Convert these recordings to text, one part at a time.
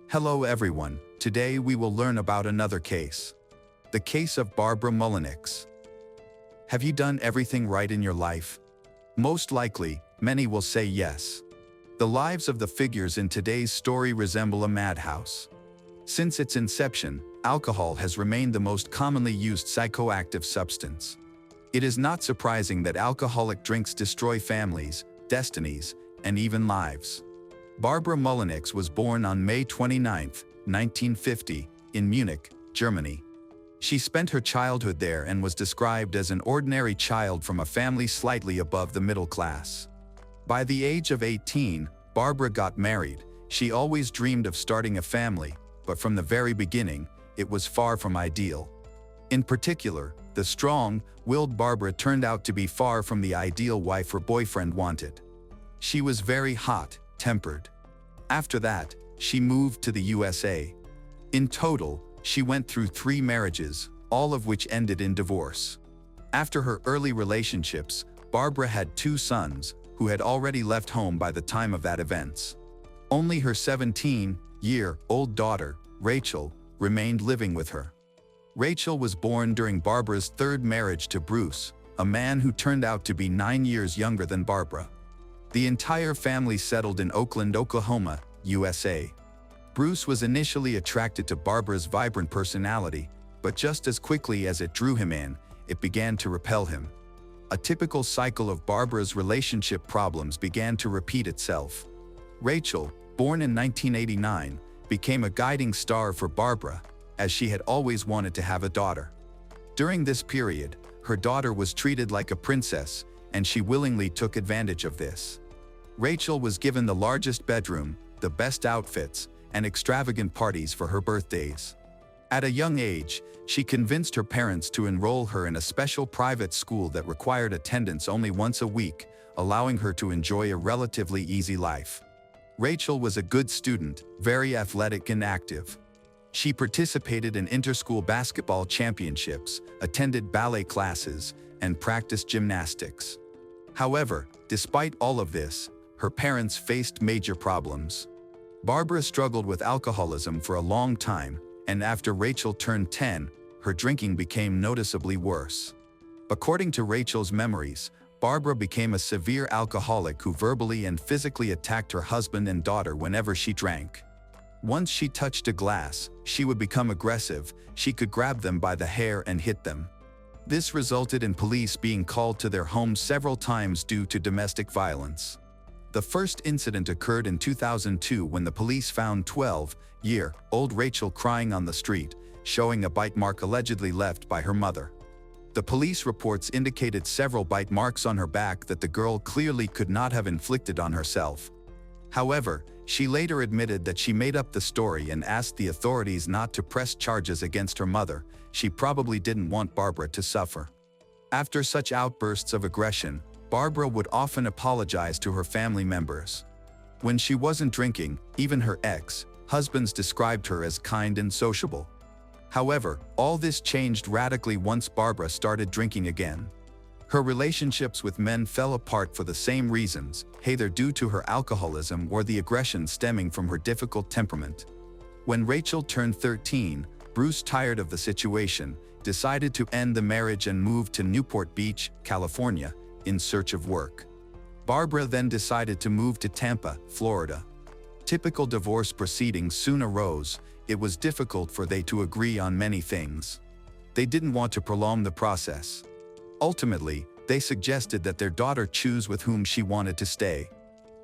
Hello everyone, today we will learn about another case. The case of Barbara Mullenix. Have you done everything right in your life? Most likely, many will say yes. The lives of the figures in today's story resemble a madhouse. Since its inception, alcohol has remained the most commonly used psychoactive substance. It is not surprising that alcoholic drinks destroy families, destinies, and even lives. Barbara Mullenix was born on May 29, 1950, in Munich, Germany. She spent her childhood there and was described as an ordinary child from a family slightly above the middle class. By the age of 18, Barbara got married. She always dreamed of starting a family, but from the very beginning, it was far from ideal. In particular, the strong-willed Barbara turned out to be far from the ideal wife her boyfriend wanted. She was very hot-tempered. After that, she moved to the USA. In total, she went through 3 marriages, all of which ended in divorce. After her early relationships, Barbara had 2 sons, who had already left home by the time of that events. Only her 17-year-old daughter, Rachel, remained living with her. Rachel was born during Barbara's 3rd marriage to Bruce, a man who turned out to be 9 years younger than Barbara. The entire family settled in Oakland, Oklahoma, USA. Bruce was initially attracted to Barbara's vibrant personality, but just as quickly as it drew him in, it began to repel him. A typical cycle of Barbara's relationship problems began to repeat itself. Rachel, born in 1989, became a guiding star for Barbara, as she had always wanted to have a daughter. During this period, her daughter was treated like a princess, and she willingly took advantage of this. Rachel was given the largest bedroom, the best outfits, and extravagant parties for her birthdays. At a young age, she convinced her parents to enroll her in a special private school that required attendance only once a week, allowing her to enjoy a relatively easy life. Rachel was a good student, very athletic and active. She participated in inter-school basketball championships, attended ballet classes, and practiced gymnastics. However, despite all of this, her parents faced major problems. Barbara struggled with alcoholism for a long time, and after Rachel turned 10, her drinking became noticeably worse. According to Rachel's memories, Barbara became a severe alcoholic who verbally and physically attacked her husband and daughter whenever she drank. Once she touched a glass, she would become aggressive. She could grab them by the hair and hit them. This resulted in police being called to their home several times due to domestic violence. The first incident occurred in 2002 when the police found 12-year-old Rachel crying on the street, showing a bite mark allegedly left by her mother. The police reports indicated several bite marks on her back that the girl clearly could not have inflicted on herself. However, she later admitted that she made up the story and asked the authorities not to press charges against her mother. She probably didn't want Barbara to suffer. After such outbursts of aggression, Barbara would often apologize to her family members. When she wasn't drinking, even her ex-husbands described her as kind and sociable. However, all this changed radically once Barbara started drinking again. Her relationships with men fell apart for the same reasons, either due to her alcoholism or the aggression stemming from her difficult temperament. When Rachel turned 13, Bruce, tired of the situation, decided to end the marriage and moved to Newport Beach, California, in search of work. Barbara then decided to move to Tampa, Florida. Typical divorce proceedings soon arose. It was difficult for they to agree on many things. They didn't want to prolong the process. Ultimately, they suggested that their daughter choose with whom she wanted to stay.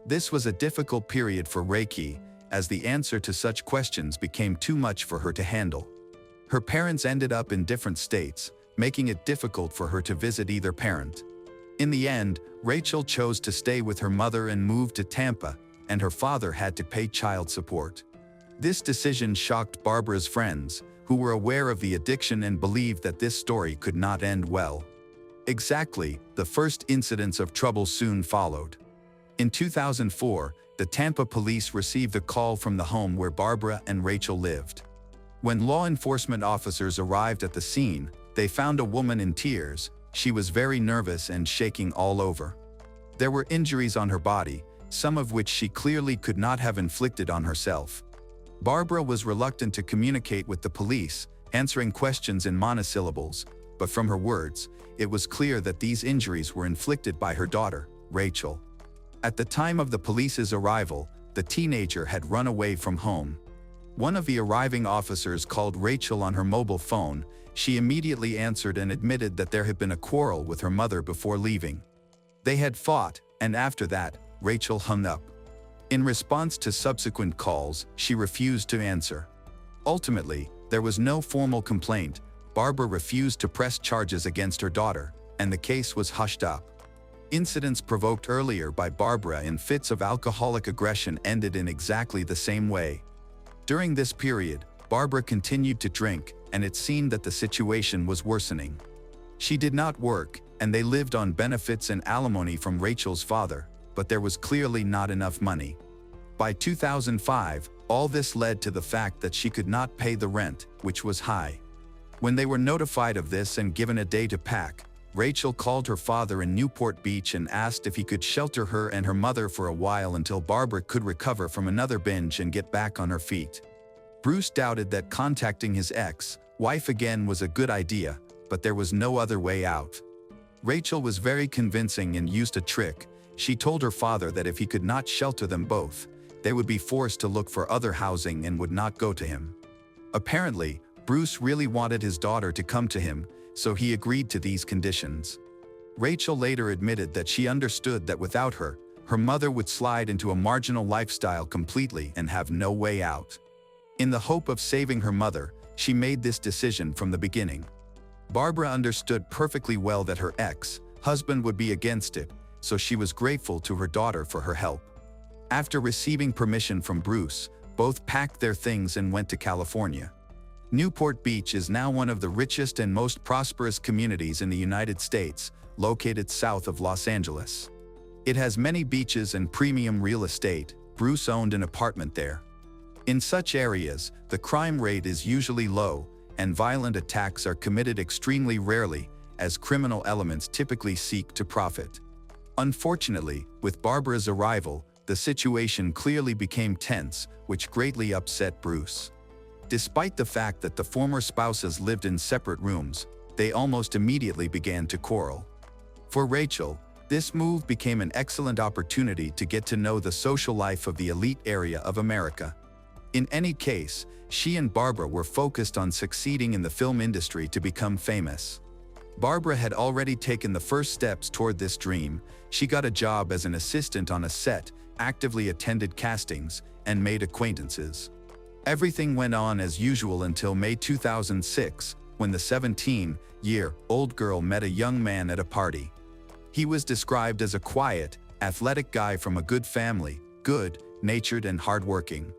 This was a difficult period for Rachel, as the answer to such questions became too much for her to handle. Her parents ended up in different states, making it difficult for her to visit either parent. In the end, Rachel chose to stay with her mother and moved to Tampa, and her father had to pay child support. This decision shocked Barbara's friends, who were aware of the addiction and believed that this story could not end well. Exactly, the first incidents of trouble soon followed. In 2004, the Tampa police received a call from the home where Barbara and Rachel lived. When law enforcement officers arrived at the scene, they found a woman in tears. She was very nervous and shaking all over. There were injuries on her body, some of which she clearly could not have inflicted on herself. Barbara was reluctant to communicate with the police, answering questions in monosyllables, but from her words, it was clear that these injuries were inflicted by her daughter, Rachel. At the time of the police's arrival, the teenager had run away from home. One of the arriving officers called Rachel on her mobile phone. She immediately answered and admitted that there had been a quarrel with her mother before leaving. They had fought, and after that, Rachel hung up. In response to subsequent calls, she refused to answer. Ultimately, there was no formal complaint. Barbara refused to press charges against her daughter, and the case was hushed up. Incidents provoked earlier by Barbara in fits of alcoholic aggression ended in exactly the same way. During this period, Barbara continued to drink, and it seemed that the situation was worsening. She did not work, and they lived on benefits and alimony from Rachel's father, but there was clearly not enough money. By 2005, all this led to the fact that she could not pay the rent, which was high. When they were notified of this and given a day to pack, Rachel called her father in Newport Beach and asked if he could shelter her and her mother for a while until Barbara could recover from another binge and get back on her feet. Bruce doubted that contacting his ex-wife again was a good idea, but there was no other way out. Rachel was very convincing and used a trick. She told her father that if he could not shelter them both, they would be forced to look for other housing and would not go to him. Apparently, Bruce really wanted his daughter to come to him, so he agreed to these conditions. Rachel later admitted that she understood that without her, her mother would slide into a marginal lifestyle completely and have no way out. In the hope of saving her mother, she made this decision from the beginning. Barbara understood perfectly well that her ex-husband would be against it, so she was grateful to her daughter for her help. After receiving permission from Bruce, both packed their things and went to California. Newport Beach is now one of the richest and most prosperous communities in the United States, located south of Los Angeles. It has many beaches and premium real estate. Bruce owned an apartment there. In such areas, the crime rate is usually low, and violent attacks are committed extremely rarely, as criminal elements typically seek to profit. Unfortunately, with Barbara's arrival, the situation clearly became tense, which greatly upset Bruce. Despite the fact that the former spouses lived in separate rooms, they almost immediately began to quarrel. For Rachel, this move became an excellent opportunity to get to know the social life of the elite area of America. In any case, she and Barbara were focused on succeeding in the film industry to become famous. Barbara had already taken the first steps toward this dream. She got a job as an assistant on a set, actively attended castings, and made acquaintances. Everything went on as usual until May 2006, when the 17-year-old girl met a young man at a party. He was described as a quiet, athletic guy from a good family, good-natured and hardworking.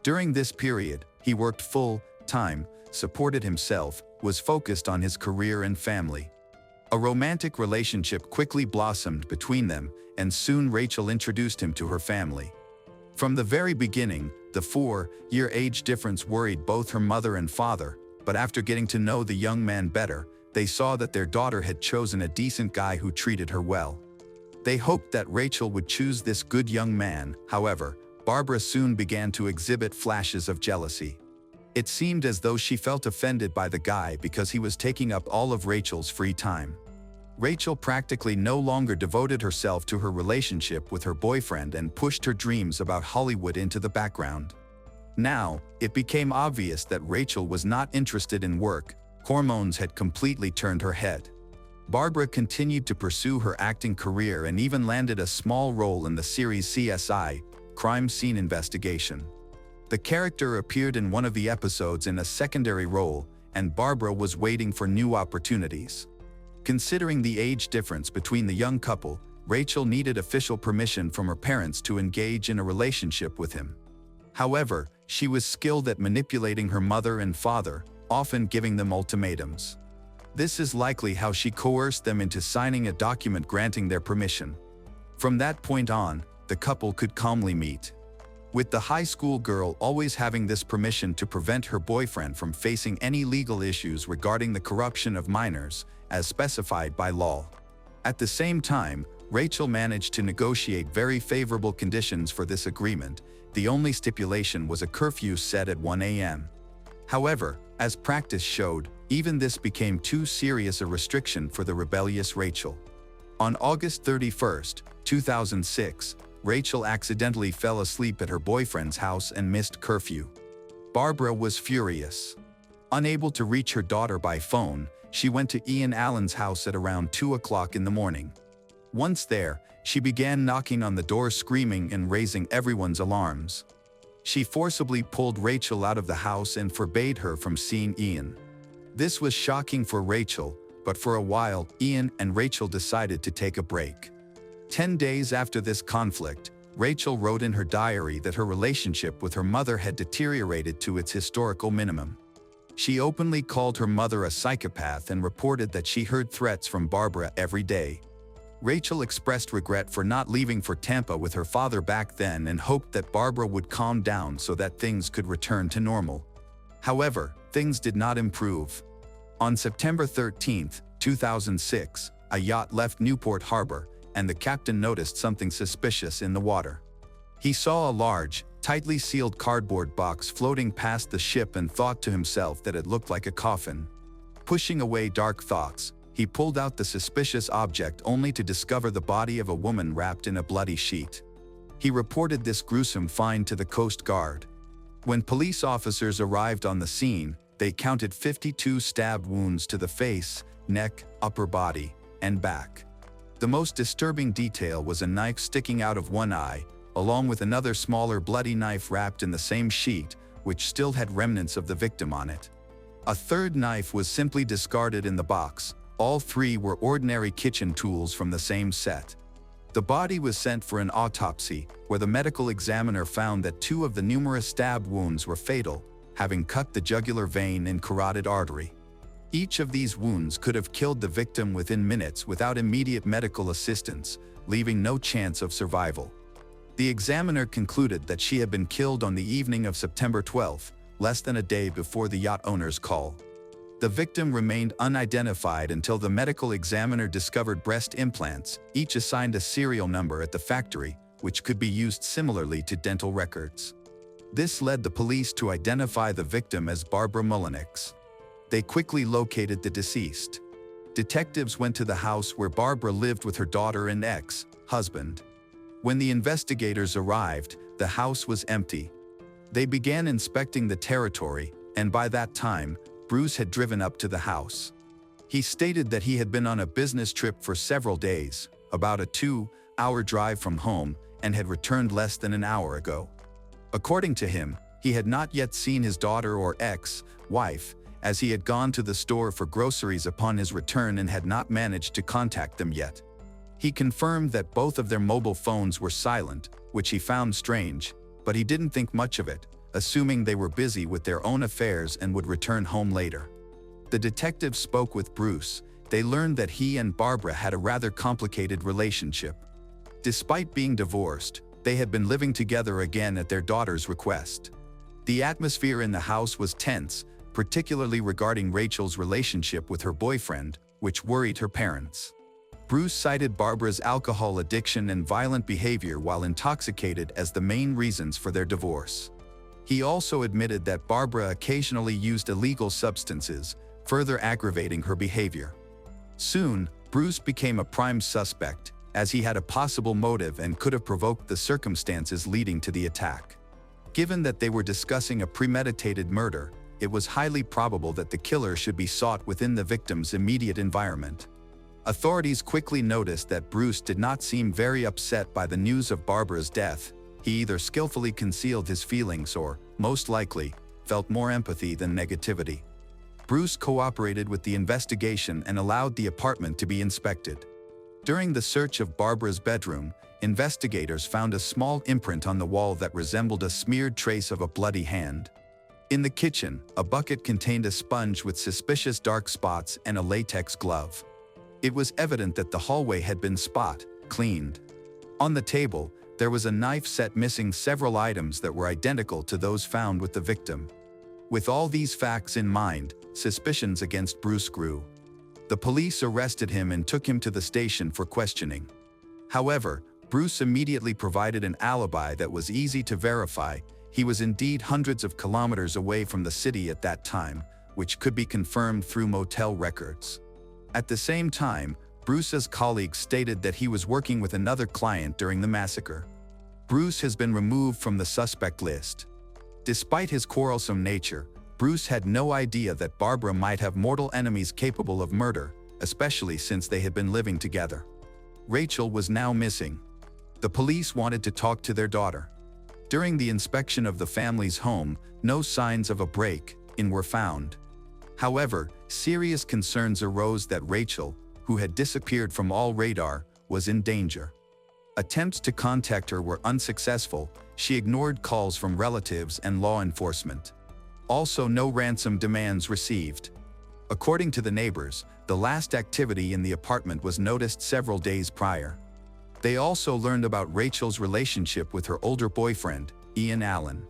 During this period, he worked full-time, supported himself, was focused on his career and family. A romantic relationship quickly blossomed between them, and soon Rachel introduced him to her family. From the very beginning, the 4-year age difference worried both her mother and father, but after getting to know the young man better, they saw that their daughter had chosen a decent guy who treated her well. They hoped that Rachel would choose this good young man. However, Barbara soon began to exhibit flashes of jealousy. It seemed as though she felt offended by the guy because he was taking up all of Rachel's free time. Rachel practically no longer devoted herself to her relationship with her boyfriend and pushed her dreams about Hollywood into the background. Now, it became obvious that Rachel was not interested in work. Hormones had completely turned her head. Barbara continued to pursue her acting career and even landed a small role in the series CSI, Crime Scene Investigation. The character appeared in one of the episodes in a secondary role, and Barbara was waiting for new opportunities. Considering the age difference between the young couple, Rachel needed official permission from her parents to engage in a relationship with him. However, she was skilled at manipulating her mother and father, often giving them ultimatums. This is likely how she coerced them into signing a document granting their permission. From that point on, the couple could calmly meet. With the high school girl always having this permission to prevent her boyfriend from facing any legal issues regarding the corruption of minors, as specified by law. At the same time, Rachel managed to negotiate very favorable conditions for this agreement. The only stipulation was a curfew set at 1 a.m. However, as practice showed, even this became too serious a restriction for the rebellious Rachel. On August 31, 2006, Rachel accidentally fell asleep at her boyfriend's house and missed curfew. Barbara was furious. Unable to reach her daughter by phone, she went to Ian Allen's house at around 2 o'clock in the morning. Once there, she began knocking on the door, screaming and raising everyone's alarms. She forcibly pulled Rachel out of the house and forbade her from seeing Ian. This was shocking for Rachel, but for a while, Ian and Rachel decided to take a break. 10 days after this conflict, Rachel wrote in her diary that her relationship with her mother had deteriorated to its historical minimum. She openly called her mother a psychopath and reported that she heard threats from Barbara every day. Rachel expressed regret for not leaving for Tampa with her father back then and hoped that Barbara would calm down so that things could return to normal. However, things did not improve. On September 13, 2006, a yacht left Newport Harbor, and the captain noticed something suspicious in the water. He saw a large, tightly sealed cardboard box floating past the ship and thought to himself that it looked like a coffin. Pushing away dark thoughts, he pulled out the suspicious object only to discover the body of a woman wrapped in a bloody sheet. He reported this gruesome find to the Coast Guard. When police officers arrived on the scene, they counted 52 stab wounds to the face, neck, upper body, and back. The most disturbing detail was a knife sticking out of one eye, along with another smaller bloody knife wrapped in the same sheet, which still had remnants of the victim on it. A third knife was simply discarded in the box. All three were ordinary kitchen tools from the same set. The body was sent for an autopsy, where the medical examiner found that 2 of the numerous stab wounds were fatal, having cut the jugular vein and carotid artery. Each of these wounds could have killed the victim within minutes without immediate medical assistance, leaving no chance of survival. The examiner concluded that she had been killed on the evening of September 12, less than a day before the yacht owner's call. The victim remained unidentified until the medical examiner discovered breast implants, each assigned a serial number at the factory, which could be used similarly to dental records. This led the police to identify the victim as Barbara Mullenix. They quickly located the deceased. Detectives went to the house where Barbara lived with her daughter and ex-husband. When the investigators arrived, the house was empty. They began inspecting the territory, and by that time, Bruce had driven up to the house. He stated that he had been on a business trip for several days, about a 2-hour drive from home, and had returned less than an hour ago. According to him, he had not yet seen his daughter or ex-wife, as he had gone to the store for groceries upon his return and had not managed to contact them yet. He confirmed that both of their mobile phones were silent, which he found strange, but he didn't think much of it, assuming they were busy with their own affairs and would return home later. The detectives spoke with Bruce. They learned that he and Barbara had a rather complicated relationship. Despite being divorced, they had been living together again at their daughter's request. The atmosphere in the house was tense, particularly regarding Rachel's relationship with her boyfriend, which worried her parents. Bruce cited Barbara's alcohol addiction and violent behavior while intoxicated as the main reasons for their divorce. He also admitted that Barbara occasionally used illegal substances, further aggravating her behavior. Soon, Bruce became a prime suspect, as he had a possible motive and could have provoked the circumstances leading to the attack. Given that they were discussing a premeditated murder, it was highly probable that the killer should be sought within the victim's immediate environment. Authorities quickly noticed that Bruce did not seem very upset by the news of Barbara's death. He either skillfully concealed his feelings or, most likely, felt more empathy than negativity. Bruce cooperated with the investigation and allowed the apartment to be inspected. During the search of Barbara's bedroom, investigators found a small imprint on the wall that resembled a smeared trace of a bloody hand. In the kitchen, a bucket contained a sponge with suspicious dark spots and a latex glove. It was evident that the hallway had been cleaned. On the table, there was a knife set missing several items that were identical to those found with the victim. With all these facts in mind, suspicions against Bruce grew. The police arrested him and took him to the station for questioning. However, Bruce immediately provided an alibi that was easy to verify. He was indeed hundreds of kilometers away from the city at that time, which could be confirmed through motel records. At the same time, Bruce's colleagues stated that he was working with another client during the massacre. Bruce has been removed from the suspect list. Despite his quarrelsome nature, Bruce had no idea that Barbara might have mortal enemies capable of murder, especially since they had been living together. Rachel was now missing. The police wanted to talk to their daughter. During the inspection of the family's home, no signs of a break-in were found. However, serious concerns arose that Rachel, who had disappeared from all radar, was in danger. Attempts to contact her were unsuccessful. She ignored calls from relatives and law enforcement. Also, no ransom demands received. According to the neighbors, the last activity in the apartment was noticed several days prior. They also learned about Rachel's relationship with her older boyfriend, Ian Allen.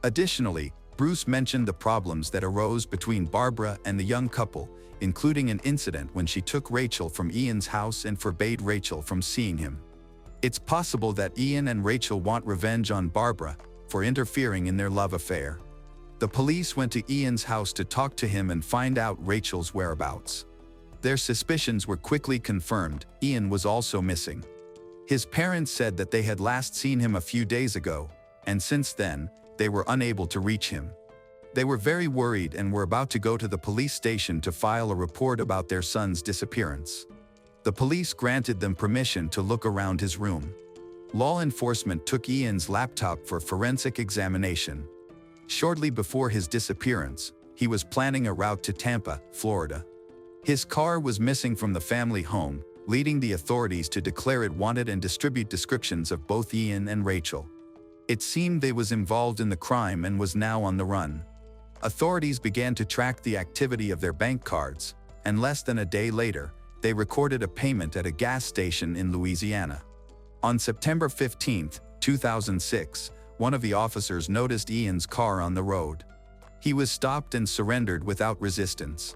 Additionally, Bruce mentioned the problems that arose between Barbara and the young couple, including an incident when she took Rachel from Ian's house and forbade Rachel from seeing him. It's possible that Ian and Rachel want revenge on Barbara for interfering in their love affair. The police went to Ian's house to talk to him and find out Rachel's whereabouts. Their suspicions were quickly confirmed. Ian was also missing. His parents said that they had last seen him a few days ago, and since then, they were unable to reach him. They were very worried and were about to go to the police station to file a report about their son's disappearance. The police granted them permission to look around his room. Law enforcement took Ian's laptop for forensic examination. Shortly before his disappearance, he was planning a route to Tampa, Florida. His car was missing from the family home, leading the authorities to declare it wanted and distribute descriptions of both Ian and Rachel. It seemed they was involved in the crime and was now on the run. Authorities began to track the activity of their bank cards, and less than a day later, they recorded a payment at a gas station in Louisiana. On September 15, 2006, one of the officers noticed Ian's car on the road. He was stopped and surrendered without resistance.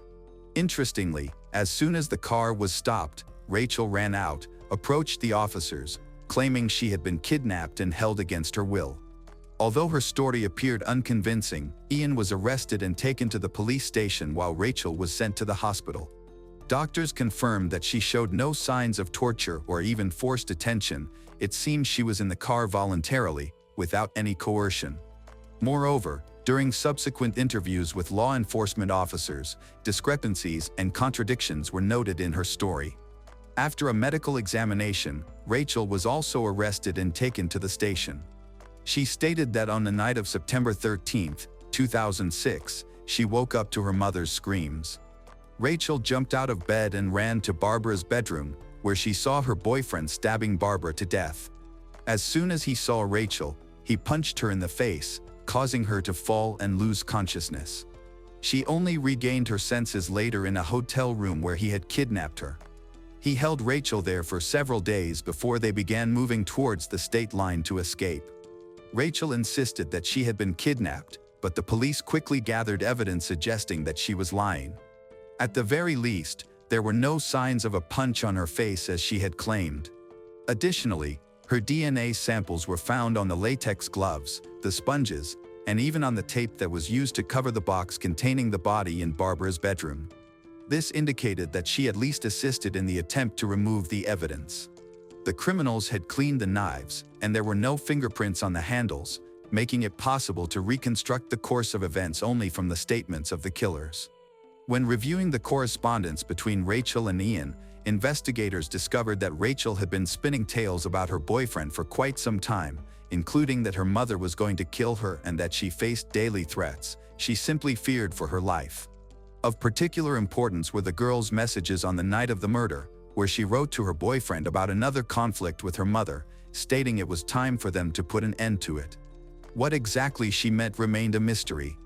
Interestingly, as soon as the car was stopped, Rachel ran out, approached the officers, claiming she had been kidnapped and held against her will. Although her story appeared unconvincing, Ian was arrested and taken to the police station while Rachel was sent to the hospital. Doctors confirmed that she showed no signs of torture or even forced detention. It seems she was in the car voluntarily, without any coercion. Moreover, during subsequent interviews with law enforcement officers, discrepancies and contradictions were noted in her story. After a medical examination, Rachel was also arrested and taken to the station. She stated that on the night of September 13, 2006, she woke up to her mother's screams. Rachel jumped out of bed and ran to Barbara's bedroom, where she saw her boyfriend stabbing Barbara to death. As soon as he saw Rachel, he punched her in the face, causing her to fall and lose consciousness. She only regained her senses later in a hotel room where he had kidnapped her. He held Rachel there for several days before they began moving towards the state line to escape. Rachel insisted that she had been kidnapped, but the police quickly gathered evidence suggesting that she was lying. At the very least, there were no signs of a punch on her face as she had claimed. Additionally, her DNA samples were found on the latex gloves, the sponges, and even on the tape that was used to cover the box containing the body in Barbara's bedroom. This indicated that she at least assisted in the attempt to remove the evidence. The criminals had cleaned the knives, and there were no fingerprints on the handles, making it possible to reconstruct the course of events only from the statements of the killers. When reviewing the correspondence between Rachel and Ian, investigators discovered that Rachel had been spinning tales about her boyfriend for quite some time, including that her mother was going to kill her and that she faced daily threats. She simply feared for her life. Of particular importance were the girl's messages on the night of the murder, where she wrote to her boyfriend about another conflict with her mother, stating it was time for them to put an end to it. What exactly she meant remained a mystery.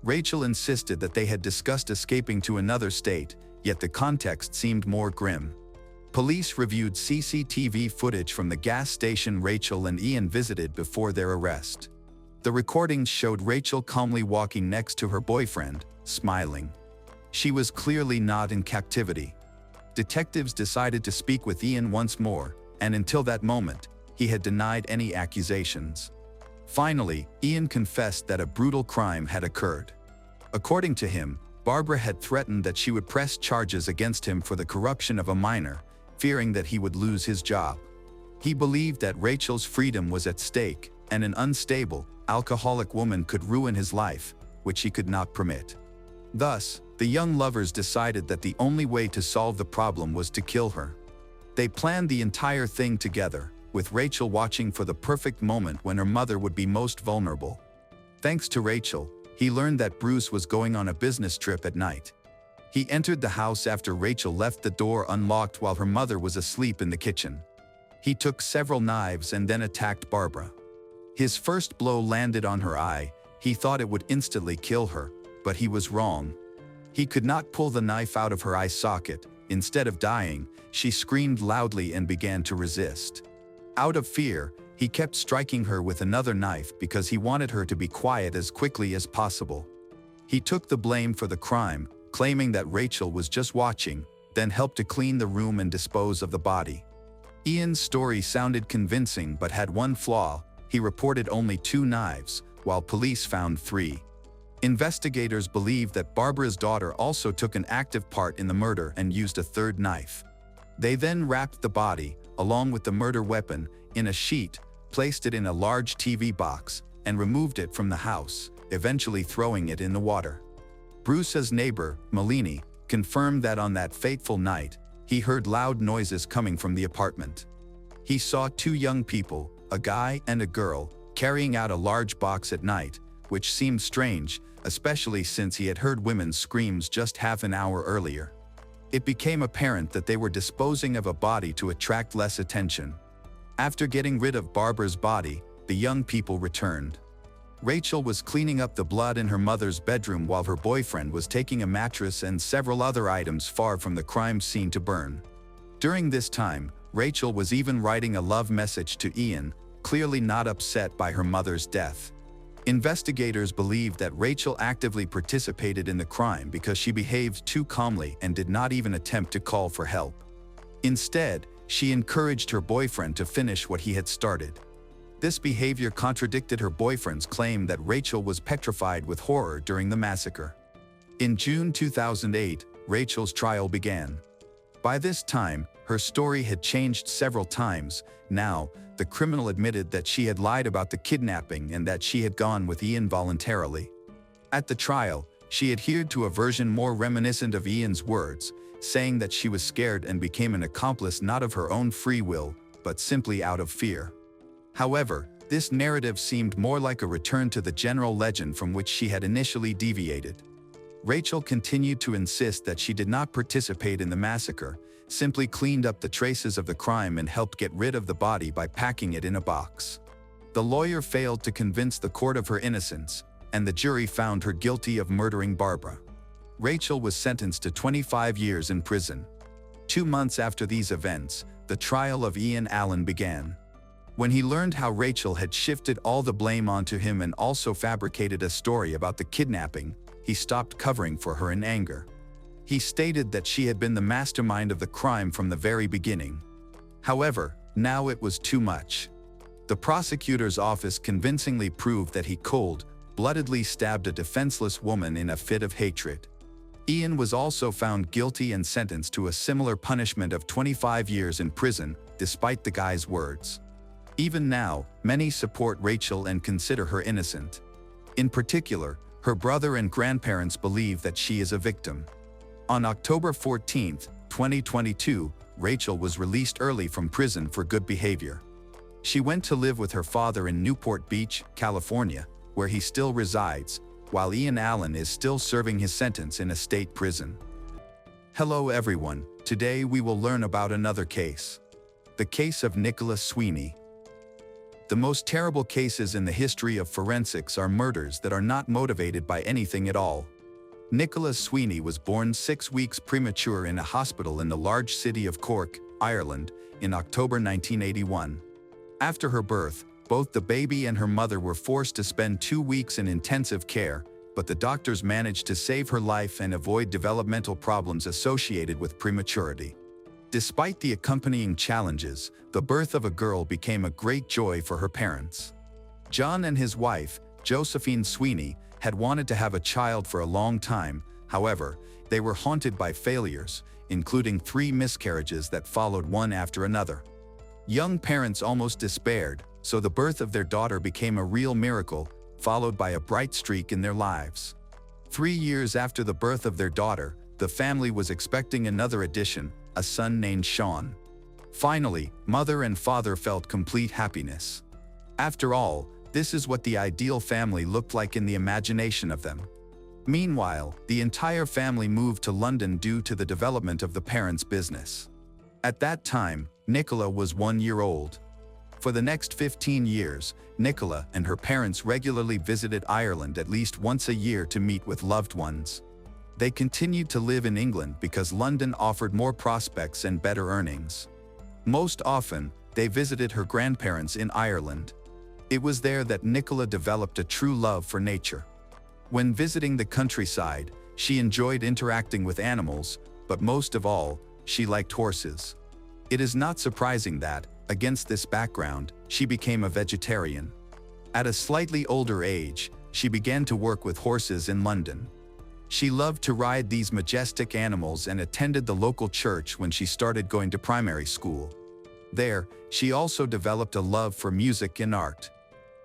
Rachel insisted that they had discussed escaping to another state, yet the context seemed more grim. Police reviewed CCTV footage from the gas station Rachel and Ian visited before their arrest. The recordings showed Rachel calmly walking next to her boyfriend, smiling. She was clearly not in captivity. Detectives decided to speak with Ian once more, and until that moment, he had denied any accusations. Finally, Ian confessed that a brutal crime had occurred. According to him, Barbara had threatened that she would press charges against him for the corruption of a minor, fearing that he would lose his job. He believed that Rachel's freedom was at stake, and an unstable, alcoholic woman could ruin his life, which he could not permit. Thus, the young lovers decided that the only way to solve the problem was to kill her. They planned the entire thing together, with Rachel watching for the perfect moment when her mother would be most vulnerable. Thanks to Rachel, he learned that Bruce was going on a business trip at night. He entered the house after Rachel left the door unlocked while her mother was asleep in the kitchen. He took several knives and then attacked Barbara. His first blow landed on her eye. He thought it would instantly kill her, but he was wrong. He could not pull the knife out of her eye socket. Instead of dying, she screamed loudly and began to resist. Out of fear, he kept striking her with another knife because he wanted her to be quiet as quickly as possible. He took the blame for the crime, claiming that Rachel was just watching, then helped to clean the room and dispose of the body. Ian's story sounded convincing but had one flaw: he reported only 2 knives, while police found 3. Investigators believe that Barbara's daughter also took an active part in the murder and used a 3rd knife. They then wrapped the body, along with the murder weapon, in a sheet, placed it in a large TV box, and removed it from the house, eventually throwing it in the water. Bruce's neighbor, Mullenix, confirmed that on that fateful night, he heard loud noises coming from the apartment. He saw 2 young people, a guy and a girl, carrying out a large box at night, which seemed strange, especially since he had heard women's screams just half an hour earlier. It became apparent that they were disposing of a body to attract less attention. After getting rid of Barbara's body, the young people returned. Rachel was cleaning up the blood in her mother's bedroom while her boyfriend was taking a mattress and several other items far from the crime scene to burn. During this time, Rachel was even writing a love message to Ian, clearly not upset by her mother's death. Investigators believe that Rachel actively participated in the crime because she behaved too calmly and did not even attempt to call for help. Instead, she encouraged her boyfriend to finish what he had started. This behavior contradicted her boyfriend's claim that Rachel was petrified with horror during the massacre. In June 2008, Rachel's trial began. By this time, her story had changed several times. Now, the criminal admitted that she had lied about the kidnapping and that she had gone with Ian voluntarily. At the trial, she adhered to a version more reminiscent of Ian's words, saying that she was scared and became an accomplice not of her own free will, but simply out of fear. However, this narrative seemed more like a return to the general legend from which she had initially deviated. Rachel continued to insist that she did not participate in the massacre, simply cleaned up the traces of the crime and helped get rid of the body by packing it in a box. The lawyer failed to convince the court of her innocence, and the jury found her guilty of murdering Barbara. Rachel was sentenced to 25 years in prison. 2 months after these events, the trial of Ian Allen began. When he learned how Rachel had shifted all the blame onto him and also fabricated a story about the kidnapping, he stopped covering for her in anger. He stated that she had been the mastermind of the crime from the very beginning. However, now it was too much. The prosecutor's office convincingly proved that he cold-bloodedly stabbed a defenseless woman in a fit of hatred. Ian was also found guilty and sentenced to a similar punishment of 25 years in prison, despite the guy's words. Even now, many support Rachel and consider her innocent. In particular, her brother and grandparents believe that she is a victim. On October 14, 2022, Rachel was released early from prison for good behavior. She went to live with her father in Newport Beach, California, where he still resides, while Ian Allen is still serving his sentence in a state prison. Hello everyone, today we will learn about another case. The case of Nicholas Sweeney. The most terrible cases in the history of forensics are murders that are not motivated by anything at all. Nicholas Sweeney was born 6 weeks premature in a hospital in the large city of Cork, Ireland, in October 1981. After her birth, both the baby and her mother were forced to spend 2 weeks in intensive care, but the doctors managed to save her life and avoid developmental problems associated with prematurity. Despite the accompanying challenges, the birth of a girl became a great joy for her parents. John and his wife, Josephine Sweeney, had wanted to have a child for a long time. However, they were haunted by failures, including 3 miscarriages that followed one after another. Young parents almost despaired, so the birth of their daughter became a real miracle, followed by a bright streak in their lives. 3 years after the birth of their daughter, the family was expecting another addition, a son named Sean. Finally, mother and father felt complete happiness. After all, this is what the ideal family looked like in the imagination of them. Meanwhile, the entire family moved to London due to the development of the parents' business. At that time, Nicola was 1 year old. For the next 15 years, Nicola and her parents regularly visited Ireland at least once a year to meet with loved ones. They continued to live in England because London offered more prospects and better earnings. Most often, they visited her grandparents in Ireland. It was there that Nicola developed a true love for nature. When visiting the countryside, she enjoyed interacting with animals, but most of all, she liked horses. It is not surprising that, against this background, she became a vegetarian. At a slightly older age, she began to work with horses in London. She loved to ride these majestic animals and attended the local church when she started going to primary school. There, she also developed a love for music and art.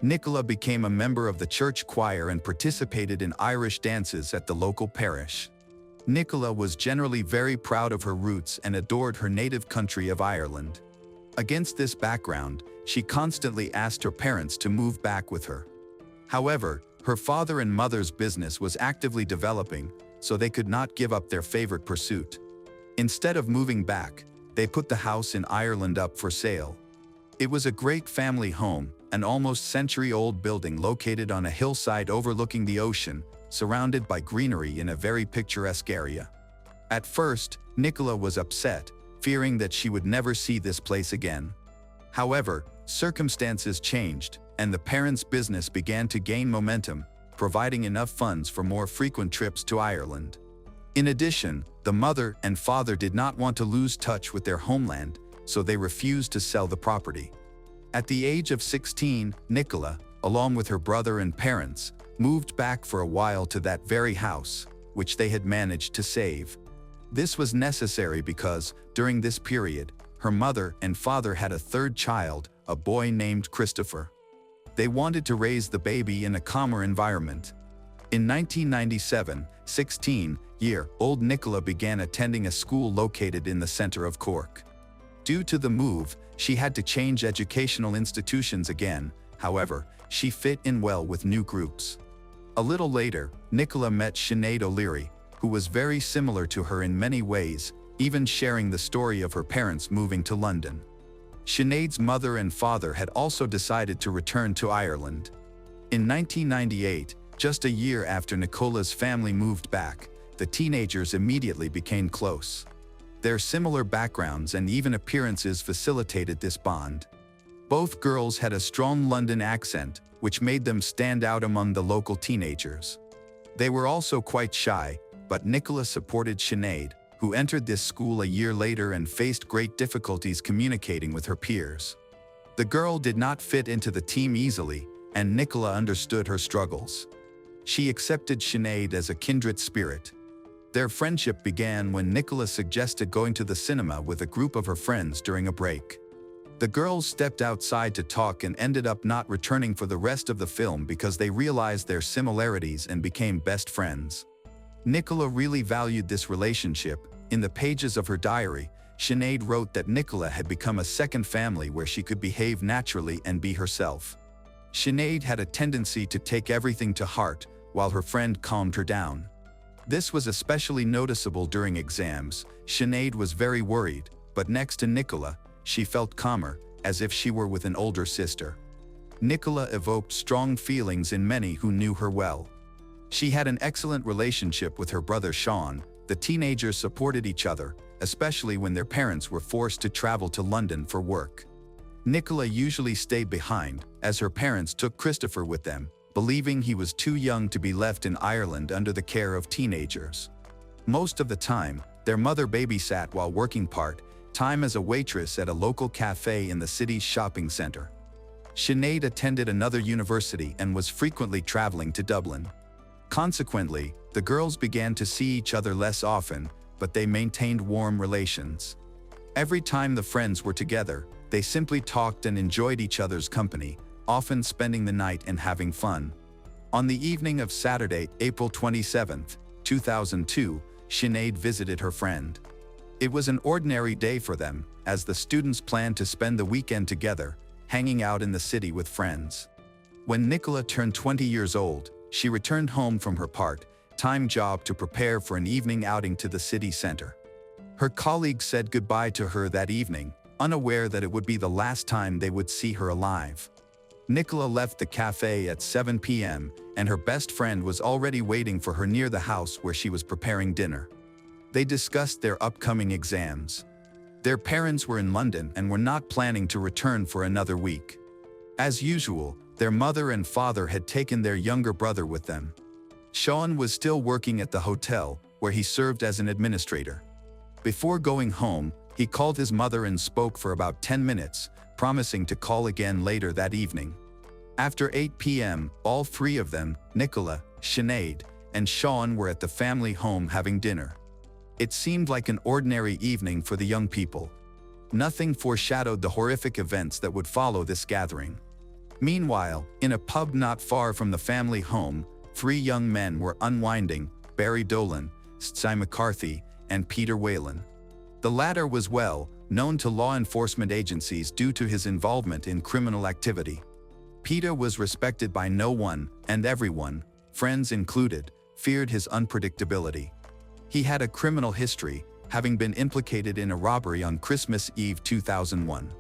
Nicola became a member of the church choir and participated in Irish dances at the local parish. Nicola was generally very proud of her roots and adored her native country of Ireland. Against this background, she constantly asked her parents to move back with her. However, her father and mother's business was actively developing, so they could not give up their favorite pursuit. Instead of moving back, they put the house in Ireland up for sale. It was a great family home, an almost century-old building located on a hillside overlooking the ocean, surrounded by greenery in a very picturesque area. At first, Nicola was upset, fearing that she would never see this place again. However, circumstances changed, and the parents' business began to gain momentum, providing enough funds for more frequent trips to Ireland. In addition, the mother and father did not want to lose touch with their homeland, so they refused to sell the property. At the age of 16, Nicola, along with her brother and parents, moved back for a while to that very house, which they had managed to save. This was necessary because, during this period, her mother and father had a third child, a boy named Christopher. They wanted to raise the baby in a calmer environment. In 1997, 16-year-old Nicola began attending a school located in the center of Cork. Due to the move, she had to change educational institutions again. However, she fit in well with new groups. A little later, Nicola met Sinead O'Leary, who was very similar to her in many ways, even sharing the story of her parents moving to London. Sinead's mother and father had also decided to return to Ireland. In 1998, just a year after Nicola's family moved back, the teenagers immediately became close. Their similar backgrounds and even appearances facilitated this bond. Both girls had a strong London accent, which made them stand out among the local teenagers. They were also quite shy, but Nicola supported Sinead, who entered this school a year later and faced great difficulties communicating with her peers. The girl did not fit into the team easily, and Nicola understood her struggles. She accepted Sinead as a kindred spirit. Their friendship began when Nicola suggested going to the cinema with a group of her friends during a break. The girls stepped outside to talk and ended up not returning for the rest of the film because they realized their similarities and became best friends. Nicola really valued this relationship. In the pages of her diary, Sinead wrote that Nicola had become a second family where she could behave naturally and be herself. Sinead had a tendency to take everything to heart, while her friend calmed her down. This was especially noticeable during exams. Sinead was very worried, but next to Nicola, she felt calmer, as if she were with an older sister. Nicola evoked strong feelings in many who knew her well. She had an excellent relationship with her brother Sean. The teenagers supported each other, especially when their parents were forced to travel to London for work. Nicola usually stayed behind, as her parents took Christopher with them, believing he was too young to be left in Ireland under the care of teenagers. Most of the time, their mother babysat while working. time as a waitress at a local cafe in the city's shopping center. Sinead attended another university and was frequently traveling to Dublin. Consequently, the girls began to see each other less often, but they maintained warm relations. Every time the friends were together, they simply talked and enjoyed each other's company, often spending the night and having fun. On the evening of Saturday, April 27, 2002, Sinead visited her friend. It was an ordinary day for them, as the students planned to spend the weekend together, hanging out in the city with friends. When Nicola turned 20 years old, she returned home from her part-time job to prepare for an evening outing to the city center. Her colleagues said goodbye to her that evening, unaware that it would be the last time they would see her alive. Nicola left the cafe at 7 p.m., and her best friend was already waiting for her near the house where she was preparing dinner. They discussed their upcoming exams. Their parents were in London and were not planning to return for another week. As usual, their mother and father had taken their younger brother with them. Sean was still working at the hotel, where he served as an administrator. Before going home, he called his mother and spoke for about 10 minutes, promising to call again later that evening. After 8 p.m., all three of them, Nicola, Sinead, and Sean, were at the family home having dinner. It seemed like an ordinary evening for the young people. Nothing foreshadowed the horrific events that would follow this gathering. Meanwhile, in a pub not far from the family home, three young men were unwinding: Barry Dolan, Cy McCarthy, and Peter Whalen. The latter was well known to law enforcement agencies due to his involvement in criminal activity. Peter was respected by no one, and everyone, friends included, feared his unpredictability. He had a criminal history, having been implicated in a robbery on Christmas Eve 2001.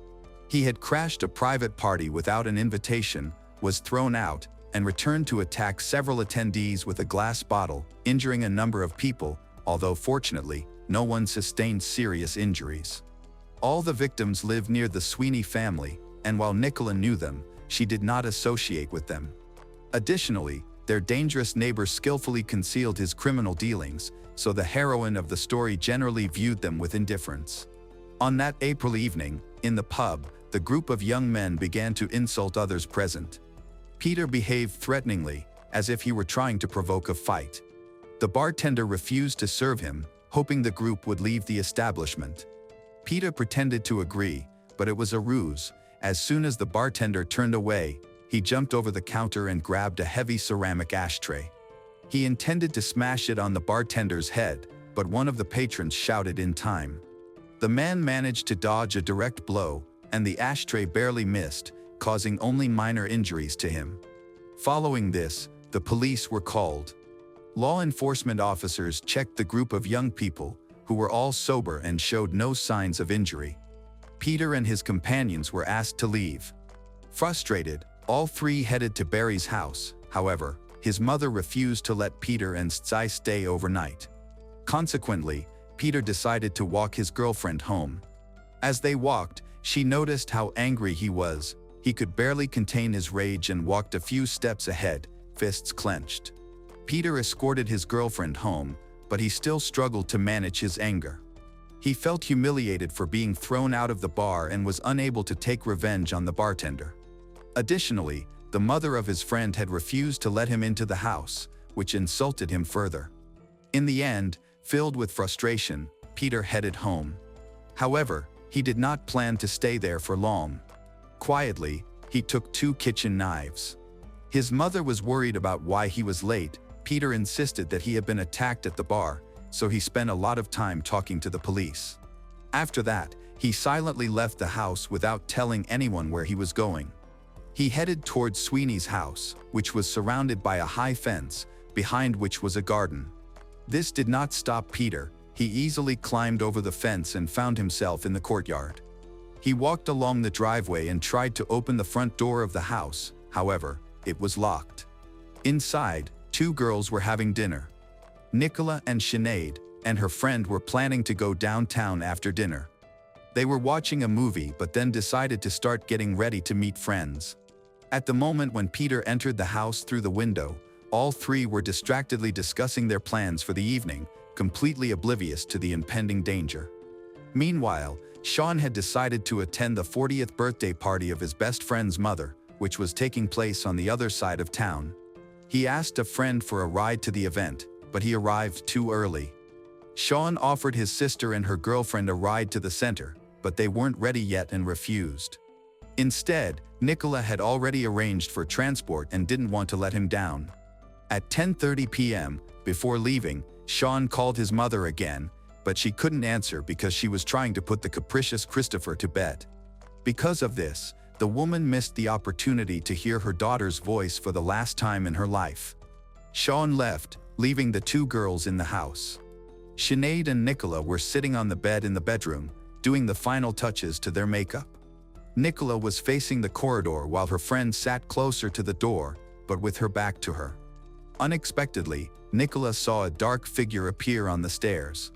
He had crashed a private party without an invitation, was thrown out, and returned to attack several attendees with a glass bottle, injuring a number of people, although fortunately, no one sustained serious injuries. All the victims lived near the Sweeney family, and while Nicola knew them, she did not associate with them. Additionally, their dangerous neighbor skillfully concealed his criminal dealings, so the heroine of the story generally viewed them with indifference. On that April evening, in the pub, the group of young men began to insult others present. Peter behaved threateningly, as if he were trying to provoke a fight. The bartender refused to serve him, hoping the group would leave the establishment. Peter pretended to agree, but it was a ruse. As soon as the bartender turned away, he jumped over the counter and grabbed a heavy ceramic ashtray. He intended to smash it on the bartender's head, but one of the patrons shouted in time. The man managed to dodge a direct blow, and the ashtray barely missed, causing only minor injuries to him. Following this, the police were called. Law enforcement officers checked the group of young people, who were all sober and showed no signs of injury. Peter and his companions were asked to leave. Frustrated, all three headed to Barry's house. However, his mother refused to let Peter and Cy stay overnight. Consequently, Peter decided to walk his girlfriend home. As they walked, she noticed how angry he was. He could barely contain his rage and walked a few steps ahead, fists clenched. Peter escorted his girlfriend home, but he still struggled to manage his anger. He felt humiliated for being thrown out of the bar and was unable to take revenge on the bartender. Additionally, the mother of his friend had refused to let him into the house, which insulted him further. In the end, filled with frustration, Peter headed home. However, he did not plan to stay there for long. Quietly, he took 2 kitchen knives. His mother was worried about why he was late. Peter insisted that he had been attacked at the bar, so he spent a lot of time talking to the police. After that, he silently left the house without telling anyone where he was going. He headed towards Sweeney's house, which was surrounded by a high fence, behind which was a garden. This did not stop Peter. He easily climbed over the fence and found himself in the courtyard. He walked along the driveway and tried to open the front door of the house. However, it was locked. Inside, 2 girls were having dinner. Nicola and Sinead and her friend were planning to go downtown after dinner. They were watching a movie but then decided to start getting ready to meet friends. At the moment when Peter entered the house through the window, all 3 were distractedly discussing their plans for the evening, completely oblivious to the impending danger. Meanwhile, Sean had decided to attend the 40th birthday party of his best friend's mother, which was taking place on the other side of town. He asked a friend for a ride to the event, but he arrived too early. Sean offered his sister and her girlfriend a ride to the center, but they weren't ready yet and refused. Instead, Nicola had already arranged for transport and didn't want to let him down. At 10:30 p.m., before leaving, Sean called his mother again, but she couldn't answer because she was trying to put the capricious Christopher to bed. Because of this, the woman missed the opportunity to hear her daughter's voice for the last time in her life. Sean left, leaving the two girls in the house. Sinead and Nicola were sitting on the bed in the bedroom, doing the final touches to their makeup. Nicola was facing the corridor while her friend sat closer to the door, but with her back to her. Unexpectedly, Nicola saw a dark figure appear on the stairs.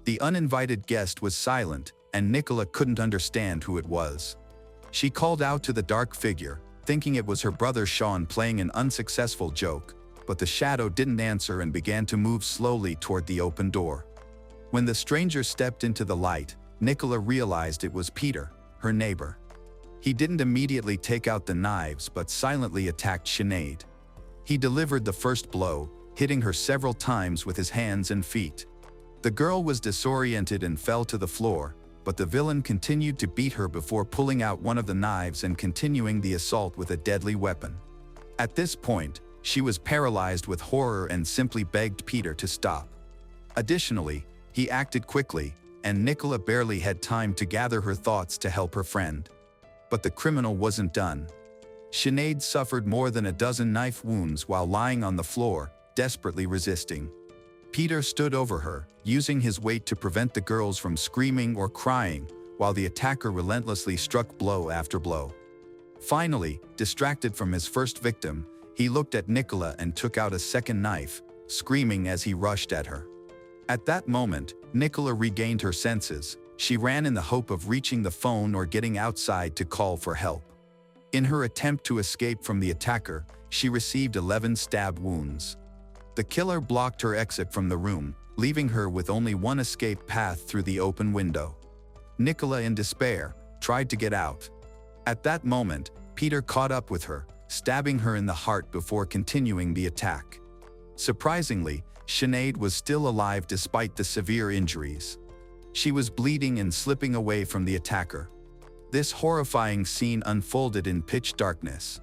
The uninvited guest was silent, and Nicola couldn't understand who it was. She called out to the dark figure, thinking it was her brother Sean playing an unsuccessful joke, but the shadow didn't answer and began to move slowly toward the open door. When the stranger stepped into the light, Nicola realized it was Peter, her neighbor. He didn't immediately take out the knives but silently attacked Sinead. He delivered the first blow, hitting her several times with his hands and feet. The girl was disoriented and fell to the floor, but the villain continued to beat her before pulling out one of the knives and continuing the assault with a deadly weapon. At this point, she was paralyzed with horror and simply begged Peter to stop. Additionally, he acted quickly, and Nicola barely had time to gather her thoughts to help her friend. But the criminal wasn't done. Sinead suffered more than a dozen knife wounds while lying on the floor, desperately resisting. Peter stood over her, using his weight to prevent the girls from screaming or crying, while the attacker relentlessly struck blow after blow. Finally, distracted from his first victim, he looked at Nicola and took out a second knife, screaming as he rushed at her. At that moment, Nicola regained her senses. She ran in the hope of reaching the phone or getting outside to call for help. In her attempt to escape from the attacker, she received 11 stab wounds. The killer blocked her exit from the room, leaving her with only one escape path through the open window. Nicola, in despair, tried to get out. At that moment, Peter caught up with her, stabbing her in the heart before continuing the attack. Surprisingly, Sinead was still alive despite the severe injuries. She was bleeding and slipping away from the attacker. This horrifying scene unfolded in pitch darkness.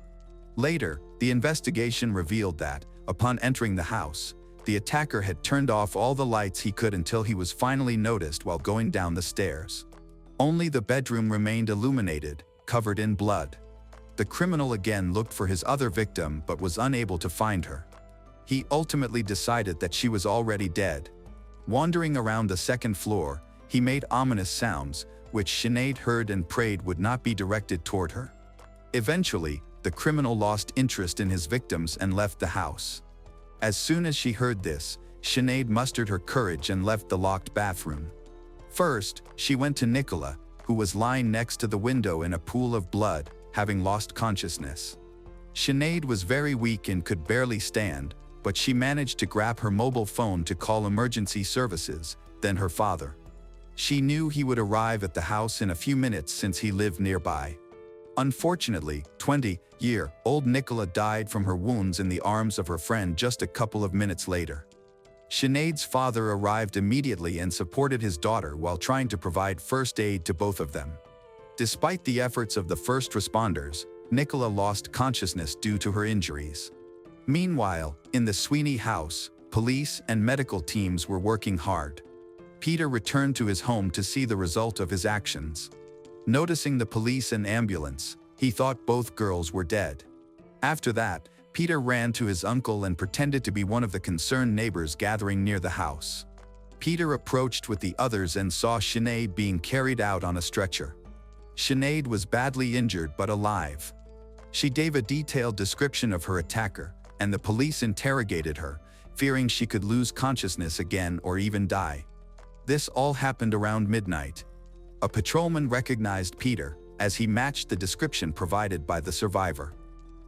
Later, the investigation revealed that, upon entering the house, the attacker had turned off all the lights he could until he was finally noticed while going down the stairs. Only the bedroom remained illuminated, covered in blood. The criminal again looked for his other victim but was unable to find her. He ultimately decided that she was already dead. Wandering around the second floor, he made ominous sounds, which Sinead heard and prayed would not be directed toward her. Eventually, the criminal lost interest in his victims and left the house. As soon as she heard this, Sinead mustered her courage and left the locked bathroom. First, she went to Nicola, who was lying next to the window in a pool of blood, having lost consciousness. Sinead was very weak and could barely stand, but she managed to grab her mobile phone to call emergency services, then her father. She knew he would arrive at the house in a few minutes since he lived nearby. Unfortunately, 20-year-old Nicola died from her wounds in the arms of her friend just a couple of minutes later. Sinead's father arrived immediately and supported his daughter while trying to provide first aid to both of them. Despite the efforts of the first responders, Nicola lost consciousness due to her injuries. Meanwhile, in the Sweeney house, police and medical teams were working hard. Peter returned to his home to see the result of his actions. Noticing the police and ambulance, he thought both girls were dead. After that, Peter ran to his uncle and pretended to be one of the concerned neighbors gathering near the house. Peter approached with the others and saw Sinead being carried out on a stretcher. Sinead was badly injured but alive. She gave a detailed description of her attacker, and the police interrogated her, fearing she could lose consciousness again or even die. This all happened around midnight. A patrolman recognized Peter, as he matched the description provided by the survivor.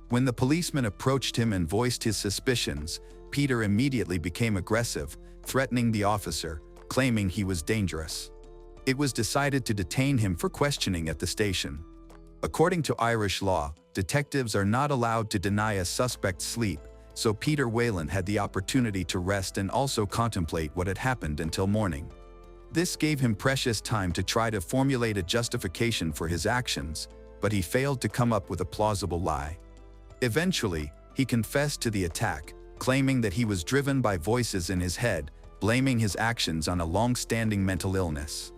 When the policeman approached him and voiced his suspicions, Peter immediately became aggressive, threatening the officer, claiming he was dangerous. It was decided to detain him for questioning at the station. According to Irish law, detectives are not allowed to deny a suspect sleep, so Peter Whalen had the opportunity to rest and also contemplate what had happened until morning. This gave him precious time to try to formulate a justification for his actions, but he failed to come up with a plausible lie. Eventually, he confessed to the attack, claiming that he was driven by voices in his head, blaming his actions on a long-standing mental illness.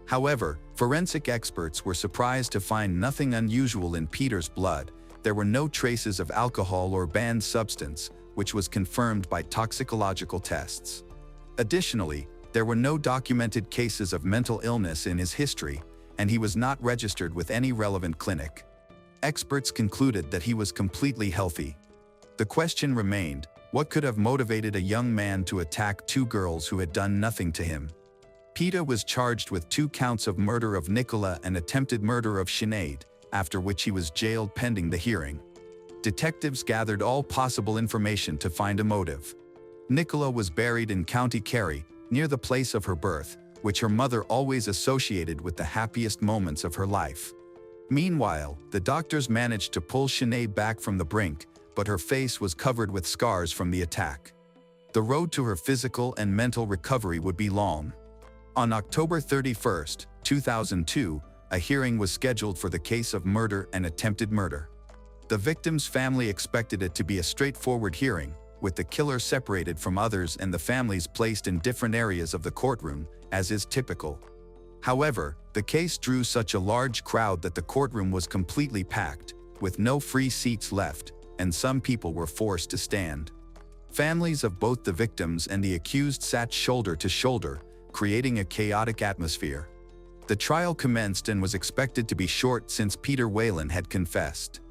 However, forensic experts were surprised to find nothing unusual in Peter's blood. There were no traces of alcohol or banned substance, which was confirmed by toxicological tests. Additionally, there were no documented cases of mental illness in his history, and he was not registered with any relevant clinic. Experts concluded that he was completely healthy. The question remained, what could have motivated a young man to attack two girls who had done nothing to him? Peter was charged with 2 counts of murder of Nicola and attempted murder of Sinead, after which he was jailed pending the hearing. Detectives gathered all possible information to find a motive. Nicola was buried in County Kerry, near the place of her birth, which her mother always associated with the happiest moments of her life. Meanwhile, the doctors managed to pull Sinead back from the brink, but her face was covered with scars from the attack. The road to her physical and mental recovery would be long. On October 31, 2002, a hearing was scheduled for the case of murder and attempted murder. The victim's family expected it to be a straightforward hearing, with the killer separated from others and the families placed in different areas of the courtroom, as is typical. However, the case drew such a large crowd that the courtroom was completely packed, with no free seats left, and some people were forced to stand. Families of both the victims and the accused sat shoulder to shoulder, creating a chaotic atmosphere. The trial commenced and was expected to be short since Peter Whalen had confessed.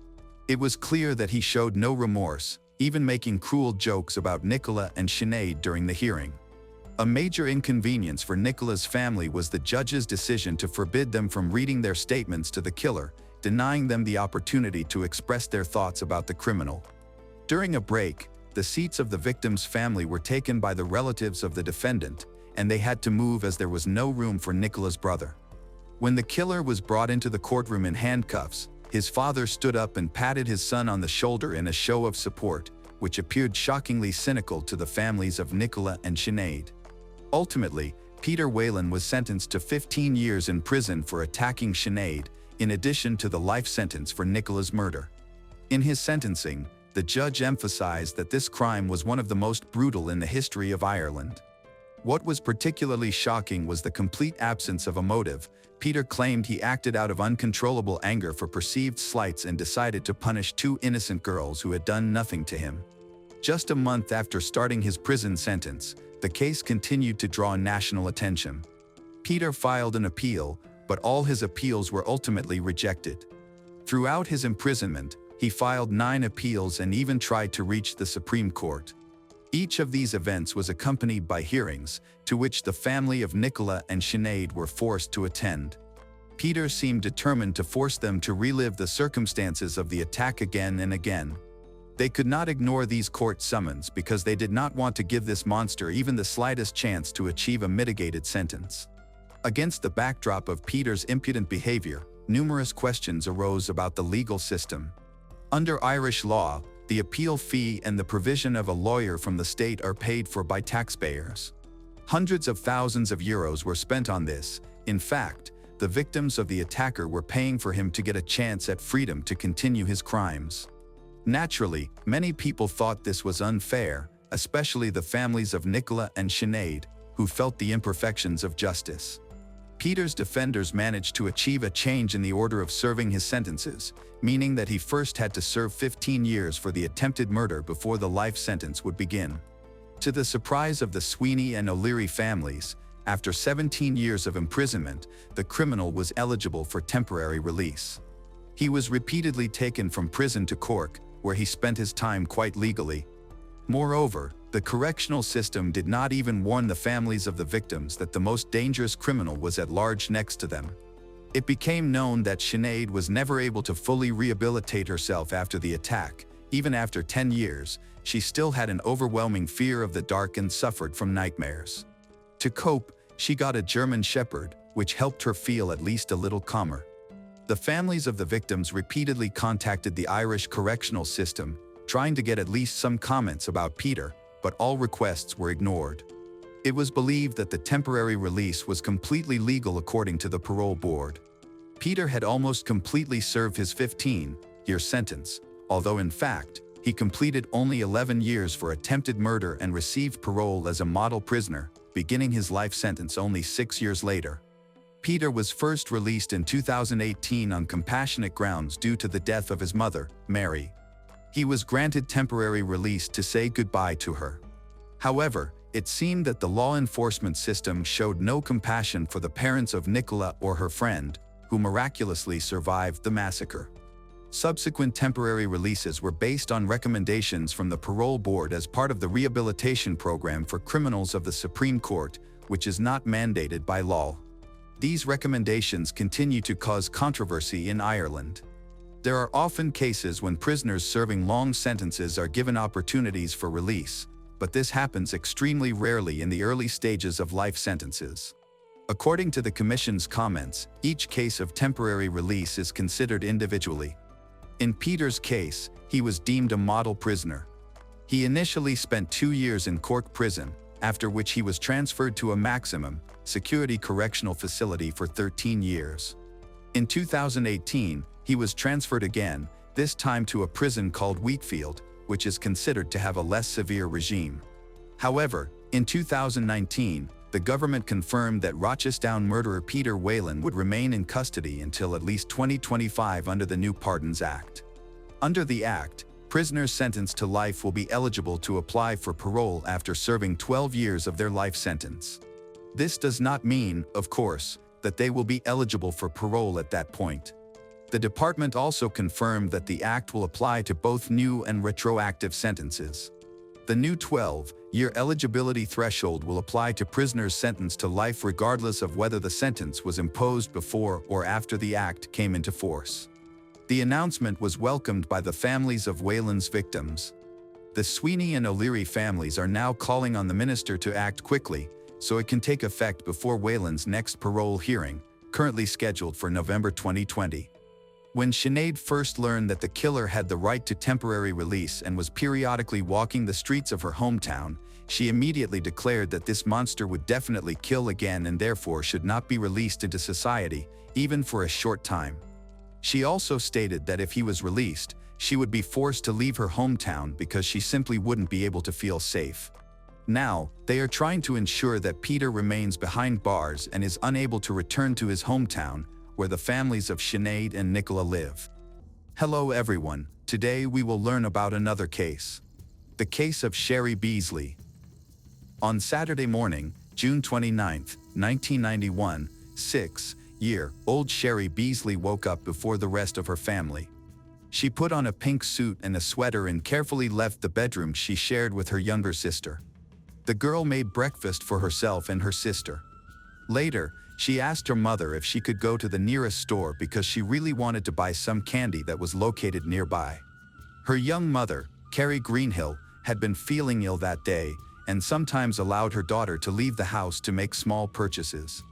It was clear that he showed no remorse, even making cruel jokes about Nicola and Sinead during the hearing. A major inconvenience for Nicola's family was the judge's decision to forbid them from reading their statements to the killer, denying them the opportunity to express their thoughts about the criminal. During a break, the seats of the victim's family were taken by the relatives of the defendant, and they had to move as there was no room for Nicola's brother. When the killer was brought into the courtroom in handcuffs, his father stood up and patted his son on the shoulder in a show of support, which appeared shockingly cynical to the families of Nicola and Sinead. Ultimately, Peter Whalen was sentenced to 15 years in prison for attacking Sinead, in addition to the life sentence for Nicola's murder. In his sentencing, the judge emphasized that this crime was one of the most brutal in the history of Ireland. What was particularly shocking was the complete absence of a motive. Peter claimed he acted out of uncontrollable anger for perceived slights and decided to punish 2 innocent girls who had done nothing to him. Just a month after starting his prison sentence, the case continued to draw national attention. Peter filed an appeal, but all his appeals were ultimately rejected. Throughout his imprisonment, he filed 9 appeals and even tried to reach the Supreme Court. Each of these events was accompanied by hearings, to which the family of Nicola and Sinead were forced to attend. Peter seemed determined to force them to relive the circumstances of the attack again and again. They could not ignore these court summons because they did not want to give this monster even the slightest chance to achieve a mitigated sentence. Against the backdrop of Peter's impudent behavior, numerous questions arose about the legal system. Under Irish law, the appeal fee and the provision of a lawyer from the state are paid for by taxpayers. Hundreds of thousands of euros were spent on this. In fact, the victims of the attacker were paying for him to get a chance at freedom to continue his crimes. Naturally, many people thought this was unfair, especially the families of Nicola and Sinead, who felt the imperfections of justice. Peter's defenders managed to achieve a change in the order of serving his sentences, meaning that he first had to serve 15 years for the attempted murder before the life sentence would begin. To the surprise of the Sweeney and O'Leary families, after 17 years of imprisonment, the criminal was eligible for temporary release. He was repeatedly taken from prison to Cork, where he spent his time quite legally. Moreover, the correctional system did not even warn the families of the victims that the most dangerous criminal was at large next to them. It became known that Sinead was never able to fully rehabilitate herself after the attack. Even after 10 years, she still had an overwhelming fear of the dark and suffered from nightmares. To cope, she got a German Shepherd, which helped her feel at least a little calmer. The families of the victims repeatedly contacted the Irish correctional system, trying to get at least some comments about Peter, but all requests were ignored. It was believed that the temporary release was completely legal according to the parole board. Peter had almost completely served his 15-year sentence, although in fact, he completed only 11 years for attempted murder and received parole as a model prisoner, beginning his life sentence only 6 years later. Peter was first released in 2018 on compassionate grounds due to the death of his mother, Mary. He was granted temporary release to say goodbye to her. However, it seemed that the law enforcement system showed no compassion for the parents of Nicola or her friend, who miraculously survived the massacre. Subsequent temporary releases were based on recommendations from the parole board as part of the rehabilitation program for criminals of the Supreme Court, which is not mandated by law. These recommendations continue to cause controversy in Ireland. There are often cases when prisoners serving long sentences are given opportunities for release, but this happens extremely rarely in the early stages of life sentences. According to the Commission's comments, each case of temporary release is considered individually. In Peter's case, he was deemed a model prisoner. He initially spent 2 years in Cork prison, after which he was transferred to a maximum security correctional facility for 13 years. In 2018, he was transferred again, this time to a prison called Wheatfield, which is considered to have a less severe regime. However, in 2019, the government confirmed that Rochestown murderer Peter Whelan would remain in custody until at least 2025 under the New Pardons Act. Under the Act, prisoners sentenced to life will be eligible to apply for parole after serving 12 years of their life sentence. This does not mean, of course, that they will be eligible for parole at that point. The department also confirmed that the Act will apply to both new and retroactive sentences. The new 12-year eligibility threshold will apply to prisoners sentenced to life regardless of whether the sentence was imposed before or after the Act came into force. The announcement was welcomed by the families of Whelan's victims. The Sweeney and O'Leary families are now calling on the minister to act quickly, so it can take effect before Whelan's next parole hearing, currently scheduled for November 2020. When Sinead first learned that the killer had the right to temporary release and was periodically walking the streets of her hometown, she immediately declared that this monster would definitely kill again and therefore should not be released into society, even for a short time. She also stated that if he was released, she would be forced to leave her hometown because she simply wouldn't be able to feel safe. Now, they are trying to ensure that Peter remains behind bars and is unable to return to his hometown, where the families of Sinead and Nicola live. Hello everyone, today we will learn about another case. The case of Sherry Beasley. On Saturday morning, June 29, 1991, 6-year-old Sherry Beasley woke up before the rest of her family. She put on a pink suit and a sweater and carefully left the bedroom she shared with her younger sister. The girl made breakfast for herself and her sister. Later, she asked her mother if she could go to the nearest store because she really wanted to buy some candy that was located nearby. Her young mother, Carrie Greenhill, had been feeling ill that day and sometimes allowed her daughter to leave the house to make small purchases.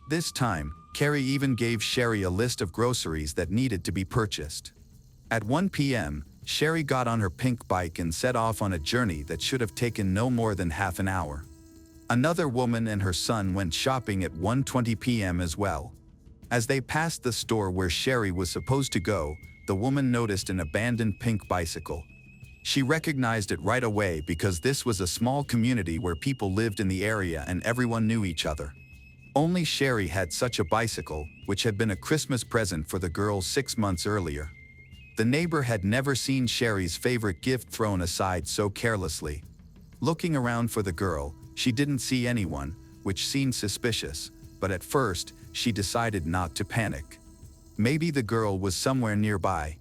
This time, Carrie even gave Sherry a list of groceries that needed to be purchased. At 1 p.m., Sherry got on her pink bike and set off on a journey that should have taken no more than half an hour. Another woman and her son went shopping at 1:20 p.m. as well. As they passed the store where Sherry was supposed to go, the woman noticed an abandoned pink bicycle. She recognized it right away because this was a small community where people lived in the area and everyone knew each other. Only Sherry had such a bicycle, which had been a Christmas present for the girl 6 months earlier. The neighbor had never seen Sherry's favorite gift thrown aside so carelessly. Looking around for the girl, she didn't see anyone, which seemed suspicious, but at first, she decided not to panic. Maybe the girl was somewhere nearby.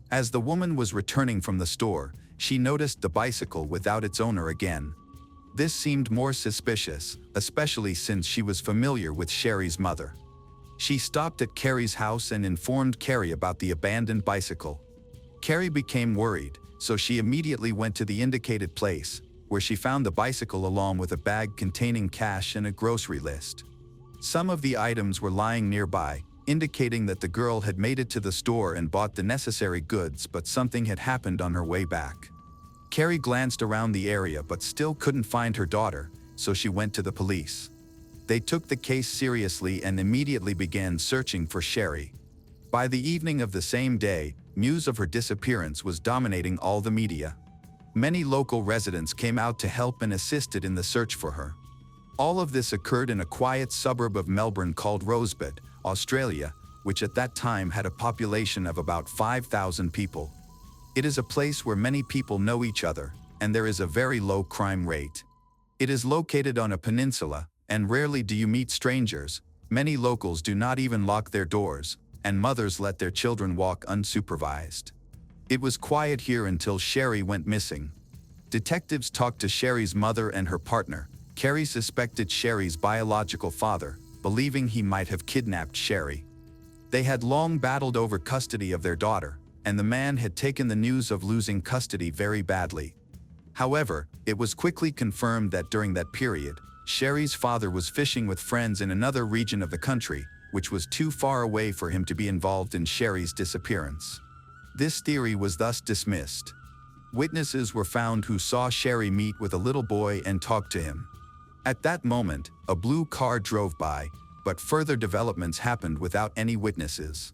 As the woman was returning from the store, she noticed the bicycle without its owner again. This seemed more suspicious, especially since she was familiar with Sherry's mother. She stopped at Carrie's house and informed Carrie about the abandoned bicycle. Carrie became worried, so she immediately went to the indicated place, where she found the bicycle along with a bag containing cash and a grocery list. Some of the items were lying nearby, indicating that the girl had made it to the store and bought the necessary goods, but something had happened on her way back. Carrie glanced around the area but still couldn't find her daughter, so she went to the police. They took the case seriously and immediately began searching for Sherry. By the evening of the same day, news of her disappearance was dominating all the media. Many local residents came out to help and assisted in the search for her. All of this occurred in a quiet suburb of Melbourne called Rosebud, Australia, which at that time had a population of about 5,000 people. It is a place where many people know each other, and there is a very low crime rate. It is located on a peninsula, and rarely do you meet strangers. Many locals do not even lock their doors, and mothers let their children walk unsupervised. It was quiet here until Sherry went missing. Detectives talked to Sherry's mother and her partner. Carrie suspected Sherry's biological father, believing he might have kidnapped Sherry. They had long battled over custody of their daughter, and the man had taken the news of losing custody very badly. However, it was quickly confirmed that during that period, Sherry's father was fishing with friends in another region of the country, which was too far away for him to be involved in Sherry's disappearance. This theory was thus dismissed. Witnesses were found who saw Sherry meet with a little boy and talk to him. At that moment, a blue car drove by, but further developments happened without any witnesses.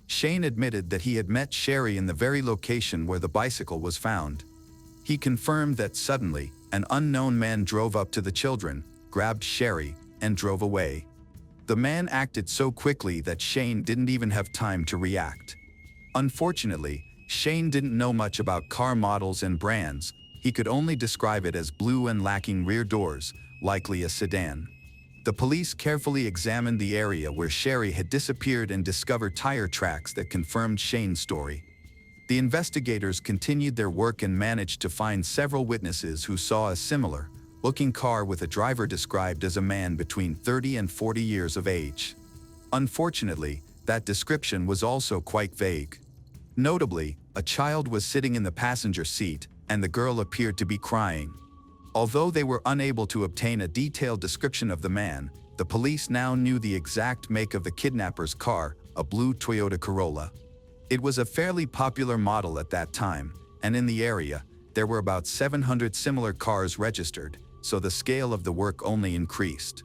Shane admitted that he had met Sherry in the very location where the bicycle was found. He confirmed that suddenly, an unknown man drove up to the children, grabbed Sherry, and drove away. The man acted so quickly that Shane didn't even have time to react. Unfortunately, Shane didn't know much about car models and brands. He could only describe it as blue and lacking rear doors, likely a sedan. The police carefully examined the area where Sherry had disappeared and discovered tire tracks that confirmed Shane's story. The investigators continued their work and managed to find several witnesses who saw a similar-looking car with a driver described as a man between 30 and 40 years of age. Unfortunately, that description was also quite vague. Notably, a child was sitting in the passenger seat, and the girl appeared to be crying. Although they were unable to obtain a detailed description of the man, the police now knew the exact make of the kidnapper's car, a blue Toyota Corolla. It was a fairly popular model at that time, and in the area, there were about 700 similar cars registered, so the scale of the work only increased.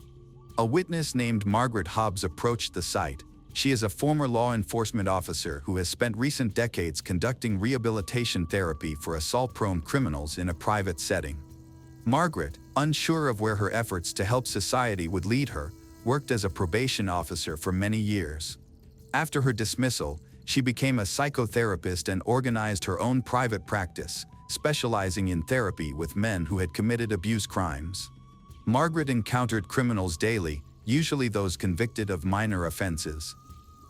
A witness named Margaret Hobbs approached the site. She is a former law enforcement officer who has spent recent decades conducting rehabilitation therapy for assault-prone criminals in a private setting. Margaret, unsure of where her efforts to help society would lead her, worked as a probation officer for many years. After her dismissal, she became a psychotherapist and organized her own private practice, specializing in therapy with men who had committed abuse crimes. Margaret encountered criminals daily, usually those convicted of minor offenses.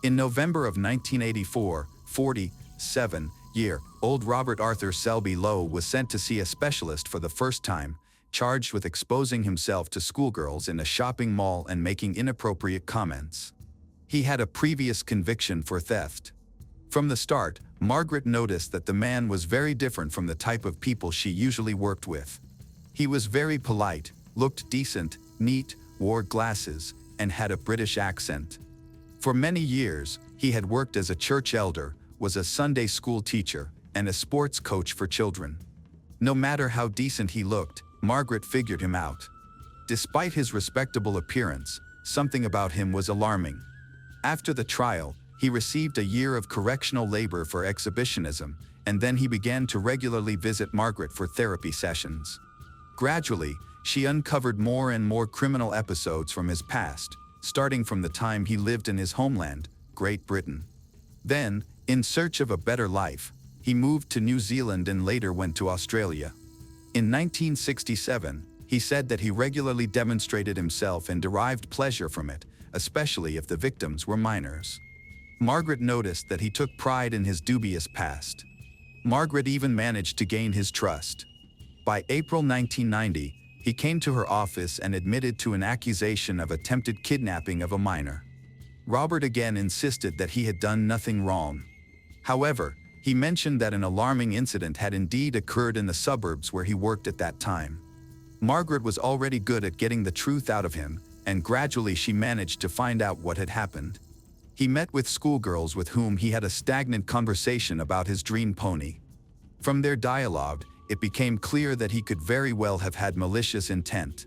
In November of 1984, 47-year-old Robert Arthur Selby Lowe was sent to see a specialist for the first time, charged with exposing himself to schoolgirls in a shopping mall and making inappropriate comments. He had a previous conviction for theft. From the start, Margaret noticed that the man was very different from the type of people she usually worked with. He was very polite, looked decent, neat, wore glasses, and had a British accent. For many years, he had worked as a church elder, was a Sunday school teacher, and a sports coach for children. No matter how decent he looked, Margaret figured him out. Despite his respectable appearance, something about him was alarming. After the trial, he received a year of correctional labor for exhibitionism, and then he began to regularly visit Margaret for therapy sessions. Gradually, she uncovered more and more criminal episodes from his past, starting from the time he lived in his homeland, Great Britain. Then, in search of a better life, he moved to New Zealand and later went to Australia. In 1967, he said that he regularly demonstrated himself and derived pleasure from it, especially if the victims were minors. Margaret noticed that he took pride in his dubious past. Margaret even managed to gain his trust. By April 1990, he came to her office and admitted to an accusation of attempted kidnapping of a minor. Robert again insisted that he had done nothing wrong. However, he mentioned that an alarming incident had indeed occurred in the suburbs where he worked at that time. Margaret was already good at getting the truth out of him, and gradually she managed to find out what had happened. He met with schoolgirls with whom he had a stagnant conversation about his dream pony. From their dialogue, it became clear that he could very well have had malicious intent.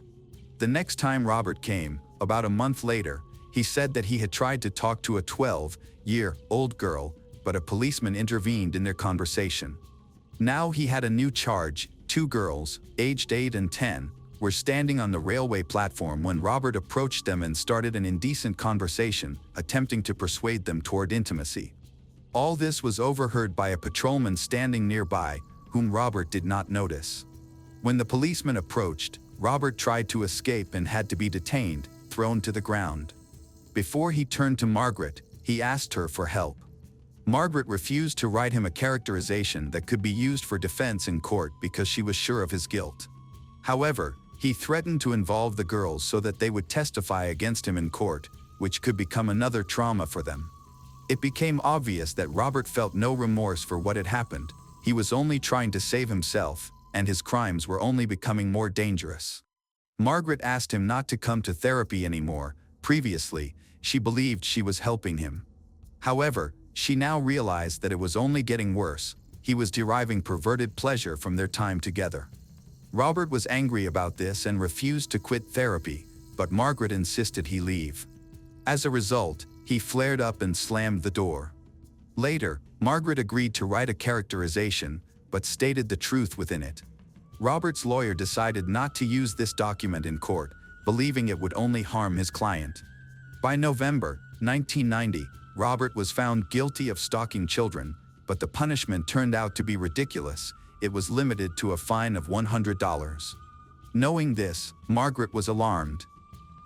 The next time Robert came, about a month later, he said that he had tried to talk to a 12-year-old girl, but a policeman intervened in their conversation. Now he had a new charge. 2 girls, aged 8 and 10, were standing on the railway platform when Robert approached them and started an indecent conversation, attempting to persuade them toward intimacy. All this was overheard by a patrolman standing nearby, whom Robert did not notice. When the policeman approached, Robert tried to escape and had to be detained, thrown to the ground. Before he turned to Margaret, he asked her for help. Margaret refused to write him a characterization that could be used for defense in court because she was sure of his guilt. However, he threatened to involve the girls so that they would testify against him in court, which could become another trauma for them. It became obvious that Robert felt no remorse for what had happened. He was only trying to save himself, and his crimes were only becoming more dangerous. Margaret asked him not to come to therapy anymore. Previously, she believed she was helping him. However, she now realized that it was only getting worse. He was deriving perverted pleasure from their time together. Robert was angry about this and refused to quit therapy, but Margaret insisted he leave. As a result, he flared up and slammed the door. Later, Margaret agreed to write a characterization, but stated the truth within it. Robert's lawyer decided not to use this document in court, believing it would only harm his client. By November 1990, Robert was found guilty of stalking children, but the punishment turned out to be ridiculous. It was limited to a fine of $100. Knowing this, Margaret was alarmed.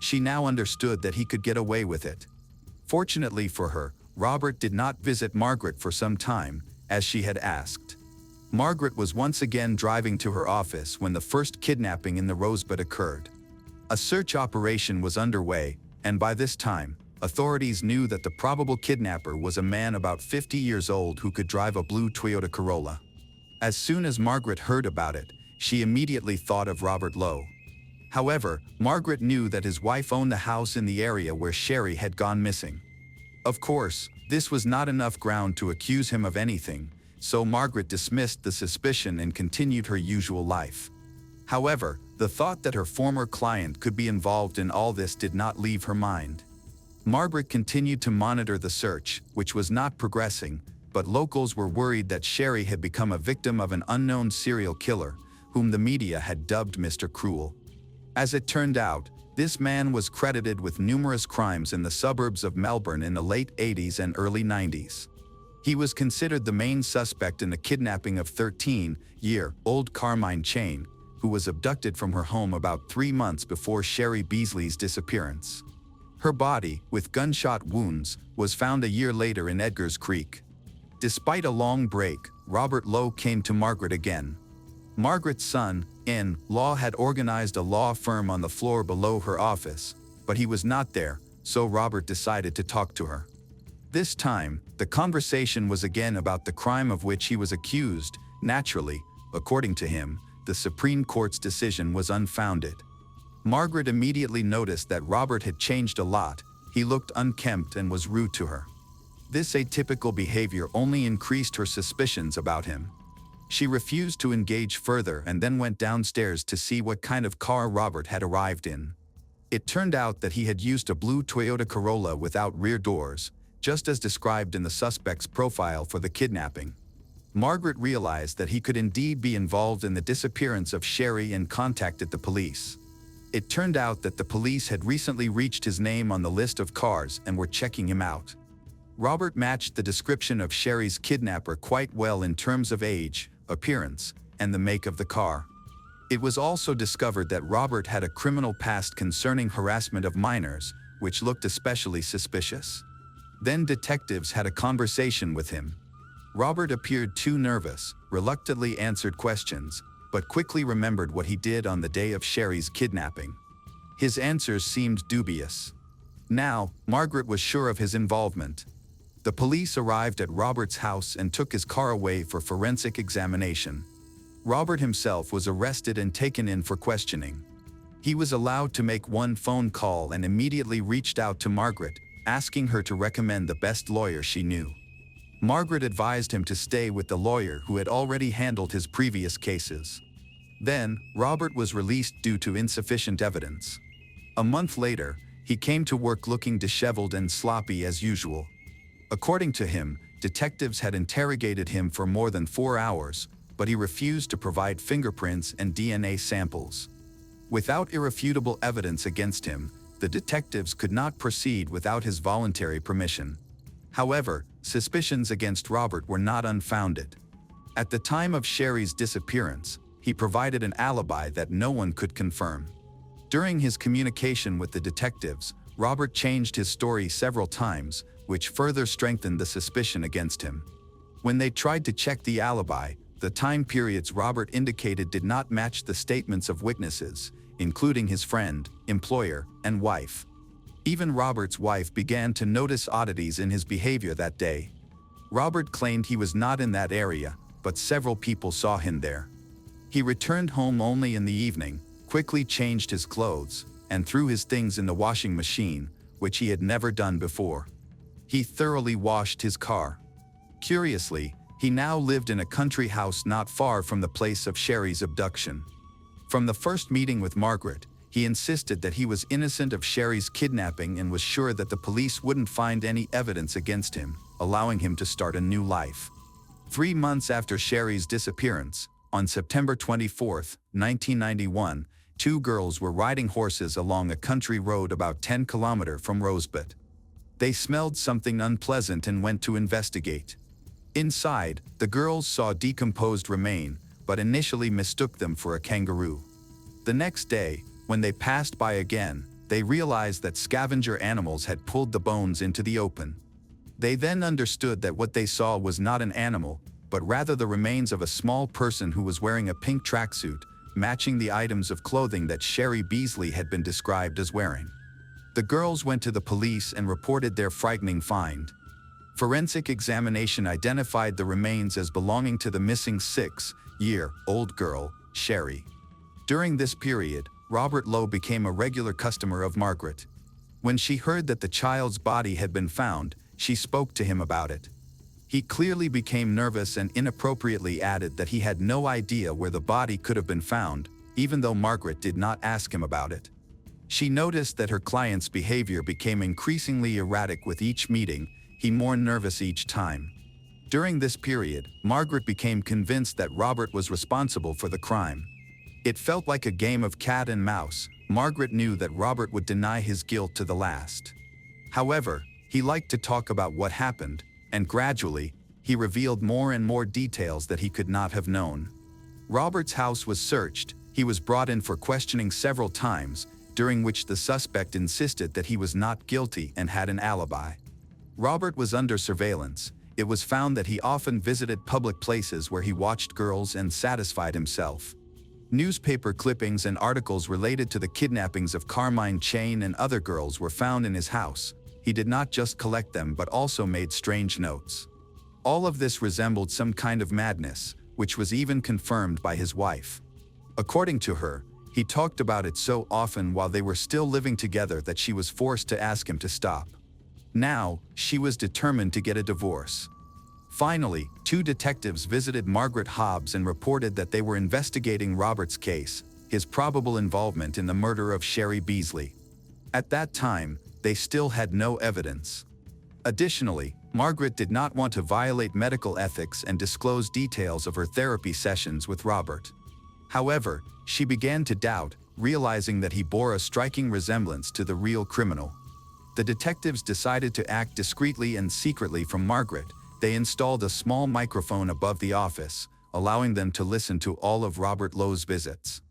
She now understood that he could get away with it. Fortunately for her, Robert did not visit Margaret for some time, as she had asked. Margaret was once again driving to her office when the first kidnapping in the Rosebud occurred. A search operation was underway, and by this time, authorities knew that the probable kidnapper was a man about 50 years old who could drive a blue Toyota Corolla. As soon as Margaret heard about it, she immediately thought of Robert Lowe. However, Margaret knew that his wife owned the house in the area where Sherry had gone missing. Of course, this was not enough ground to accuse him of anything, so Margaret dismissed the suspicion and continued her usual life. However, the thought that her former client could be involved in all this did not leave her mind. Margaret continued to monitor the search, which was not progressing, but locals were worried that Sherry had become a victim of an unknown serial killer, whom the media had dubbed Mr. Cruel. As it turned out, this man was credited with numerous crimes in the suburbs of Melbourne in the late 80s and early 90s. He was considered the main suspect in the kidnapping of 13-year-old Carmine Chain, who was abducted from her home about 3 months before Sherry Beasley's disappearance. Her body, with gunshot wounds, was found a year later in Edgar's Creek. Despite a long break, Robert Lowe came to Margaret again. Margaret's son-in-law had organized a law firm on the floor below her office, but he was not there, so Robert decided to talk to her. This time, the conversation was again about the crime of which he was accused. Naturally, according to him, the Supreme Court's decision was unfounded. Margaret immediately noticed that Robert had changed a lot. He looked unkempt and was rude to her. This atypical behavior only increased her suspicions about him. She refused to engage further and then went downstairs to see what kind of car Robert had arrived in. It turned out that he had used a blue Toyota Corolla without rear doors, just as described in the suspect's profile for the kidnapping. Margaret realized that he could indeed be involved in the disappearance of Sherry and contacted the police. It turned out that the police had recently reached his name on the list of cars and were checking him out. Robert matched the description of Sherry's kidnapper quite well in terms of age, appearance, and the make of the car. It was also discovered that Robert had a criminal past concerning harassment of minors, which looked especially suspicious. Then detectives had a conversation with him. Robert appeared too nervous, reluctantly answered questions, but quickly remembered what he did on the day of Sherry's kidnapping. His answers seemed dubious. Now, Margaret was sure of his involvement. The police arrived at Robert's house and took his car away for forensic examination. Robert himself was arrested and taken in for questioning. He was allowed to make one phone call and immediately reached out to Margaret, asking her to recommend the best lawyer she knew. Margaret advised him to stay with the lawyer who had already handled his previous cases. Then, Robert was released due to insufficient evidence. A month later, he came to work looking disheveled and sloppy as usual. According to him, detectives had interrogated him for more than 4 hours, but he refused to provide fingerprints and DNA samples. Without irrefutable evidence against him, the detectives could not proceed without his voluntary permission. However, suspicions against Robert were not unfounded. At the time of Sherry's disappearance, he provided an alibi that no one could confirm. During his communication with the detectives, Robert changed his story several times, which further strengthened the suspicion against him. When they tried to check the alibi, the time periods Robert indicated did not match the statements of witnesses, including his friend, employer, and wife. Even Robert's wife began to notice oddities in his behavior that day. Robert claimed he was not in that area, but several people saw him there. He returned home only in the evening, quickly changed his clothes, and threw his things in the washing machine, which he had never done before. He thoroughly washed his car. Curiously, he now lived in a country house not far from the place of Sherry's abduction. From the first meeting with Margaret, he insisted that he was innocent of Sherry's kidnapping and was sure that the police wouldn't find any evidence against him, allowing him to start a new life. 3 months after Sherry's disappearance, on September 24, 1991, 2 girls were riding horses along a country road about 10 kilometers from Rosebud. They smelled something unpleasant and went to investigate. Inside, the girls saw decomposed remains, but initially mistook them for a kangaroo. The next day, when they passed by again, they realized that scavenger animals had pulled the bones into the open. They then understood that what they saw was not an animal, but rather the remains of a small person who was wearing a pink tracksuit, matching the items of clothing that Sherry Beasley had been described as wearing. The girls went to the police and reported their frightening find. Forensic examination identified the remains as belonging to the missing 6-year-old girl, Sherry. During this period, Robert Lowe became a regular customer of Margaret. When she heard that the child's body had been found, she spoke to him about it. He clearly became nervous and inappropriately added that he had no idea where the body could have been found, even though Margaret did not ask him about it. She noticed that her client's behavior became increasingly erratic with each meeting, he more nervous each time. During this period, Margaret became convinced that Robert was responsible for the crime. It felt like a game of cat and mouse. Margaret knew that Robert would deny his guilt to the last. However, he liked to talk about what happened, and gradually, he revealed more and more details that he could not have known. Robert's house was searched. He was brought in for questioning several times, during which the suspect insisted that he was not guilty and had an alibi. Robert was under surveillance. It was found that he often visited public places where he watched girls and satisfied himself. Newspaper clippings and articles related to the kidnappings of Carmine Chain and other girls were found in his house. He did not just collect them but also made strange notes. All of this resembled some kind of madness, which was even confirmed by his wife. According to her, he talked about it so often while they were still living together that she was forced to ask him to stop. Now, she was determined to get a divorce. Finally, 2 detectives visited Margaret Hobbs and reported that they were investigating Robert's case, his probable involvement in the murder of Sherry Beasley. At that time, they still had no evidence. Additionally, Margaret did not want to violate medical ethics and disclose details of her therapy sessions with Robert. However, she began to doubt, realizing that he bore a striking resemblance to the real criminal. The detectives decided to act discreetly and secretly from Margaret. They installed a small microphone above the office, allowing them to listen to all of Robert Lowe's visits.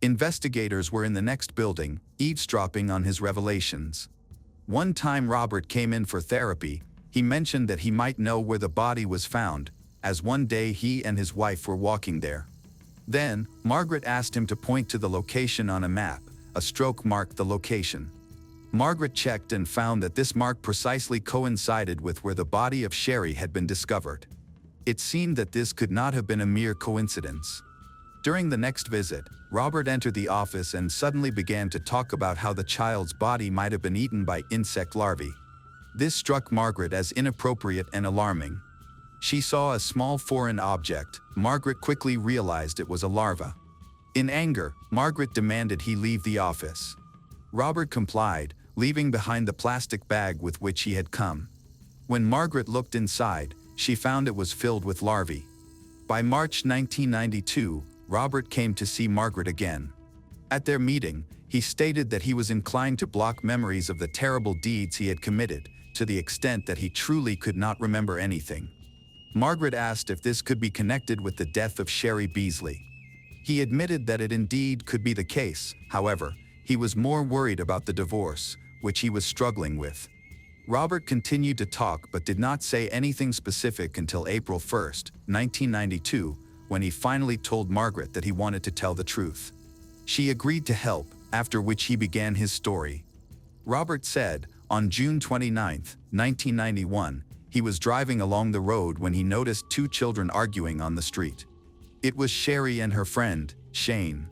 Investigators were in the next building, eavesdropping on his revelations. One time Robert came in for therapy, he mentioned that he might know where the body was found, as one day he and his wife were walking there. Then, Margaret asked him to point to the location on a map. A stroke marked the location. Margaret checked and found that this mark precisely coincided with where the body of Sherry had been discovered. It seemed that this could not have been a mere coincidence. During the next visit, Robert entered the office and suddenly began to talk about how the child's body might have been eaten by insect larvae. This struck Margaret as inappropriate and alarming. She saw a small foreign object. Margaret quickly realized it was a larva. In anger, Margaret demanded he leave the office. Robert complied, leaving behind the plastic bag with which he had come. When Margaret looked inside, she found it was filled with larvae. By March 1992, Robert came to see Margaret again. At their meeting, he stated that he was inclined to block memories of the terrible deeds he had committed, to the extent that he truly could not remember anything. Margaret asked if this could be connected with the death of Sherry Beasley. He admitted that it indeed could be the case. However, he was more worried about the divorce, which he was struggling with. Robert continued to talk but did not say anything specific until April 1, 1992, when he finally told Margaret that he wanted to tell the truth. She agreed to help, after which he began his story. Robert said, on June 29, 1991, he was driving along the road when he noticed two children arguing on the street. It was Sherry and her friend, Shane.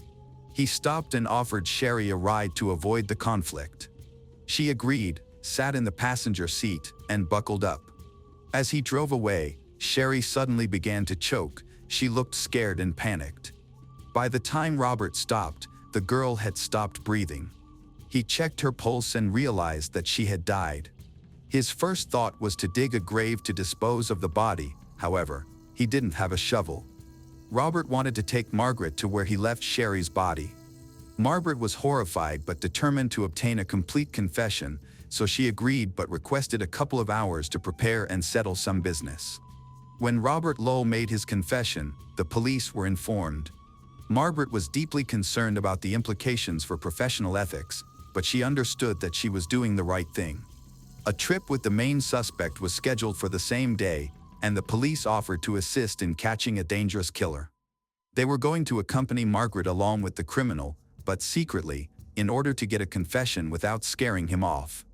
He stopped and offered Sherry a ride to avoid the conflict. She agreed, sat in the passenger seat, and buckled up. As he drove away, Sherry suddenly began to choke. She looked scared and panicked. By the time Robert stopped, the girl had stopped breathing. He checked her pulse and realized that she had died. His first thought was to dig a grave to dispose of the body. However, he didn't have a shovel. Robert wanted to take Margaret to where he left Sherry's body. Margaret was horrified but determined to obtain a complete confession, so she agreed but requested a couple of hours to prepare and settle some business. When Robert Lowe made his confession, the police were informed. Margaret was deeply concerned about the implications for professional ethics, but she understood that she was doing the right thing. A trip with the main suspect was scheduled for the same day, and the police offered to assist in catching a dangerous killer. They were going to accompany Margaret along with the criminal, but secretly, in order to get a confession without scaring him off.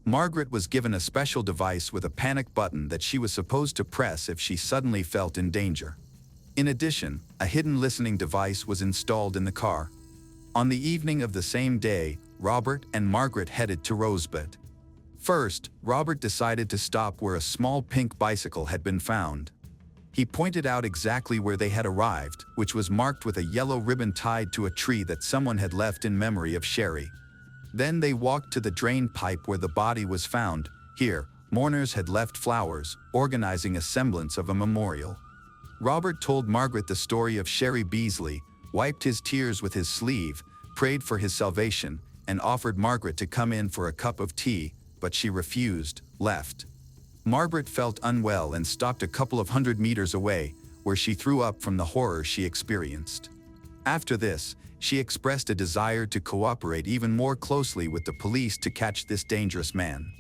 Margaret was given a special device with a panic button that she was supposed to press if she suddenly felt in danger. In addition, a hidden listening device was installed in the car. On the evening of the same day, Robert and Margaret headed to Rosebud. First, Robert decided to stop where a small pink bicycle had been found. He pointed out exactly where they had arrived, which was marked with a yellow ribbon tied to a tree that someone had left in memory of Sherry. Then they walked to the drain pipe where the body was found. Here, mourners had left flowers, organizing a semblance of a memorial. Robert told Margaret the story of Sherry Beasley, wiped his tears with his sleeve, prayed for his salvation, and offered Margaret to come in for a cup of tea, but she refused, left. Margaret felt unwell and stopped a couple of 100 meters away, where she threw up from the horror she experienced. After this, she expressed a desire to cooperate even more closely with the police to catch this dangerous man.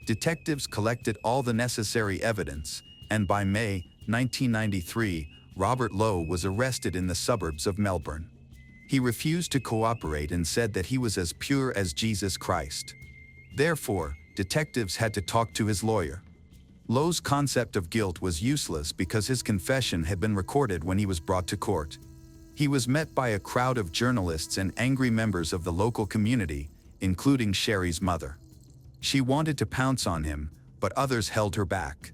Detectives collected all the necessary evidence, and by May 1993, Robert Lowe was arrested in the suburbs of Melbourne. He refused to cooperate and said that he was as pure as Jesus Christ. Therefore, detectives had to talk to his lawyer. Lowe's concept of guilt was useless because his confession had been recorded when he was brought to court. He was met by a crowd of journalists and angry members of the local community, including Sherry's mother. She wanted to pounce on him, but others held her back.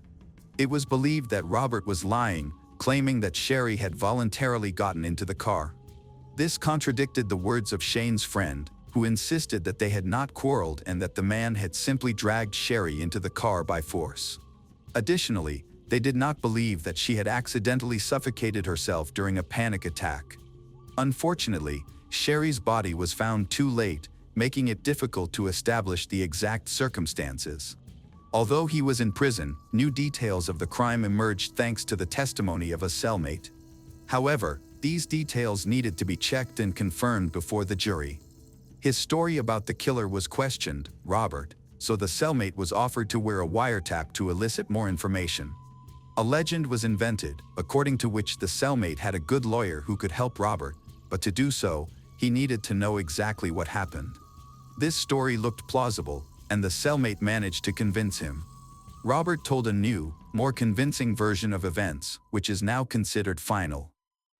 It was believed that Robert was lying, claiming that Sherry had voluntarily gotten into the car. This contradicted the words of Shane's friend, who insisted that they had not quarreled and that the man had simply dragged Sherry into the car by force. Additionally, they did not believe that she had accidentally suffocated herself during a panic attack. Unfortunately, Sherry's body was found too late, making it difficult to establish the exact circumstances. Although he was in prison, new details of the crime emerged thanks to the testimony of a cellmate. However, these details needed to be checked and confirmed before the jury. His story about the killer was questioned, Robert, so the cellmate was offered to wear a wiretap to elicit more information. A legend was invented, according to which the cellmate had a good lawyer who could help Robert, but to do so, he needed to know exactly what happened. This story looked plausible, and the cellmate managed to convince him. Robert told a new, more convincing version of events, which is now considered final.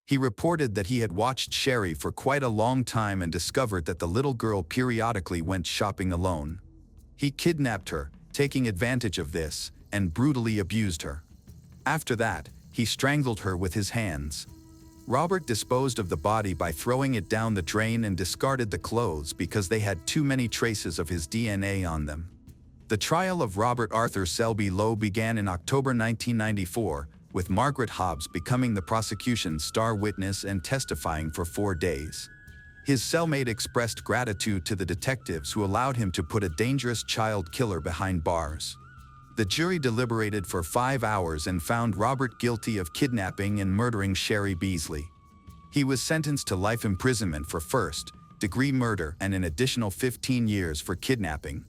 He reported that he had watched Sherry for quite a long time and discovered that the little girl periodically went shopping alone. He kidnapped her, taking advantage of this, and brutally abused her. After that, he strangled her with his hands. Robert disposed of the body by throwing it down the drain and discarded the clothes because they had too many traces of his DNA on them. The trial of Robert Arthur Selby Lowe began in October 1994, with Margaret Hobbs becoming the prosecution's star witness and testifying for 4 days. His cellmate expressed gratitude to the detectives who allowed him to put a dangerous child killer behind bars. The jury deliberated for 5 hours and found Robert guilty of kidnapping and murdering Sherry Beasley. He was sentenced to life imprisonment for first-degree murder and an additional 15 years for kidnapping.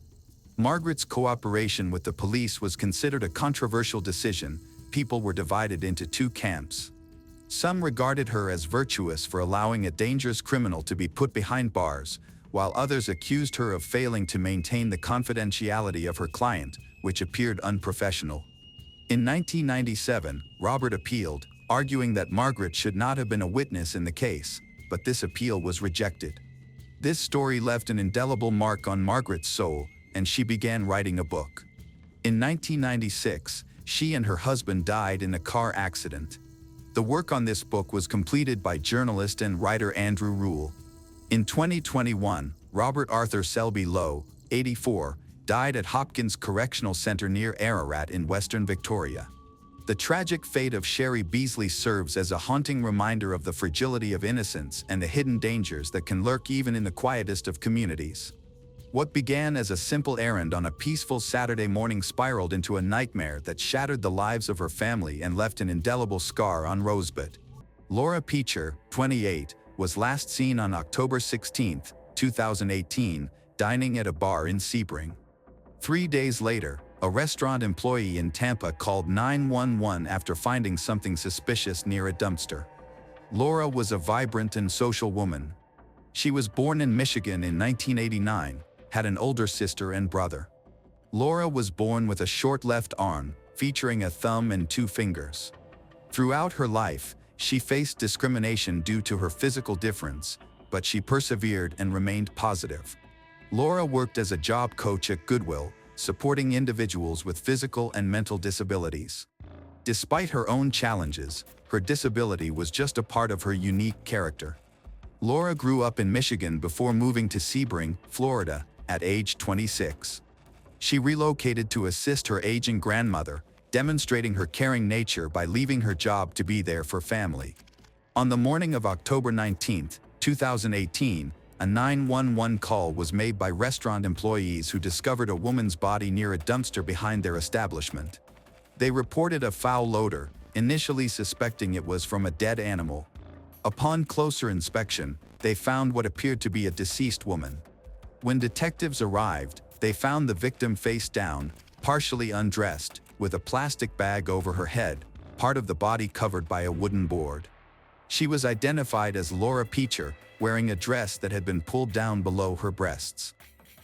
Margaret's cooperation with the police was considered a controversial decision. People were divided into 2 camps. Some regarded her as virtuous for allowing a dangerous criminal to be put behind bars, while others accused her of failing to maintain the confidentiality of her client, which appeared unprofessional. In 1997, Robert appealed, arguing that Margaret should not have been a witness in the case, but this appeal was rejected. This story left an indelible mark on Margaret's soul, and she began writing a book. In 1996, she and her husband died in a car accident. The work on this book was completed by journalist and writer Andrew Rule. In 2021, Robert Arthur Selby Lowe, 84, died at Hopkins Correctional Center near Ararat in Western Victoria. The tragic fate of Sherry Beasley serves as a haunting reminder of the fragility of innocence and the hidden dangers that can lurk even in the quietest of communities. What began as a simple errand on a peaceful Saturday morning spiraled into a nightmare that shattered the lives of her family and left an indelible scar on Rosebud. Laura Peacher, 28, was last seen on October 16, 2018, dining at a bar in Sebring. 3 days later, a restaurant employee in Tampa called 911 after finding something suspicious near a dumpster. Laura was a vibrant and social woman. She was born in Michigan in 1989, had an older sister and brother. Laura was born with a short left arm, featuring a thumb and 2 fingers. Throughout her life, she faced discrimination due to her physical difference, but she persevered and remained positive. Laura worked as a job coach at Goodwill, supporting individuals with physical and mental disabilities. Despite her own challenges, her disability was just a part of her unique character. Laura grew up in Michigan before moving to Sebring, Florida, at age 26. She relocated to assist her aging grandmother, demonstrating her caring nature by leaving her job to be there for family. On the morning of October 19, 2018, a 911 call was made by restaurant employees who discovered a woman's body near a dumpster behind their establishment. They reported a foul odor, initially suspecting it was from a dead animal. Upon closer inspection, they found what appeared to be a deceased woman. When detectives arrived, they found the victim face down, partially undressed, with a plastic bag over her head, part of the body covered by a wooden board. She was identified as Laura Peacher, wearing a dress that had been pulled down below her breasts.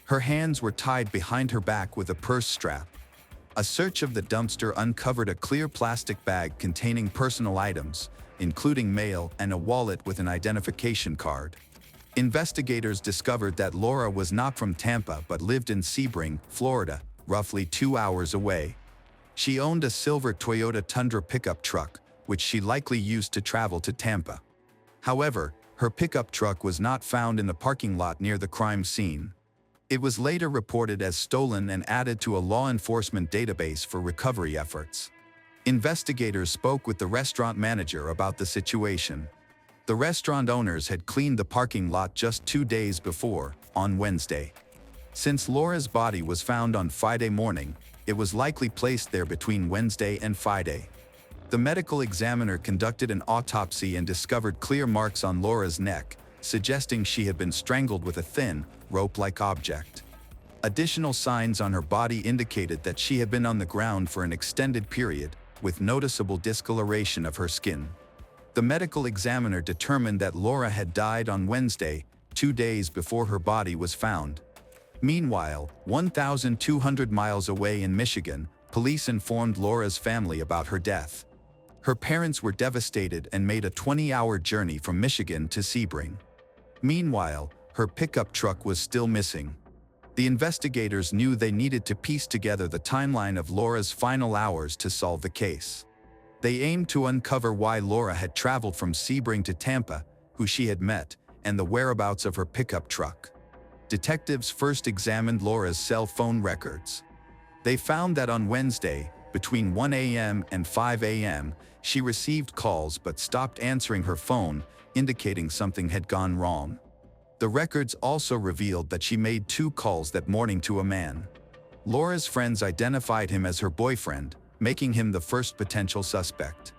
Her hands were tied behind her back with a purse strap. A search of the dumpster uncovered a clear plastic bag containing personal items, including mail and a wallet with an identification card. Investigators discovered that Laura was not from Tampa but lived in Sebring, Florida, roughly 2 hours away. She owned a silver Toyota Tundra pickup truck, which she likely used to travel to Tampa. However, her pickup truck was not found in the parking lot near the crime scene. It was later reported as stolen and added to a law enforcement database for recovery efforts. Investigators spoke with the restaurant manager about the situation. The restaurant owners had cleaned the parking lot just 2 days before, on Wednesday. Since Laura's body was found on Friday morning, it was likely placed there between Wednesday and Friday. The medical examiner conducted an autopsy and discovered clear marks on Laura's neck, suggesting she had been strangled with a thin, rope-like object. Additional signs on her body indicated that she had been on the ground for an extended period, with noticeable discoloration of her skin. The medical examiner determined that Laura had died on Wednesday, 2 days before her body was found. Meanwhile, 1,200 miles away in Michigan, police informed Laura's family about her death. Her parents were devastated and made a 20-hour journey from Michigan to Sebring. Meanwhile, her pickup truck was still missing. The investigators knew they needed to piece together the timeline of Laura's final hours to solve the case. They aimed to uncover why Laura had traveled from Sebring to Tampa, who she had met, and the whereabouts of her pickup truck. Detectives first examined Laura's cell phone records. They found that on Wednesday, between 1 a.m. and 5 a.m., she received calls but stopped answering her phone, indicating something had gone wrong. The records also revealed that she made 2 calls that morning to a man. Laura's friends identified him as her boyfriend, making him the first potential suspect.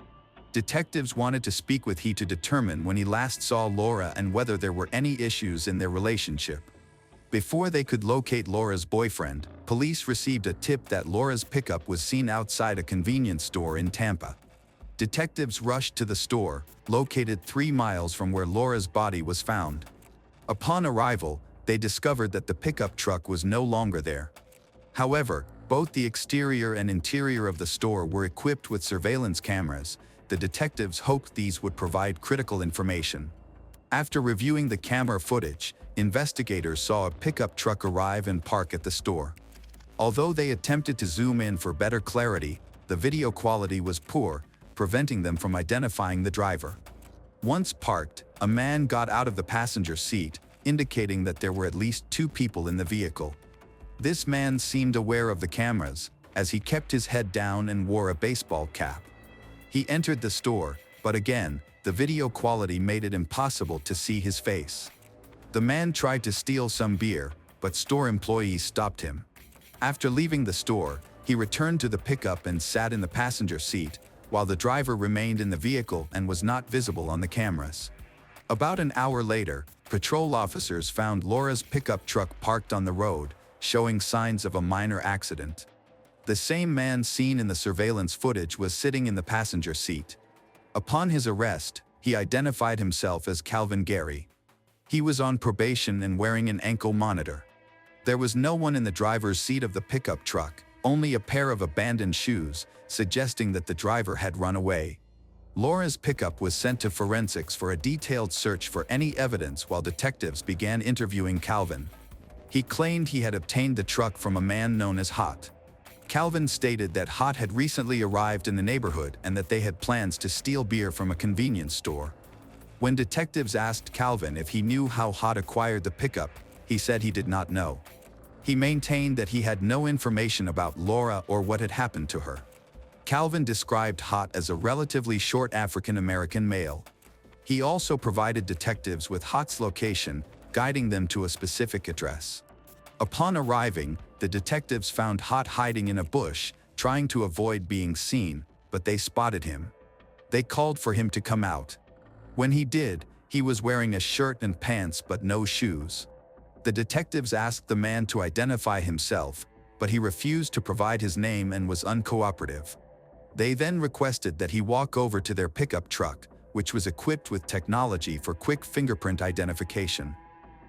Detectives wanted to speak with he to determine when he last saw Laura and whether there were any issues in their relationship. Before they could locate Laura's boyfriend, police received a tip that Laura's pickup was seen outside a convenience store in Tampa. Detectives rushed to the store, located 3 miles from where Laura's body was found. Upon arrival, they discovered that the pickup truck was no longer there. However, both the exterior and interior of the store were equipped with surveillance cameras. The detectives hoped these would provide critical information. After reviewing the camera footage, investigators saw a pickup truck arrive and park at the store. Although they attempted to zoom in for better clarity, the video quality was poor, preventing them from identifying the driver. Once parked, a man got out of the passenger seat, indicating that there were at least 2 people in the vehicle. This man seemed aware of the cameras, as he kept his head down and wore a baseball cap. He entered the store, but again, the video quality made it impossible to see his face. The man tried to steal some beer, but store employees stopped him. After leaving the store, he returned to the pickup and sat in the passenger seat, while the driver remained in the vehicle and was not visible on the cameras. About an hour later, patrol officers found Laura's pickup truck parked on the road, showing signs of a minor accident. The same man seen in the surveillance footage was sitting in the passenger seat. Upon his arrest, he identified himself as Calvin Gary. He was on probation and wearing an ankle monitor. There was no one in the driver's seat of the pickup truck, only a pair of abandoned shoes, suggesting that the driver had run away. Laura's pickup was sent to forensics for a detailed search for any evidence while detectives began interviewing Calvin. He claimed he had obtained the truck from a man known as Hot. Calvin stated that Hot had recently arrived in the neighborhood and that they had plans to steal beer from a convenience store. When detectives asked Calvin if he knew how Hot acquired the pickup, he said he did not know. He maintained that he had no information about Laura or what had happened to her. Calvin described Hot as a relatively short African-American male. He also provided detectives with Hot's location, guiding them to a specific address. Upon arriving, the detectives found Hot hiding in a bush, trying to avoid being seen, but they spotted him. They called for him to come out. When he did, he was wearing a shirt and pants but no shoes. The detectives asked the man to identify himself, but he refused to provide his name and was uncooperative. They then requested that he walk over to their pickup truck, which was equipped with technology for quick fingerprint identification.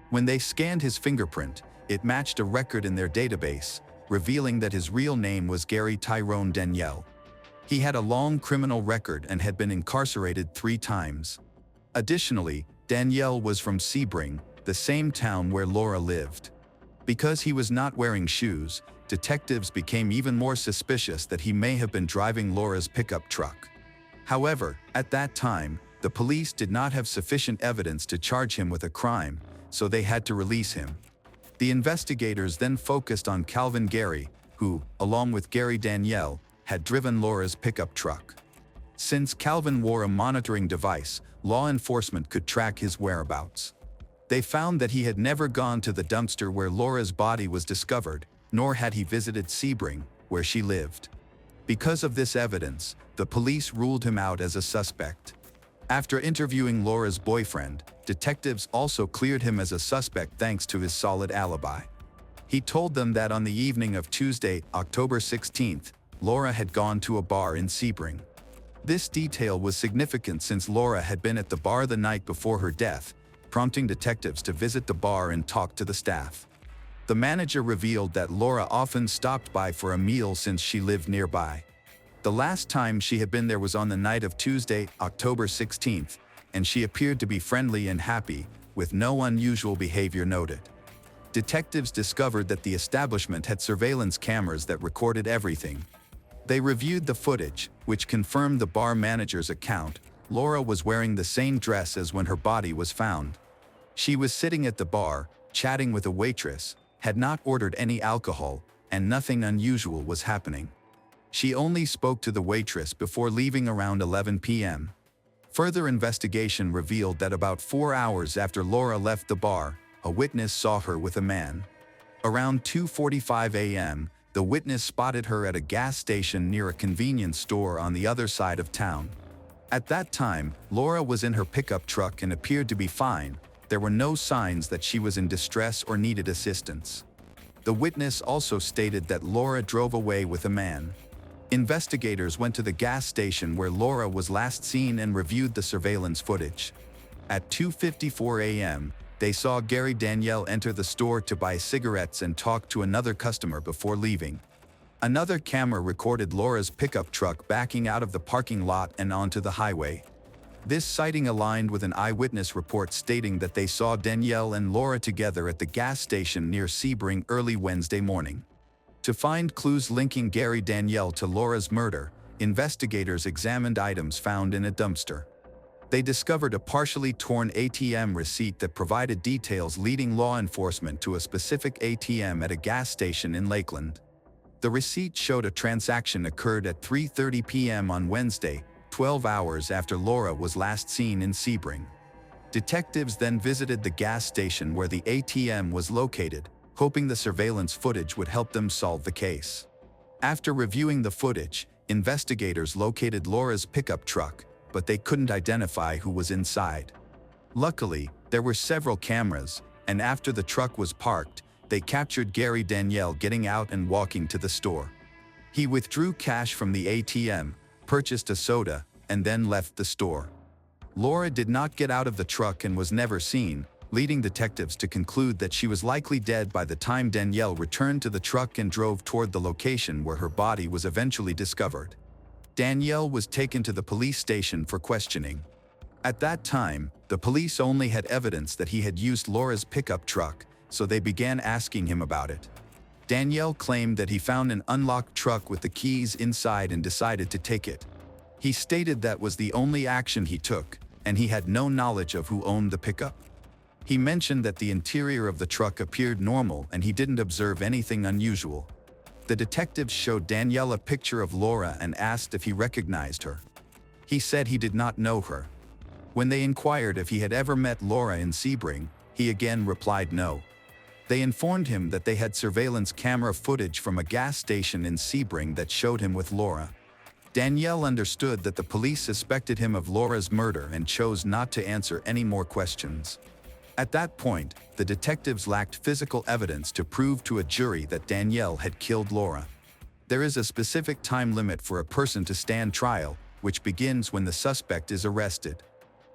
When they scanned his fingerprint, it matched a record in their database, revealing that his real name was Gary Tyrone Danielle. He had a long criminal record and had been incarcerated 3 times. Additionally, Danielle was from Sebring, the same town where Laura lived. Because he was not wearing shoes, detectives became even more suspicious that he may have been driving Laura's pickup truck. However, at that time, the police did not have sufficient evidence to charge him with a crime, so they had to release him. The investigators then focused on Calvin Gary, who, along with Gary Danielle, had driven Laura's pickup truck. Since Calvin wore a monitoring device, law enforcement could track his whereabouts. They found that he had never gone to the dumpster where Laura's body was discovered, nor had he visited Sebring, where she lived. Because of this evidence, the police ruled him out as a suspect. After interviewing Laura's boyfriend, detectives also cleared him as a suspect thanks to his solid alibi. He told them that on the evening of Tuesday, October 16th, Laura had gone to a bar in Sebring. This detail was significant since Laura had been at the bar the night before her death, prompting detectives to visit the bar and talk to the staff. The manager revealed that Laura often stopped by for a meal since she lived nearby. The last time she had been there was on the night of Tuesday, October 16th, and she appeared to be friendly and happy, with no unusual behavior noted. Detectives discovered that the establishment had surveillance cameras that recorded everything. They reviewed the footage, which confirmed the bar manager's account. Laura was wearing the same dress as when her body was found. She was sitting at the bar, chatting with a waitress, had not ordered any alcohol, and nothing unusual was happening. She only spoke to the waitress before leaving around 11 p.m. Further investigation revealed that about 4 hours after Laura left the bar, a witness saw her with a man. Around 2:45 a.m., the witness spotted her at a gas station near a convenience store on the other side of town. At that time, Laura was in her pickup truck and appeared to be fine. There were no signs that she was in distress or needed assistance. The witness also stated that Laura drove away with a man. Investigators went to the gas station where Laura was last seen and reviewed the surveillance footage. At 2:54 a.m., they saw Gary Danielle enter the store to buy cigarettes and talk to another customer before leaving. Another camera recorded Laura's pickup truck backing out of the parking lot and onto the highway. This sighting aligned with an eyewitness report stating that they saw Danielle and Laura together at the gas station near Sebring early Wednesday morning. To find clues linking Gary Danielle to Laura's murder, investigators examined items found in a dumpster. They discovered a partially torn ATM receipt that provided details leading law enforcement to a specific ATM at a gas station in Lakeland. The receipt showed a transaction occurred at 3:30 p.m. on Wednesday, 12 hours after Laura was last seen in Sebring. Detectives then visited the gas station where the ATM was located, hoping the surveillance footage would help them solve the case. After reviewing the footage, investigators located Laura's pickup truck, but they couldn't identify who was inside. Luckily, there were several cameras, and after the truck was parked, they captured Gary Danielle getting out and walking to the store. He withdrew cash from the ATM, purchased a soda, and then left the store. Laura did not get out of the truck and was never seen, leading detectives to conclude that she was likely dead by the time Danielle returned to the truck and drove toward the location where her body was eventually discovered. Danielle was taken to the police station for questioning. At that time, the police only had evidence that he had used Laura's pickup truck, so they began asking him about it. Danielle claimed that he found an unlocked truck with the keys inside and decided to take it. He stated that was the only action he took, and he had no knowledge of who owned the pickup. He mentioned that the interior of the truck appeared normal and he didn't observe anything unusual. The detectives showed Danielle a picture of Laura and asked if he recognized her. He said he did not know her. When they inquired if he had ever met Laura in Sebring, he again replied no. They informed him that they had surveillance camera footage from a gas station in Sebring that showed him with Laura. Danielle understood that the police suspected him of Laura's murder and chose not to answer any more questions. At that point, the detectives lacked physical evidence to prove to a jury that Danielle had killed Laura. There is a specific time limit for a person to stand trial, which begins when the suspect is arrested.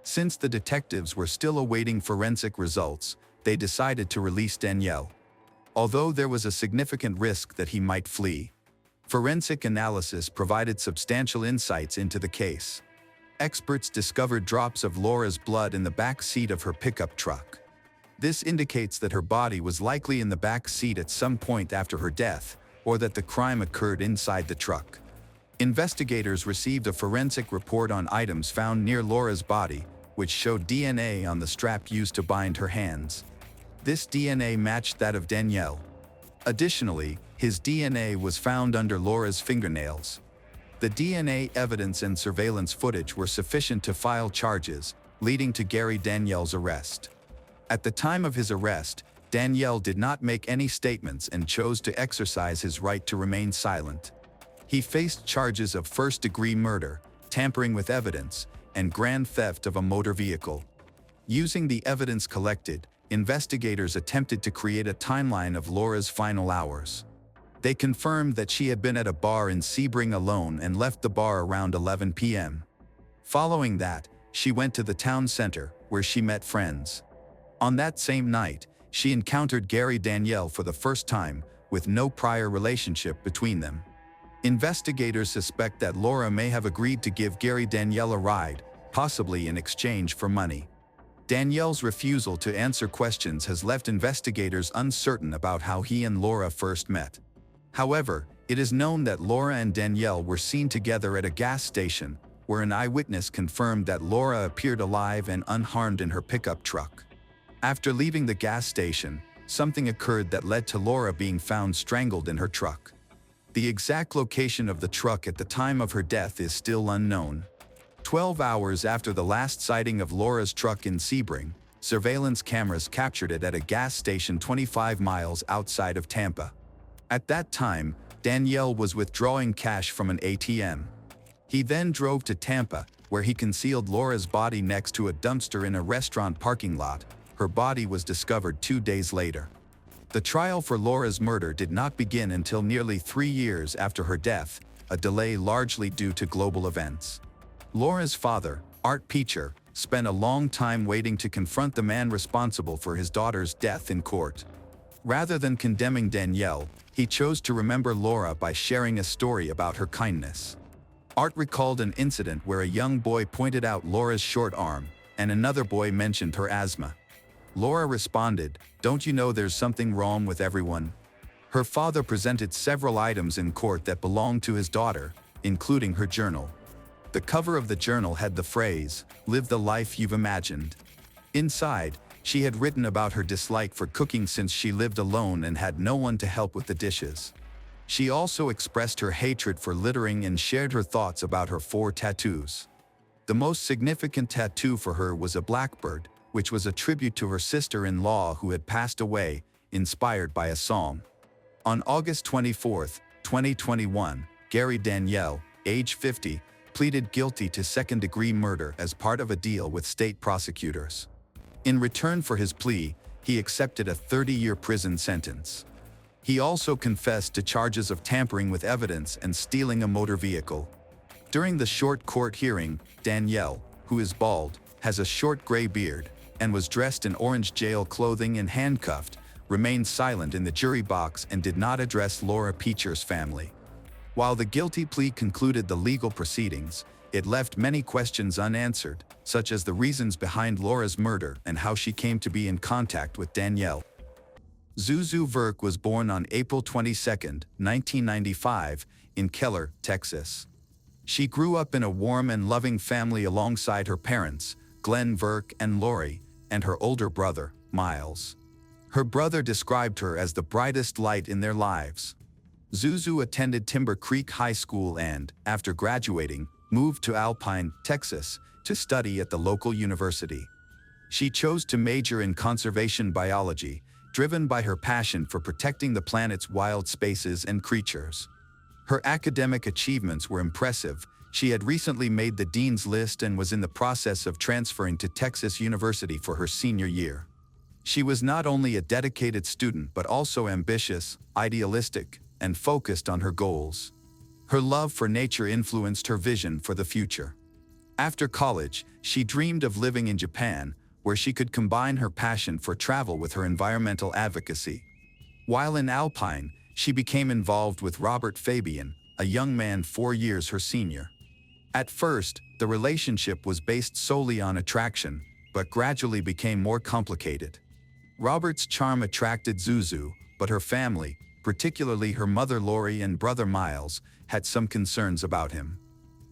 Since the detectives were still awaiting forensic results, they decided to release Danielle. Although there was a significant risk that he might flee, forensic analysis provided substantial insights into the case. Experts discovered drops of Laura's blood in the back seat of her pickup truck. This indicates that her body was likely in the back seat at some point after her death, or that the crime occurred inside the truck. Investigators received a forensic report on items found near Laura's body, which showed DNA on the strap used to bind her hands. This DNA matched that of Danielle. Additionally, his DNA was found under Laura's fingernails. The DNA evidence and surveillance footage were sufficient to file charges, leading to Gary Danielle's arrest. At the time of his arrest, Danielle did not make any statements and chose to exercise his right to remain silent. He faced charges of first-degree murder, tampering with evidence, and grand theft of a motor vehicle. Using the evidence collected, investigators attempted to create a timeline of Laura's final hours. They confirmed that she had been at a bar in Sebring alone and left the bar around 11 p.m. Following that, she went to the town center, where she met friends. On that same night, she encountered Gary Danielle for the first time, with no prior relationship between them. Investigators suspect that Laura may have agreed to give Gary Danielle a ride, possibly in exchange for money. Danielle's refusal to answer questions has left investigators uncertain about how he and Laura first met. However, it is known that Laura and Danielle were seen together at a gas station, where an eyewitness confirmed that Laura appeared alive and unharmed in her pickup truck. After leaving the gas station, something occurred that led to Laura being found strangled in her truck. The exact location of the truck at the time of her death is still unknown. 12 hours after the last sighting of Laura's truck in Sebring, surveillance cameras captured it at a gas station 25 miles outside of Tampa. At that time, Danielle was withdrawing cash from an ATM. He then drove to Tampa, where he concealed Laura's body next to a dumpster in a restaurant parking lot. Her body was discovered 2 days later. The trial for Laura's murder did not begin until nearly 3 years after her death, a delay largely due to global events. Laura's father, Art Peacher, spent a long time waiting to confront the man responsible for his daughter's death in court. Rather than condemning Danielle, he chose to remember Laura by sharing a story about her kindness. Art recalled an incident where a young boy pointed out Laura's short arm, and another boy mentioned her asthma. Laura responded, "Don't you know there's something wrong with everyone?" Her father presented several items in court that belonged to his daughter, including her journal. The cover of the journal had the phrase, "Live the life you've imagined." Inside, she had written about her dislike for cooking since she lived alone and had no one to help with the dishes. She also expressed her hatred for littering and shared her thoughts about her 4 tattoos. The most significant tattoo for her was a blackbird, which was a tribute to her sister-in-law who had passed away, inspired by a song. On August 24, 2021, Gary Danielle, age 50, pleaded guilty to second-degree murder as part of a deal with state prosecutors. In return for his plea, he accepted a 30-year prison sentence. He also confessed to charges of tampering with evidence and stealing a motor vehicle. During the short court hearing, Danielle, who is bald, has a short gray beard, and was dressed in orange jail clothing and handcuffed, remained silent in the jury box and did not address Laura Peacher's family. While the guilty plea concluded the legal proceedings, it left many questions unanswered, such as the reasons behind Laura's murder and how she came to be in contact with Danielle. Zuzu Verk was born on April 22, 1995, in Keller, Texas. She grew up in a warm and loving family alongside her parents, Glenn Verk and Lori, and her older brother, Miles. Her brother described her as the brightest light in their lives. Zuzu attended Timber Creek High School and, after graduating, moved to Alpine, Texas, to study at the local university. She chose to major in conservation biology, driven by her passion for protecting the planet's wild spaces and creatures. Her academic achievements were impressive. She had recently made the dean's list and was in the process of transferring to Texas University for her senior year. She was not only a dedicated student but also ambitious, idealistic, and focused on her goals. Her love for nature influenced her vision for the future. After college, she dreamed of living in Japan, where she could combine her passion for travel with her environmental advocacy. While in Alpine, she became involved with Robert Fabian, a young man 4 years her senior. At first, the relationship was based solely on attraction, but gradually became more complicated. Robert's charm attracted Zuzu, but her family, particularly her mother Lori and brother Miles, had some concerns about him.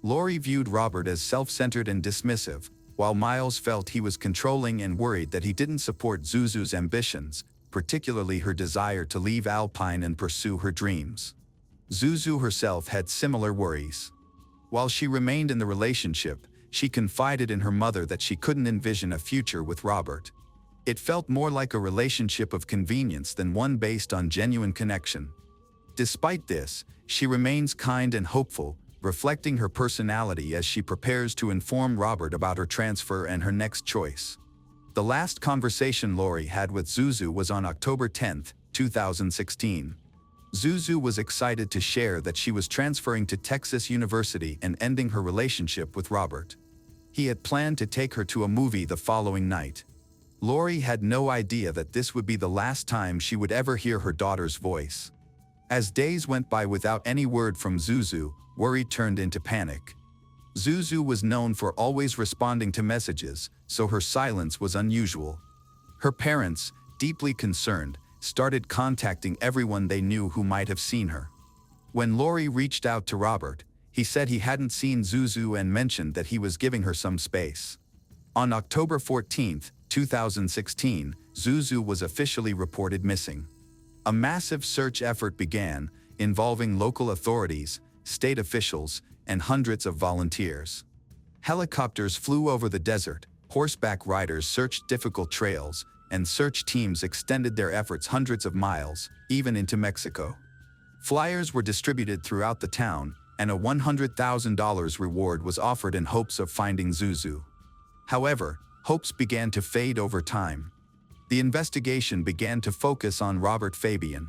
Lori viewed Robert as self-centered and dismissive, while Miles felt he was controlling and worried that he didn't support Zuzu's ambitions, particularly her desire to leave Alpine and pursue her dreams. Zuzu herself had similar worries. While she remained in the relationship, she confided in her mother that she couldn't envision a future with Robert. It felt more like a relationship of convenience than one based on genuine connection. Despite this, she remains kind and hopeful, reflecting her personality as she prepares to inform Robert about her transfer and her next choice. The last conversation Lori had with Zuzu was on October 10, 2016. Zuzu was excited to share that she was transferring to Texas University and ending her relationship with Robert. He had planned to take her to a movie the following night. Lori had no idea that this would be the last time she would ever hear her daughter's voice. As days went by without any word from Zuzu, worry turned into panic. Zuzu was known for always responding to messages, so her silence was unusual. Her parents, deeply concerned, started contacting everyone they knew who might have seen her. When Lori reached out to Robert, he said he hadn't seen Zuzu and mentioned that he was giving her some space. On October 14, 2016, Zuzu was officially reported missing. A massive search effort began, involving local authorities, state officials, and hundreds of volunteers. Helicopters flew over the desert, horseback riders searched difficult trails, and search teams extended their efforts hundreds of miles, even into Mexico. Flyers were distributed throughout the town, and a $100,000 reward was offered in hopes of finding Zuzu. However, hopes began to fade over time. The investigation began to focus on Robert Fabian.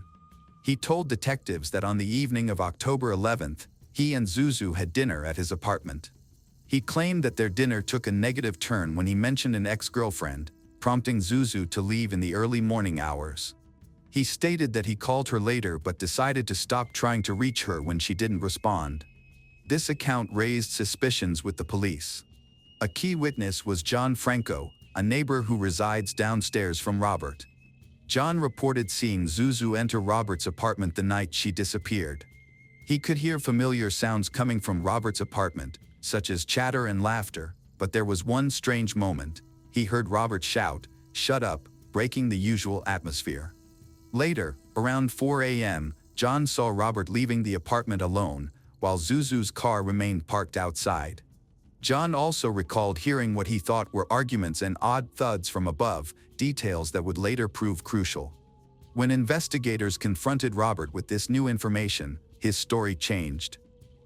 He told detectives that on the evening of October 11th, he and Zuzu had dinner at his apartment. He claimed that their dinner took a negative turn when he mentioned an ex-girlfriend, prompting Zuzu to leave in the early morning hours. He stated that he called her later but decided to stop trying to reach her when she didn't respond. This account raised suspicions with the police. A key witness was John Franco, a neighbor who resides downstairs from Robert. John reported seeing Zuzu enter Robert's apartment the night she disappeared. He could hear familiar sounds coming from Robert's apartment, such as chatter and laughter, but there was one strange moment. He heard Robert shout, "Shut up," breaking the usual atmosphere. Later, around 4 a.m., John saw Robert leaving the apartment alone, while Zuzu's car remained parked outside. John also recalled hearing what he thought were arguments and odd thuds from above, details that would later prove crucial. When investigators confronted Robert with this new information, his story changed.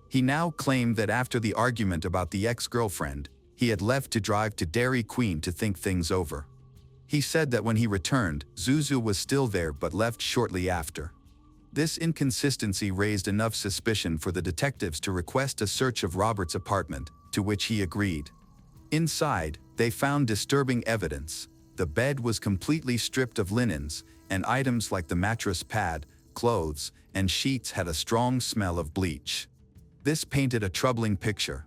He now claimed that after the argument about the ex-girlfriend, he had left to drive to Dairy Queen to think things over. He said that when he returned, Zuzu was still there but left shortly after. This inconsistency raised enough suspicion for the detectives to request a search of Robert's apartment, to which he agreed. Inside, they found disturbing evidence. The bed was completely stripped of linens, and items like the mattress pad, clothes, and sheets had a strong smell of bleach. This painted a troubling picture.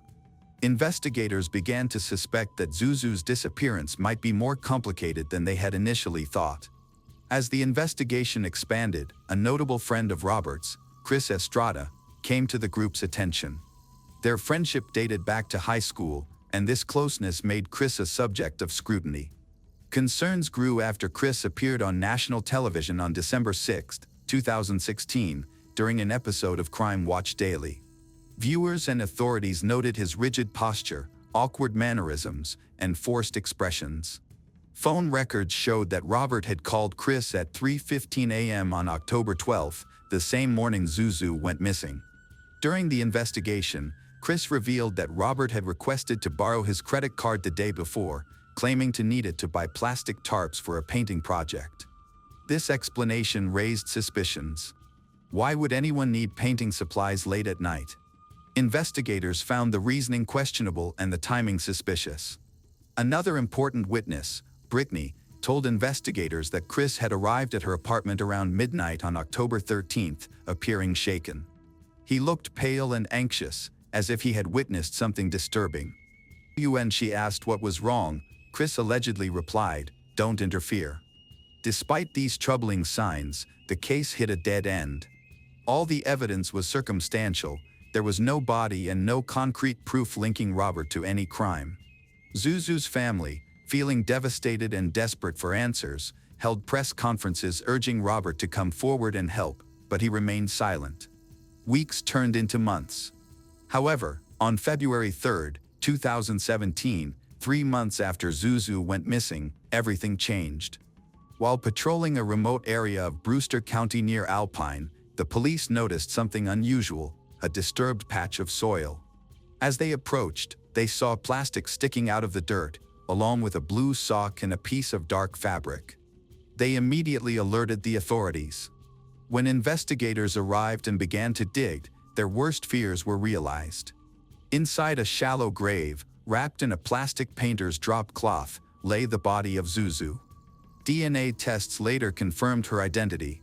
Investigators began to suspect that Zuzu's disappearance might be more complicated than they had initially thought. As the investigation expanded, a notable friend of Robert's, Chris Estrada, came to the group's attention. Their friendship dated back to high school, and this closeness made Chris a subject of scrutiny. Concerns grew after Chris appeared on national television on December 6, 2016, during an episode of Crime Watch Daily. Viewers and authorities noted his rigid posture, awkward mannerisms, and forced expressions. Phone records showed that Robert had called Chris at 3:15 a.m. on October 12, the same morning Zuzu went missing. During the investigation, Chris revealed that Robert had requested to borrow his credit card the day before, claiming to need it to buy plastic tarps for a painting project. This explanation raised suspicions. Why would anyone need painting supplies late at night? Investigators found the reasoning questionable and the timing suspicious. Another important witness, Brittany, told investigators that Chris had arrived at her apartment around midnight on October 13, appearing shaken. He looked pale and anxious, as if he had witnessed something disturbing. When she asked what was wrong, Chris allegedly replied, "Don't interfere." Despite these troubling signs, the case hit a dead end. All the evidence was circumstantial. There was no body and no concrete proof linking Robert to any crime. Zuzu's family, feeling devastated and desperate for answers, held press conferences urging Robert to come forward and help, but he remained silent. Weeks turned into months. However, on February 3, 2017, 3 months after Zuzu went missing, everything changed. While patrolling a remote area of Brewster County near Alpine, the police noticed something unusual, a disturbed patch of soil. As they approached, they saw plastic sticking out of the dirt, along with a blue sock and a piece of dark fabric. They immediately alerted the authorities. When investigators arrived and began to dig, their worst fears were realized. Inside a shallow grave, wrapped in a plastic painter's drop cloth, lay the body of Zuzu. DNA tests later confirmed her identity.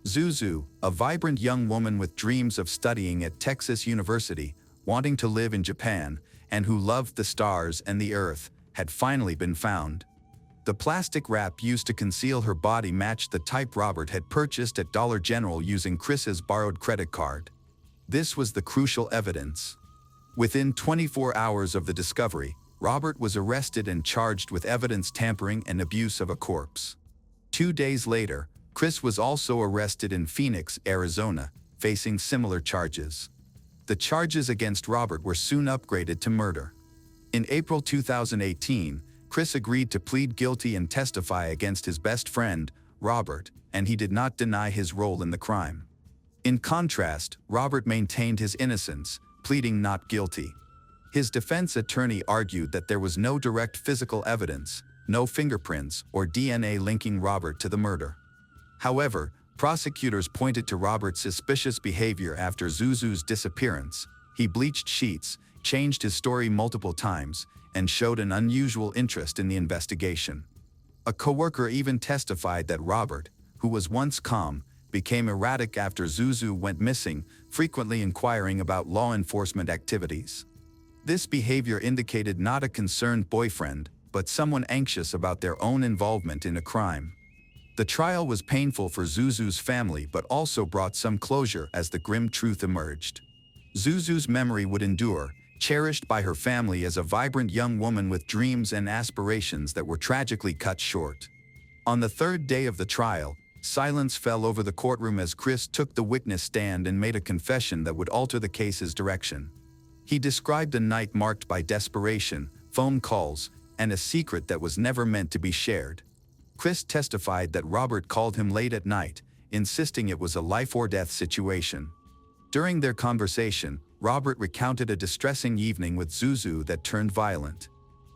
Zuzu, a vibrant young woman with dreams of studying at Texas University, wanting to live in Japan, and who loved the stars and the earth, had finally been found. The plastic wrap used to conceal her body matched the type Robert had purchased at Dollar General using Chris's borrowed credit card. This was the crucial evidence. Within 24 hours of the discovery, Robert was arrested and charged with evidence tampering and abuse of a corpse. 2 days later, Chris was also arrested in Phoenix, Arizona, facing similar charges. The charges against Robert were soon upgraded to murder. In April 2018, Chris agreed to plead guilty and testify against his best friend, Robert, and he did not deny his role in the crime. In contrast, Robert maintained his innocence, pleading not guilty. His defense attorney argued that there was no direct physical evidence, no fingerprints or DNA linking Robert to the murder. However, prosecutors pointed to Robert's suspicious behavior after Zuzu's disappearance. He bleached sheets, changed his story multiple times, and showed an unusual interest in the investigation. A coworker even testified that Robert, who was once calm, became erratic after Zuzu went missing, frequently inquiring about law enforcement activities. This behavior indicated not a concerned boyfriend, but someone anxious about their own involvement in a crime. The trial was painful for Zuzu's family but also brought some closure as the grim truth emerged. Zuzu's memory would endure, cherished by her family as a vibrant young woman with dreams and aspirations that were tragically cut short. On the third day of the trial, silence fell over the courtroom as Chris took the witness stand and made a confession that would alter the case's direction. He described a night marked by desperation, phone calls, and a secret that was never meant to be shared. Chris testified that Robert called him late at night, insisting it was a life-or-death situation. During their conversation, Robert recounted a distressing evening with Zuzu that turned violent.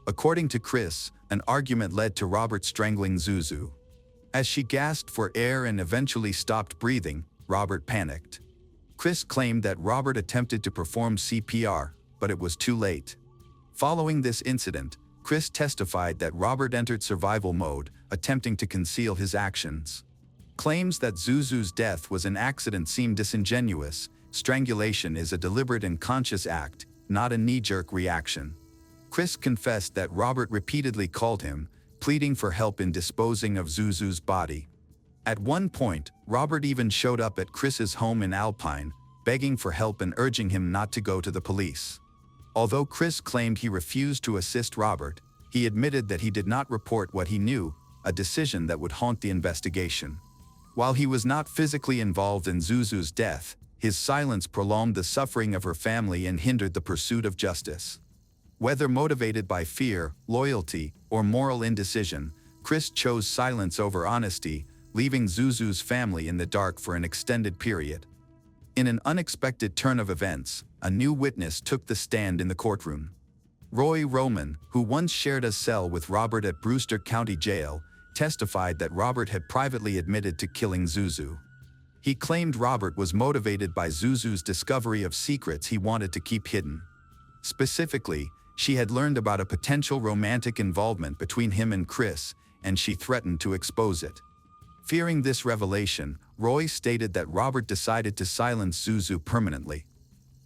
According to Chris, an argument led to Robert strangling Zuzu. As she gasped for air and eventually stopped breathing, Robert panicked. Chris claimed that Robert attempted to perform CPR, but it was too late. Following this incident, Chris testified that Robert entered survival mode, attempting to conceal his actions. Claims that Zuzu's death was an accident seem disingenuous. Strangulation is a deliberate and conscious act, not a knee-jerk reaction. Chris confessed that Robert repeatedly called him, pleading for help in disposing of Zuzu's body. At one point, Robert even showed up at Chris's home in Alpine, begging for help and urging him not to go to the police. Although Chris claimed he refused to assist Robert, he admitted that he did not report what he knew, a decision that would haunt the investigation. While he was not physically involved in Zuzu's death, his silence prolonged the suffering of her family and hindered the pursuit of justice. Whether motivated by fear, loyalty, or moral indecision, Chris chose silence over honesty, leaving Zuzu's family in the dark for an extended period. In an unexpected turn of events, a new witness took the stand in the courtroom. Roy Roman, who once shared a cell with Robert at Brewster County Jail, testified that Robert had privately admitted to killing Zuzu. He claimed Robert was motivated by Zuzu's discovery of secrets he wanted to keep hidden. Specifically, she had learned about a potential romantic involvement between him and Chris, and she threatened to expose it. Fearing this revelation, Roy stated that Robert decided to silence Zuzu permanently.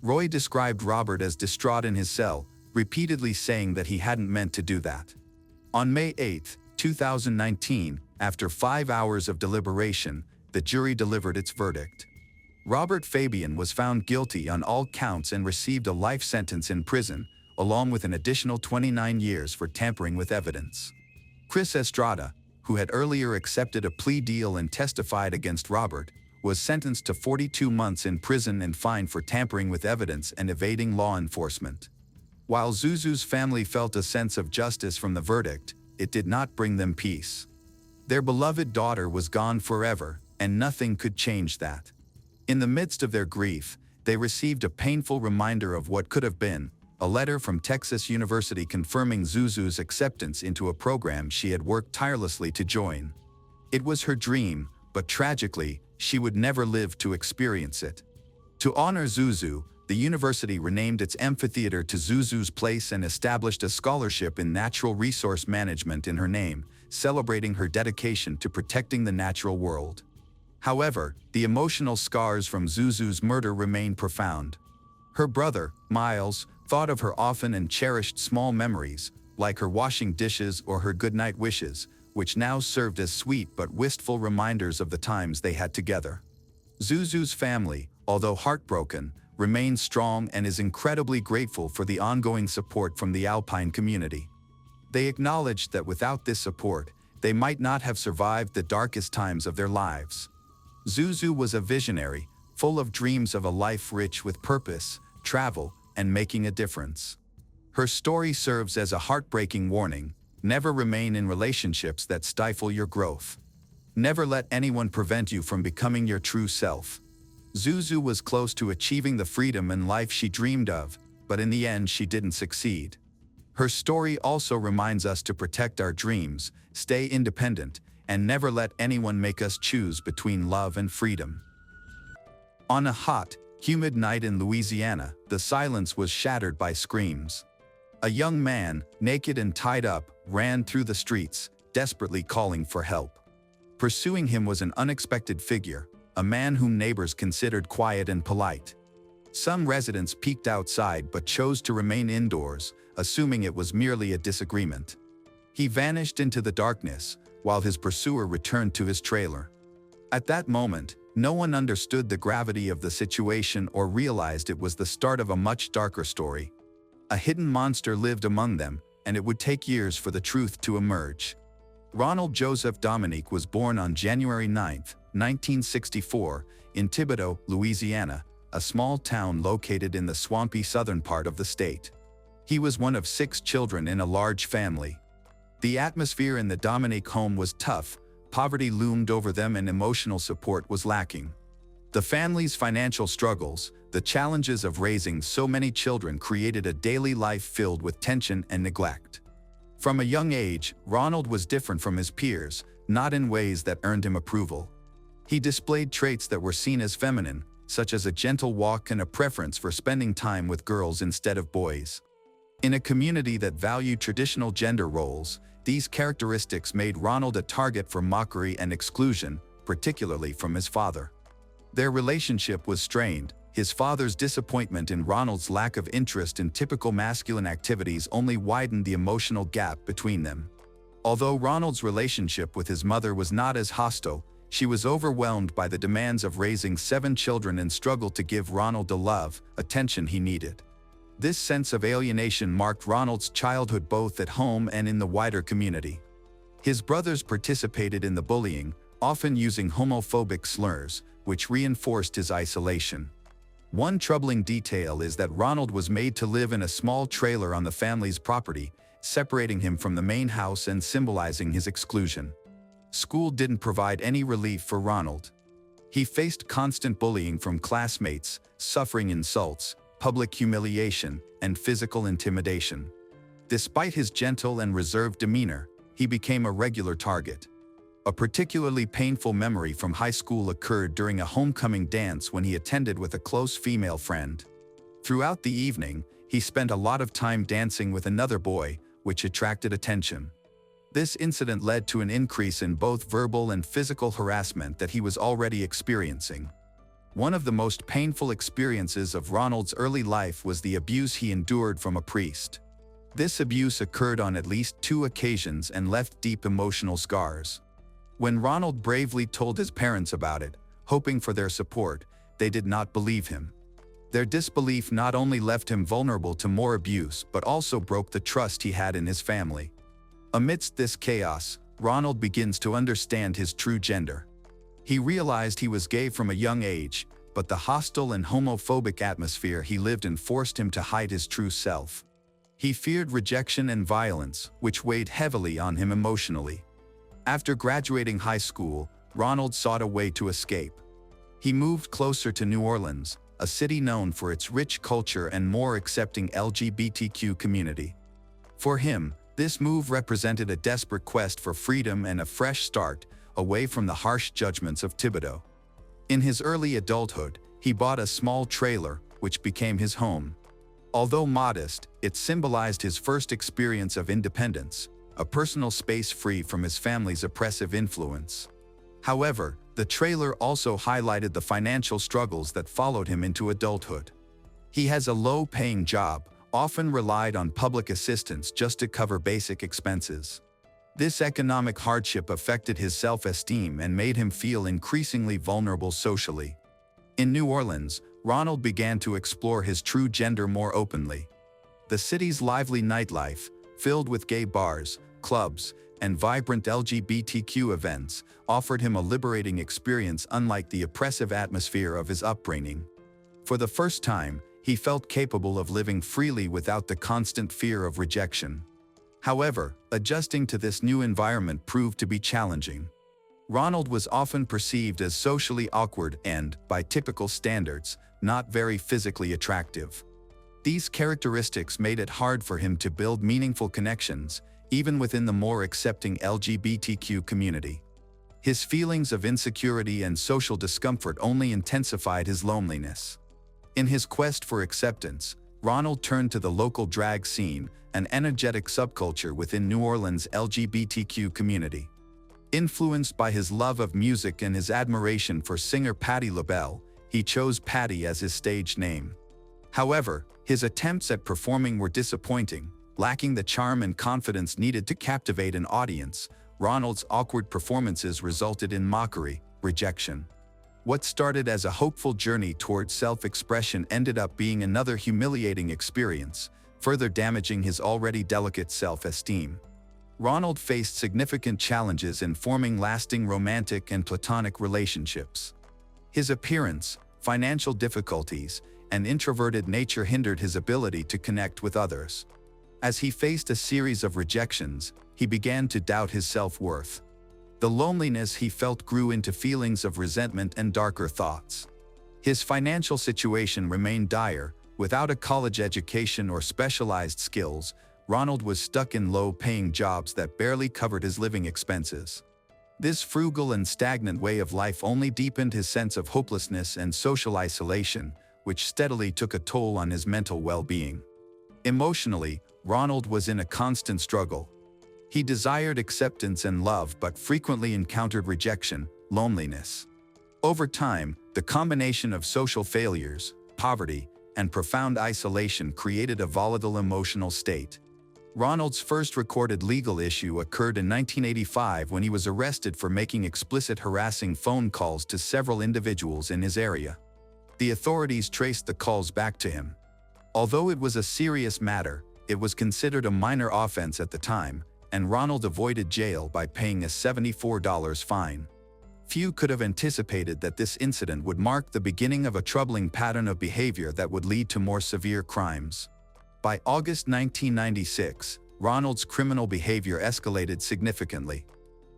Roy described Robert as distraught in his cell, repeatedly saying that he hadn't meant to do that. On May 8, 2019, after 5 hours of deliberation, the jury delivered its verdict. Robert Fabian was found guilty on all counts and received a life sentence in prison, along with an additional 29 years for tampering with evidence. Chris Estrada, who had earlier accepted a plea deal and testified against Robert, was sentenced to 42 months in prison and fined for tampering with evidence and evading law enforcement. While Zuzu's family felt a sense of justice from the verdict, it did not bring them peace. Their beloved daughter was gone forever, and nothing could change that. In the midst of their grief, they received a painful reminder of what could have been, a letter from Texas University confirming Zuzu's acceptance into a program she had worked tirelessly to join. It was her dream, but tragically, she would never live to experience it. To honor Zuzu, the university renamed its amphitheater to Zuzu's Place and established a scholarship in natural resource management in her name, celebrating her dedication to protecting the natural world. However, the emotional scars from Zuzu's murder remain profound. Her brother, Miles, thought of her often and cherished small memories, like her washing dishes or her goodnight wishes, which now served as sweet but wistful reminders of the times they had together. Zuzu's family, although heartbroken, remains strong and is incredibly grateful for the ongoing support from the Alpine community. They acknowledged that without this support, they might not have survived the darkest times of their lives. Zuzu was a visionary, full of dreams of a life rich with purpose, travel, and making a difference. Her story serves as a heartbreaking warning: never remain in relationships that stifle your growth. Never let anyone prevent you from becoming your true self. Zuzu was close to achieving the freedom and life she dreamed of, but in the end she didn't succeed. Her story also reminds us to protect our dreams, stay independent, and never let anyone make us choose between love and freedom. On a hot, humid night in Louisiana, the silence was shattered by screams. A young man, naked and tied up, ran through the streets, desperately calling for help. Pursuing him was an unexpected figure, a man whom neighbors considered quiet and polite. Some residents peeked outside but chose to remain indoors, assuming it was merely a disagreement. He vanished into the darkness, while his pursuer returned to his trailer. At that moment, no one understood the gravity of the situation or realized it was the start of a much darker story. A hidden monster lived among them, and it would take years for the truth to emerge. Ronald Joseph Dominique was born on January 9, 1964, in Thibodaux, Louisiana, a small town located in the swampy southern part of the state. He was one of 6 children in a large family. The atmosphere in the Dominique home was tough, poverty loomed over them and emotional support was lacking. The family's financial struggles, the challenges of raising so many children created a daily life filled with tension and neglect. From a young age, Ronald was different from his peers, not in ways that earned him approval. He displayed traits that were seen as feminine, such as a gentle walk and a preference for spending time with girls instead of boys. In a community that valued traditional gender roles, these characteristics made Ronald a target for mockery and exclusion, particularly from his father. Their relationship was strained. His father's disappointment in Ronald's lack of interest in typical masculine activities only widened the emotional gap between them. Although Ronald's relationship with his mother was not as hostile, she was overwhelmed by the demands of raising 7 children and struggled to give Ronald the love, attention he needed. This sense of alienation marked Ronald's childhood both at home and in the wider community. His brothers participated in the bullying, often using homophobic slurs, which reinforced his isolation. One troubling detail is that Ronald was made to live in a small trailer on the family's property, separating him from the main house and symbolizing his exclusion. School didn't provide any relief for Ronald. He faced constant bullying from classmates, suffering insults, public humiliation, and physical intimidation. Despite his gentle and reserved demeanor, he became a regular target. A particularly painful memory from high school occurred during a homecoming dance when he attended with a close female friend. Throughout the evening, he spent a lot of time dancing with another boy, which attracted attention. This incident led to an increase in both verbal and physical harassment that he was already experiencing. One of the most painful experiences of Ronald's early life was the abuse he endured from a priest. This abuse occurred on at least 2 occasions and left deep emotional scars. When Ronald bravely told his parents about it, hoping for their support, they did not believe him. Their disbelief not only left him vulnerable to more abuse but also broke the trust he had in his family. Amidst this chaos, Ronald begins to understand his true gender. He realized he was gay from a young age, but the hostile and homophobic atmosphere he lived in forced him to hide his true self. He feared rejection and violence, which weighed heavily on him emotionally. After graduating high school, Ronald sought a way to escape. He moved closer to New Orleans, a city known for its rich culture and more accepting LGBTQ community. For him, this move represented a desperate quest for freedom and a fresh start, away from the harsh judgments of Thibodaux. In his early adulthood, he bought a small trailer, which became his home. Although modest, it symbolized his first experience of independence, a personal space free from his family's oppressive influence. However, the trailer also highlighted the financial struggles that followed him into adulthood. He has a low-paying job, often relied on public assistance just to cover basic expenses. This economic hardship affected his self-esteem and made him feel increasingly vulnerable socially. In New Orleans, Ronald began to explore his true gender more openly. The city's lively nightlife, filled with gay bars, clubs, and vibrant LGBTQ events, offered him a liberating experience unlike the oppressive atmosphere of his upbringing. For the first time, he felt capable of living freely without the constant fear of rejection. However, adjusting to this new environment proved to be challenging. Ronald was often perceived as socially awkward and, by typical standards, not very physically attractive. These characteristics made it hard for him to build meaningful connections, even within the more accepting LGBTQ community. His feelings of insecurity and social discomfort only intensified his loneliness. In his quest for acceptance, Ronald turned to the local drag scene, an energetic subculture within New Orleans' LGBTQ community. Influenced by his love of music and his admiration for singer Patti LaBelle, he chose Patti as his stage name. However, his attempts at performing were disappointing, lacking the charm and confidence needed to captivate an audience. Ronald's awkward performances resulted in mockery, rejection. What started as a hopeful journey towards self-expression ended up being another humiliating experience, further damaging his already delicate self-esteem. Ronald faced significant challenges in forming lasting romantic and platonic relationships. His appearance, financial difficulties, and introverted nature hindered his ability to connect with others. As he faced a series of rejections, he began to doubt his self-worth. The loneliness he felt grew into feelings of resentment and darker thoughts. His financial situation remained dire. Without a college education or specialized skills, Ronald was stuck in low-paying jobs that barely covered his living expenses. This frugal and stagnant way of life only deepened his sense of hopelessness and social isolation, which steadily took a toll on his mental well-being. Emotionally, Ronald was in a constant struggle. He desired acceptance and love but frequently encountered rejection, loneliness. Over time, the combination of social failures, poverty, and profound isolation created a volatile emotional state. Ronald's first recorded legal issue occurred in 1985 when he was arrested for making explicit harassing phone calls to several individuals in his area. The authorities traced the calls back to him. Although it was a serious matter, it was considered a minor offense at the time, and Ronald avoided jail by paying a $74 fine. Few could have anticipated that this incident would mark the beginning of a troubling pattern of behavior that would lead to more severe crimes. By August 1996, Ronald's criminal behavior escalated significantly.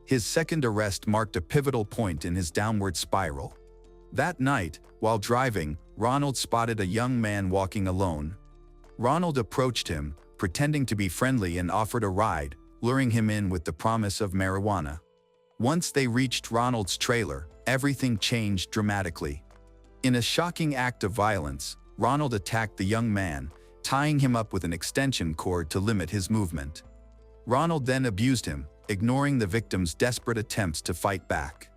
His second arrest marked a pivotal point in his downward spiral. That night, while driving, Ronald spotted a young man walking alone. Ronald approached him, pretending to be friendly, and offered a ride, luring him in with the promise of marijuana. Once they reached Ronald's trailer, everything changed dramatically. In a shocking act of violence, Ronald attacked the young man, tying him up with an extension cord to limit his movement. Ronald then abused him, ignoring the victim's desperate attempts to fight back.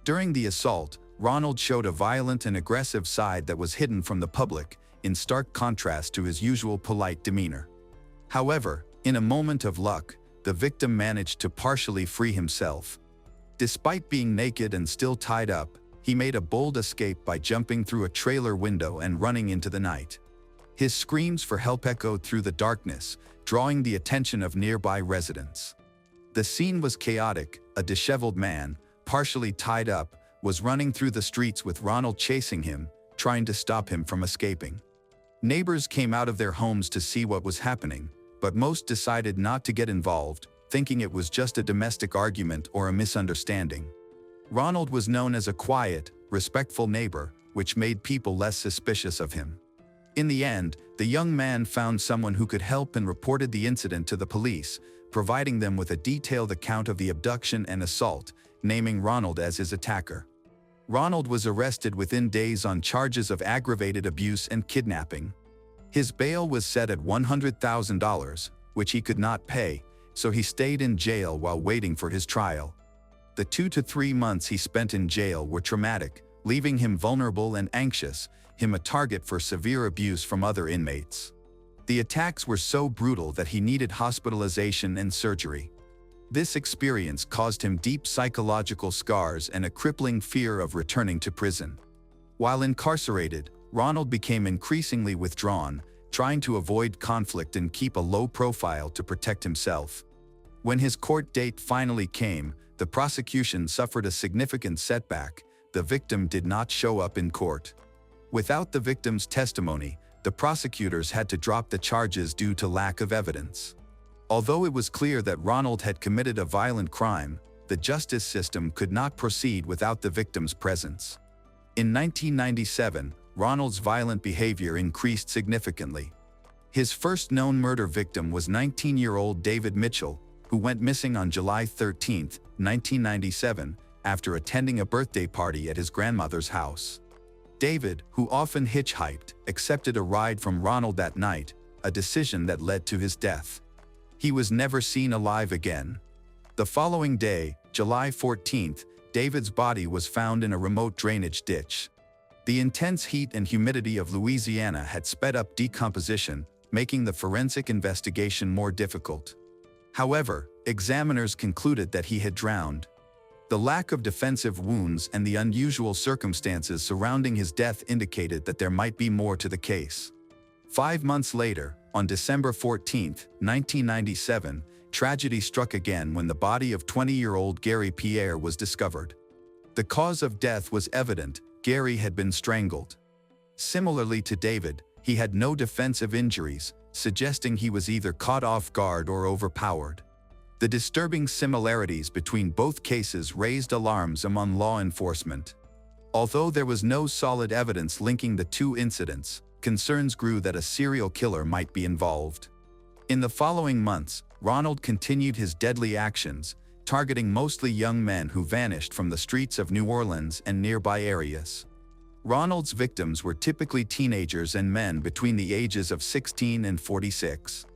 During the assault, Ronald showed a violent and aggressive side that was hidden from the public, in stark contrast to his usual polite demeanor. However, in a moment of luck, the victim managed to partially free himself. Despite being naked and still tied up, he made a bold escape by jumping through a trailer window and running into the night. His screams for help echoed through the darkness, drawing the attention of nearby residents. The scene was chaotic. A disheveled man, partially tied up, was running through the streets with Ronald chasing him, trying to stop him from escaping. Neighbors came out of their homes to see what was happening, but most decided not to get involved, thinking it was just a domestic argument or a misunderstanding. Ronald was known as a quiet, respectful neighbor, which made people less suspicious of him. In the end, the young man found someone who could help and reported the incident to the police, providing them with a detailed account of the abduction and assault, naming Ronald as his attacker. Ronald was arrested within days on charges of aggravated abuse and kidnapping. His bail was set at $100,000, which he could not pay, so he stayed in jail while waiting for his trial. The 2 to 3 months he spent in jail were traumatic, leaving him vulnerable and anxious, him a target for severe abuse from other inmates. The attacks were so brutal that he needed hospitalization and surgery. This experience caused him deep psychological scars and a crippling fear of returning to prison. While incarcerated, Ronald became increasingly withdrawn, trying to avoid conflict and keep a low profile to protect himself. When his court date finally came, the prosecution suffered a significant setback. The victim did not show up in court. Without the victim's testimony, the prosecutors had to drop the charges due to lack of evidence. Although it was clear that Ronald had committed a violent crime, the justice system could not proceed without the victim's presence. In 1997, Ronald's violent behavior increased significantly. His first known murder victim was 19-year-old David Mitchell, who went missing on July 13, 1997, after attending a birthday party at his grandmother's house. David, who often hitchhiked, accepted a ride from Ronald that night, a decision that led to his death. He was never seen alive again. The following day, July 14, David's body was found in a remote drainage ditch. The intense heat and humidity of Louisiana had sped up decomposition, making the forensic investigation more difficult. However, examiners concluded that he had drowned. The lack of defensive wounds and the unusual circumstances surrounding his death indicated that there might be more to the case. 5 months later, on December 14, 1997, tragedy struck again when the body of 20-year-old Gary Pierre was discovered. The cause of death was evident: Gary had been strangled. Similarly to David, he had no defensive injuries, suggesting he was either caught off guard or overpowered. The disturbing similarities between both cases raised alarms among law enforcement. Although there was no solid evidence linking the two incidents, concerns grew that a serial killer might be involved. In the following months, Ronald continued his deadly actions, targeting mostly young men who vanished from the streets of New Orleans and nearby areas. Ronald's victims were typically teenagers and men between the ages of 16 and 46.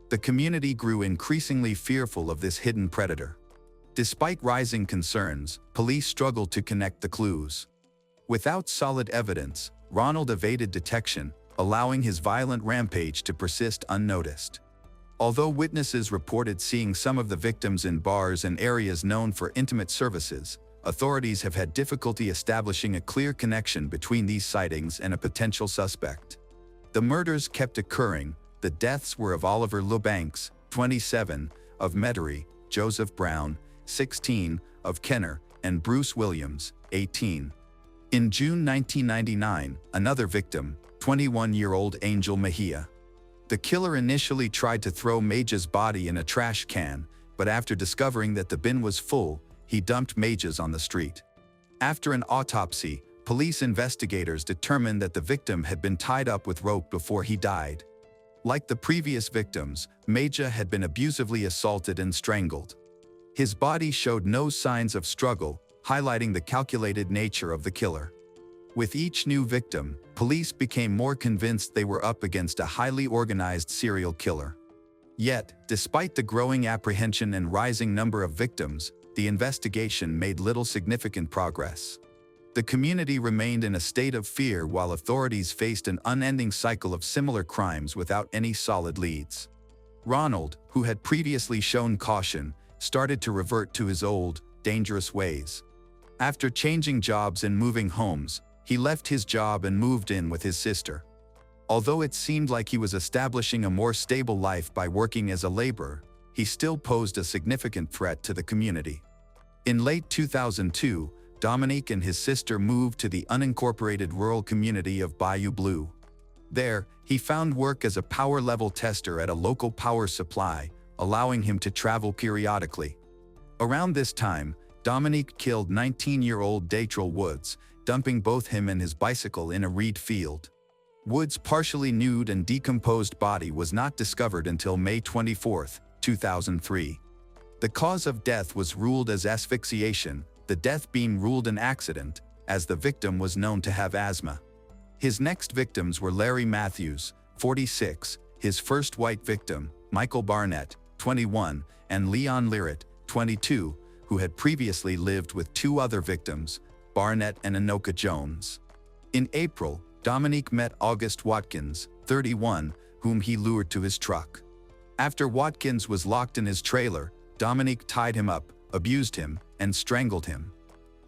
The community grew increasingly fearful of this hidden predator. Despite rising concerns, police struggled to connect the clues. Without solid evidence, Ronald evaded detection, allowing his violent rampage to persist unnoticed. Although witnesses reported seeing some of the victims in bars and areas known for intimate services, authorities have had difficulty establishing a clear connection between these sightings and a potential suspect. The murders kept occurring. The deaths were of Oliver LeBanks, 27, of Metairie, Joseph Brown, 16, of Kenner, and Bruce Williams, 18. In June 1999, another victim, 21-year-old Angel Mejia. The killer initially tried to throw Maja's body in a trash can, but after discovering that the bin was full, he dumped Maja's on the street. After an autopsy, police investigators determined that the victim had been tied up with rope before he died. Like the previous victims, Maja had been abusively assaulted and strangled. His body showed no signs of struggle, highlighting the calculated nature of the killer. With each new victim, police became more convinced they were up against a highly organized serial killer. Yet, despite the growing apprehension and rising number of victims, the investigation made little significant progress. The community remained in a state of fear while authorities faced an unending cycle of similar crimes without any solid leads. Ronald, who had previously shown caution, started to revert to his old, dangerous ways. After changing jobs and moving homes, he left his job and moved in with his sister. Although it seemed like he was establishing a more stable life by working as a laborer, he still posed a significant threat to the community. In late 2002, Dominique and his sister moved to the unincorporated rural community of Bayou Blue. There, he found work as a power level tester at a local power supply, allowing him to travel periodically. Around this time, Dominique killed 19-year-old Datrell Woods, dumping both him and his bicycle in a reed field. Woods' partially nude and decomposed body was not discovered until May 24, 2003. The cause of death was ruled as asphyxiation, the death being ruled an accident, as the victim was known to have asthma. His next victims were Larry Matthews, 46, his first white victim, Michael Barnett, 21, and Leon Lirette, 22, who had previously lived with two other victims, Barnett and Anoka Jones. In April, Dominique met August Watkins, 31, whom he lured to his truck. After Watkins was locked in his trailer, Dominique tied him up, abused him, and strangled him.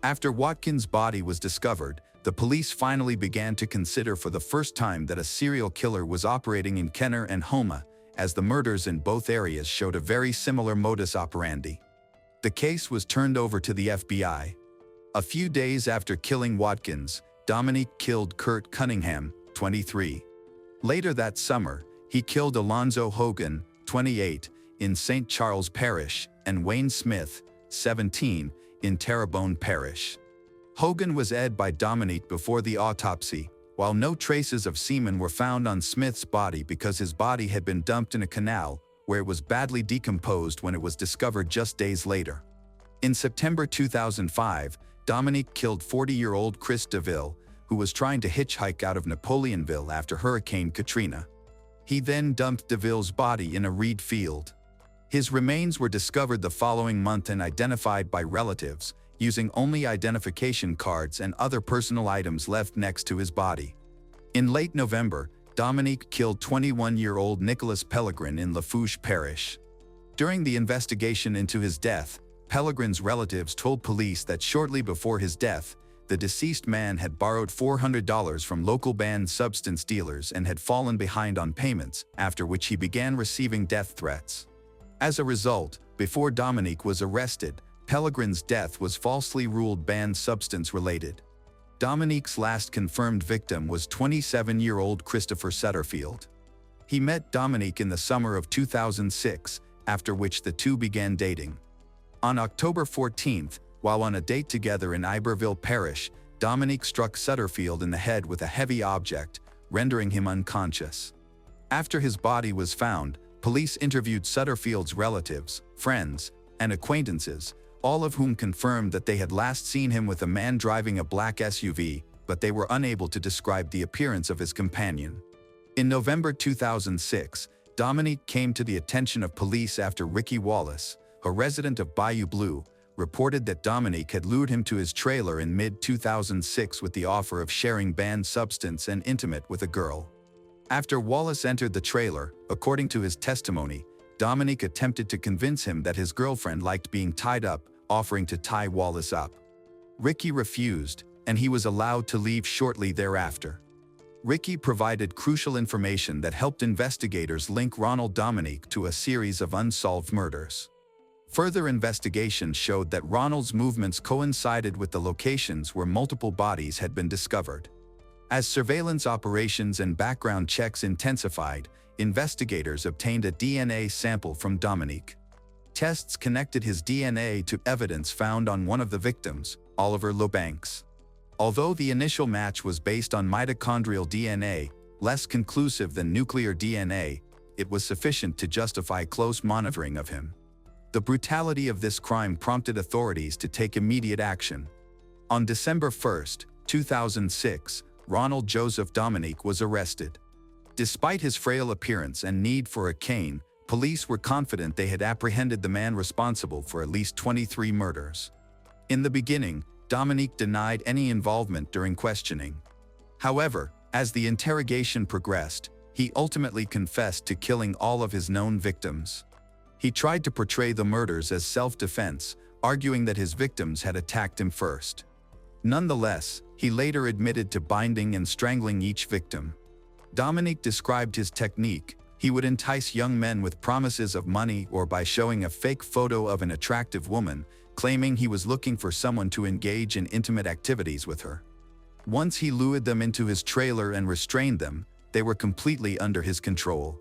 After Watkins' body was discovered, the police finally began to consider for the first time that a serial killer was operating in Kenner and Houma, as the murders in both areas showed a very similar modus operandi. The case was turned over to the FBI. A few days after killing Watkins, Dominique killed Kurt Cunningham, 23. Later that summer, he killed Alonzo Hogan, 28, in St. Charles Parish, and Wayne Smith, 17, in Terrebonne Parish. Hogan was aired by Dominique before the autopsy, while no traces of semen were found on Smith's body because his body had been dumped in a canal, where it was badly decomposed when it was discovered just days later. In September 2005, Dominique killed 40-year-old Chris DeVille, who was trying to hitchhike out of Napoleonville after Hurricane Katrina. He then dumped DeVille's body in a reed field. His remains were discovered the following month and identified by relatives, using only identification cards and other personal items left next to his body. In late November, Dominique killed 21-year-old Nicholas Pellegrin in Lafourche Parish. During the investigation into his death, Pellegrin's relatives told police that shortly before his death, the deceased man had borrowed $400 from local banned substance dealers and had fallen behind on payments, after which he began receiving death threats. As a result, before Dominique was arrested, Pellegrin's death was falsely ruled banned substance-related. Dominique's last confirmed victim was 27-year-old Christopher Setterfield. He met Dominique in the summer of 2006, after which the two began dating. On October 14th, while on a date together in Iberville Parish, Dominique struck Setterfield in the head with a heavy object, rendering him unconscious. After his body was found, police interviewed Setterfield's relatives, friends, and acquaintances, all of whom confirmed that they had last seen him with a man driving a black SUV, but they were unable to describe the appearance of his companion. In November 2006, Dominique came to the attention of police after Ricky Wallace, a resident of Bayou Blue, reported that Dominique had lured him to his trailer in mid-2006 with the offer of sharing banned substance and intimate with a girl. After Wallace entered the trailer, according to his testimony, Dominique attempted to convince him that his girlfriend liked being tied up, offering to tie Wallace up. Ricky refused, and he was allowed to leave shortly thereafter. Ricky provided crucial information that helped investigators link Ronald Dominique to a series of unsolved murders. Further investigation showed that Ronald's movements coincided with the locations where multiple bodies had been discovered. As surveillance operations and background checks intensified, investigators obtained a DNA sample from Dominique. Tests connected his DNA to evidence found on one of the victims, Oliver Lobanks. Although the initial match was based on mitochondrial DNA, less conclusive than nuclear DNA, it was sufficient to justify close monitoring of him. The brutality of this crime prompted authorities to take immediate action. On December 1, 2006, Ronald Joseph Dominique was arrested. Despite his frail appearance and need for a cane, police were confident they had apprehended the man responsible for at least 23 murders. In the beginning, Dominique denied any involvement during questioning. However, as the interrogation progressed, he ultimately confessed to killing all of his known victims. He tried to portray the murders as self-defense, arguing that his victims had attacked him first. Nonetheless, he later admitted to binding and strangling each victim. Dominique described his technique. He would entice young men with promises of money or by showing a fake photo of an attractive woman, claiming he was looking for someone to engage in intimate activities with her. Once he lured them into his trailer and restrained them, they were completely under his control.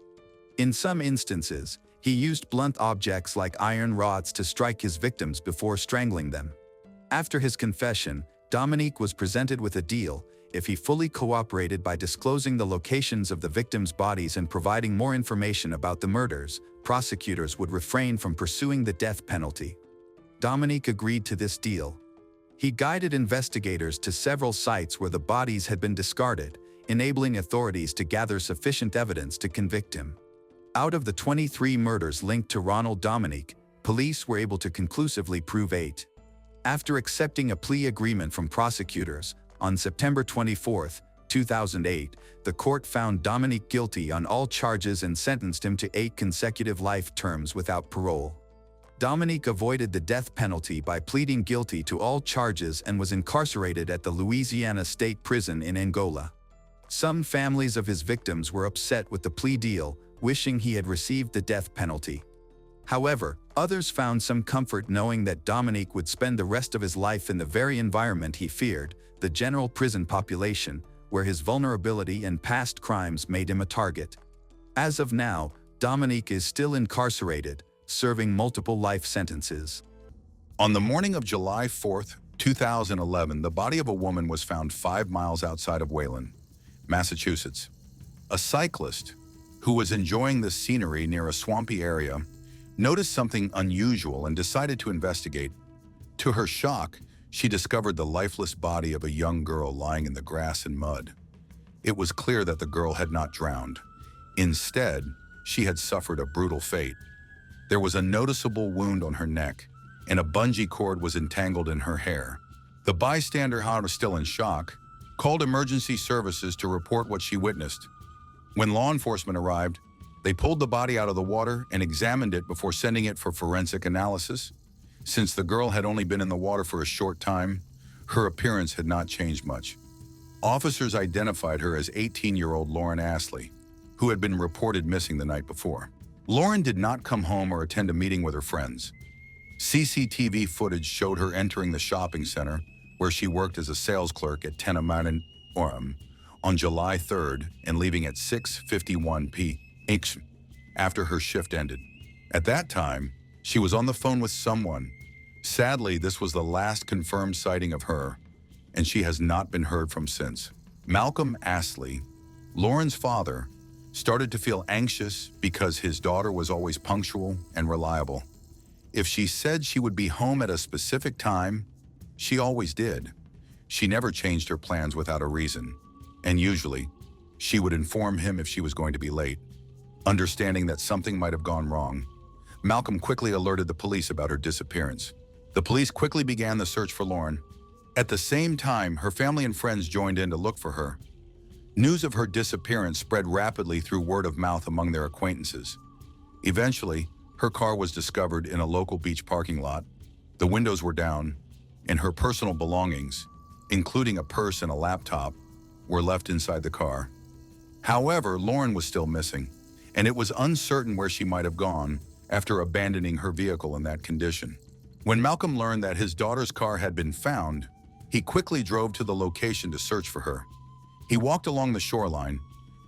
In some instances, he used blunt objects like iron rods to strike his victims before strangling them. After his confession, Dominique was presented with a deal. If he fully cooperated by disclosing the locations of the victims' bodies and providing more information about the murders, prosecutors would refrain from pursuing the death penalty. Dominique agreed to this deal. He guided investigators to several sites where the bodies had been discarded, enabling authorities to gather sufficient evidence to convict him. Out of the 23 murders linked to Ronald Dominique, police were able to conclusively prove 8. After accepting a plea agreement from prosecutors, on September 24, 2008, the court found Dominique guilty on all charges and sentenced him to 8 consecutive life terms without parole. Dominique avoided the death penalty by pleading guilty to all charges and was incarcerated at the Louisiana State Prison in Angola. Some families of his victims were upset with the plea deal, wishing he had received the death penalty. However, others found some comfort knowing that Dominique would spend the rest of his life in the very environment he feared, the general prison population, where his vulnerability and past crimes made him a target. As of now, Dominique is still incarcerated, serving multiple life sentences. On the morning of July 4, 2011, the body of a woman was found 5 miles outside of Wayland, Massachusetts. A cyclist, who was enjoying the scenery near a swampy area, noticed something unusual and decided to investigate. To her shock, she discovered the lifeless body of a young girl lying in the grass and mud. It was clear that the girl had not drowned. Instead, she had suffered a brutal fate. There was a noticeable wound on her neck, and a bungee cord was entangled in her hair. The bystander, however, still in shock, called emergency services to report what she witnessed. When law enforcement arrived, they pulled the body out of the water and examined it before sending it for forensic analysis. Since the girl had only been in the water for a short time, her appearance had not changed much. Officers identified her as 18-year-old Lauren Astley, who had been reported missing the night before. Lauren did not come home or attend a meeting with her friends. CCTV footage showed her entering the shopping center, where she worked as a sales clerk at Tenna Mountain Orem, on July 3rd and leaving at 6:51 p.m. after her shift ended. At that time, she was on the phone with someone. Sadly, this was the last confirmed sighting of her, and she has not been heard from since. Malcolm Astley, Lauren's father, started to feel anxious because his daughter was always punctual and reliable. If she said she would be home at a specific time, she always did. She never changed her plans without a reason, and usually, she would inform him if she was going to be late. Understanding that something might have gone wrong, Malcolm quickly alerted the police about her disappearance. The police quickly began the search for Lauren. At the same time, her family and friends joined in to look for her. News of her disappearance spread rapidly through word of mouth among their acquaintances. Eventually, her car was discovered in a local beach parking lot. The windows were down, and her personal belongings, including a purse and a laptop, were left inside the car. However, Lauren was still missing, and it was uncertain where she might have gone after abandoning her vehicle in that condition. When Malcolm learned that his daughter's car had been found, he quickly drove to the location to search for her. He walked along the shoreline,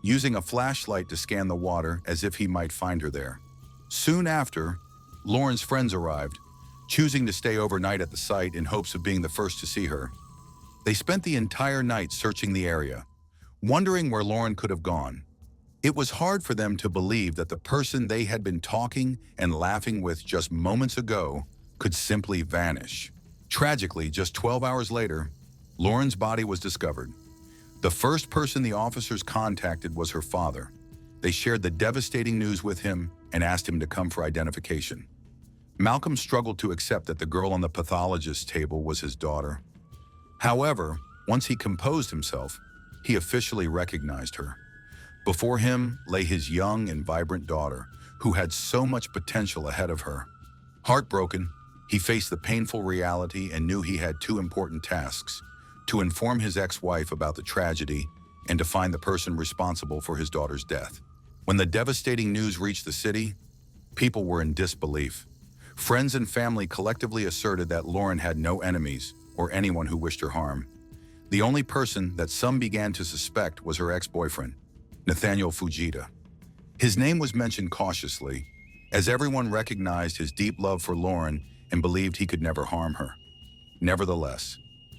using a flashlight to scan the water as if he might find her there. Soon after, Lauren's friends arrived, choosing to stay overnight at the site in hopes of being the first to see her. They spent the entire night searching the area, wondering where Lauren could have gone. It was hard for them to believe that the person they had been talking and laughing with just moments ago could simply vanish. Tragically, just 12 hours later, Lauren's body was discovered. The first person the officers contacted was her father. They shared the devastating news with him and asked him to come for identification. Malcolm struggled to accept that the girl on the pathologist's table was his daughter. However, once he composed himself, he officially recognized her. Before him lay his young and vibrant daughter, who had so much potential ahead of her. Heartbroken, he faced the painful reality and knew he had 2 important tasks: to inform his ex-wife about the tragedy and to find the person responsible for his daughter's death. When the devastating news reached the city, people were in disbelief. Friends and family collectively asserted that Lauren had no enemies or anyone who wished her harm. The only person that some began to suspect was her ex-boyfriend, Nathaniel Fujita. His name was mentioned cautiously, as everyone recognized his deep love for Lauren and believed he could never harm her. Nevertheless,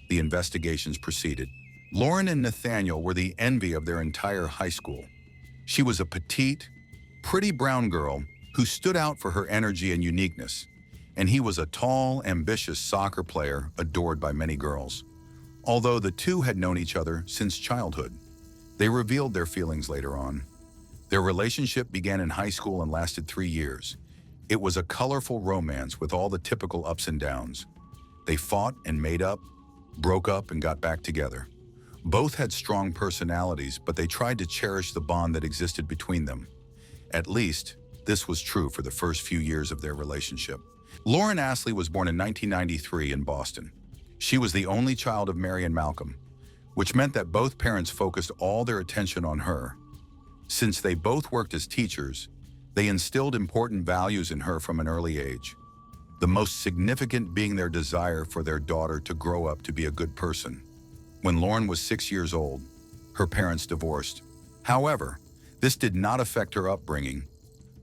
the investigations proceeded. Lauren and Nathaniel were the envy of their entire high school. She was a petite, pretty brown girl who stood out for her energy and uniqueness, and he was a tall, ambitious soccer player adored by many girls. Although the two had known each other since childhood, they revealed their feelings later on. Their relationship began in high school and lasted 3 years, It was a colorful romance with all the typical ups and downs. They fought and made up, broke up and got back together. Both had strong personalities, but they tried to cherish the bond that existed between them. At least, this was true for the first few years of their relationship. Lauren Astley was born in 1993 in Boston. She was the only child of Mary and Malcolm, which meant that both parents focused all their attention on her. Since they both worked as teachers, they instilled important values in her from an early age, the most significant being their desire for their daughter to grow up to be a good person. When Lauren was 6 years old, her parents divorced. However, this did not affect her upbringing.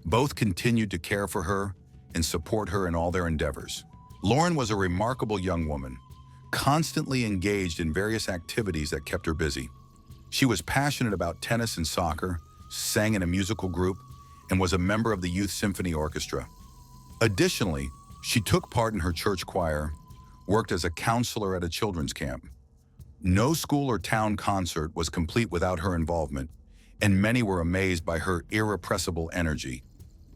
Both continued to care for her and support her in all their endeavors. Lauren was a remarkable young woman, constantly engaged in various activities that kept her busy. She was passionate about tennis and soccer, sang in a musical group, and was a member of the Youth Symphony Orchestra. Additionally, she took part in her church choir, worked as a counselor at a children's camp. No school or town concert was complete without her involvement, and many were amazed by her irrepressible energy.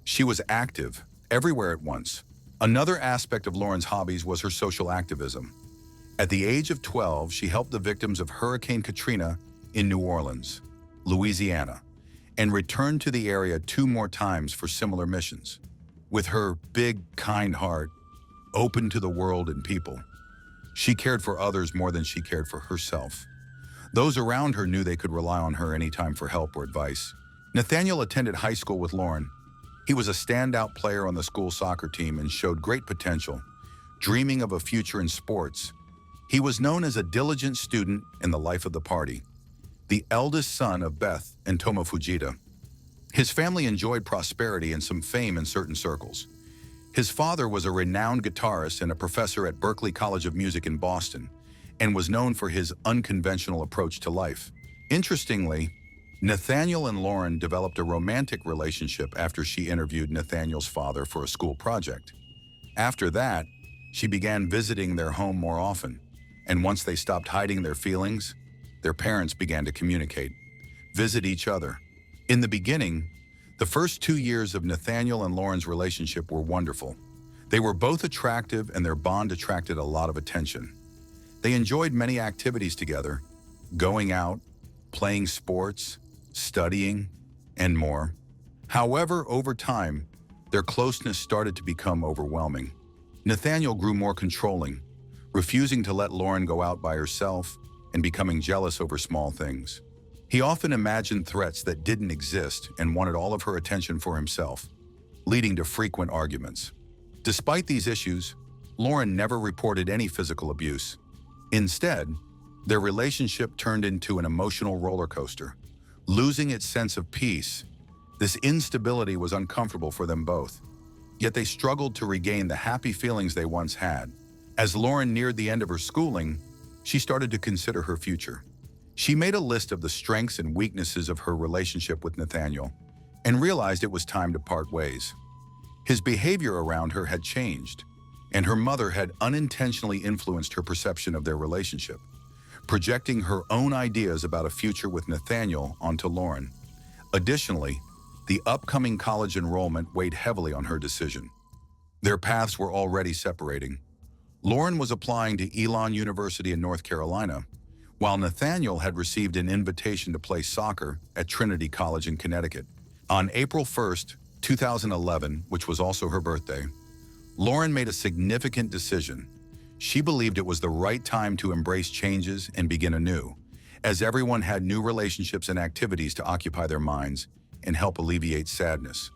She was active, everywhere at once. Another aspect of Lauren's hobbies was her social activism. At the age of 12, she helped the victims of Hurricane Katrina in New Orleans, Louisiana, and returned to the area 2 more times for similar missions. With her big, kind heart, open to the world and people, she cared for others more than she cared for herself. Those around her knew they could rely on her anytime for help or advice. Nathaniel attended high school with Lauren. He was a standout player on the school soccer team and showed great potential, dreaming of a future in sports. He was known as a diligent student in the life of the party, the eldest son of Beth and Toma Fujita. His family enjoyed prosperity and some fame in certain circles. His father was a renowned guitarist and a professor at Berklee College of Music in Boston, and was known for his unconventional approach to life. Interestingly, Nathaniel and Lauren developed a romantic relationship after she interviewed Nathaniel's father for a school project. After that, she began visiting their home more often, and once they stopped hiding their feelings, their parents began to communicate, visit each other. In the beginning, the first 2 years of Nathaniel and Lauren's relationship were wonderful. They were both attractive and their bond attracted a lot of attention. They enjoyed many activities together, going out, playing sports, studying, and more. However, over time, their closeness started to become overwhelming. Nathaniel grew more controlling, refusing to let Lauren go out by herself and becoming jealous over small things. He often imagined threats that didn't exist and wanted all of her attention for himself, leading to frequent arguments. Despite these issues, Lauren never reported any physical abuse. Instead, their relationship turned into an emotional roller coaster. Losing its sense of peace, this instability was uncomfortable for them both. Yet they struggled to regain the happy feelings they once had. As Lauren neared the end of her schooling, she started to consider her future. She made a list of the strengths and weaknesses of her relationship with Nathaniel and realized it was time to part ways. His behavior around her had changed, and her mother had unintentionally influenced her perception of their relationship, projecting her own ideas about a future with Nathaniel onto Lauren. Additionally, the upcoming college enrollment weighed heavily on her decision. Their paths were already separating. Lauren was applying to Elon University in North Carolina, while Nathaniel had received an invitation to play soccer at Trinity College in Connecticut. On April 1st, 2011, which was also her birthday, Lauren made a significant decision. She believed it was the right time to embrace changes and begin anew, as everyone had new relationships and activities to occupy their minds and help alleviate sadness.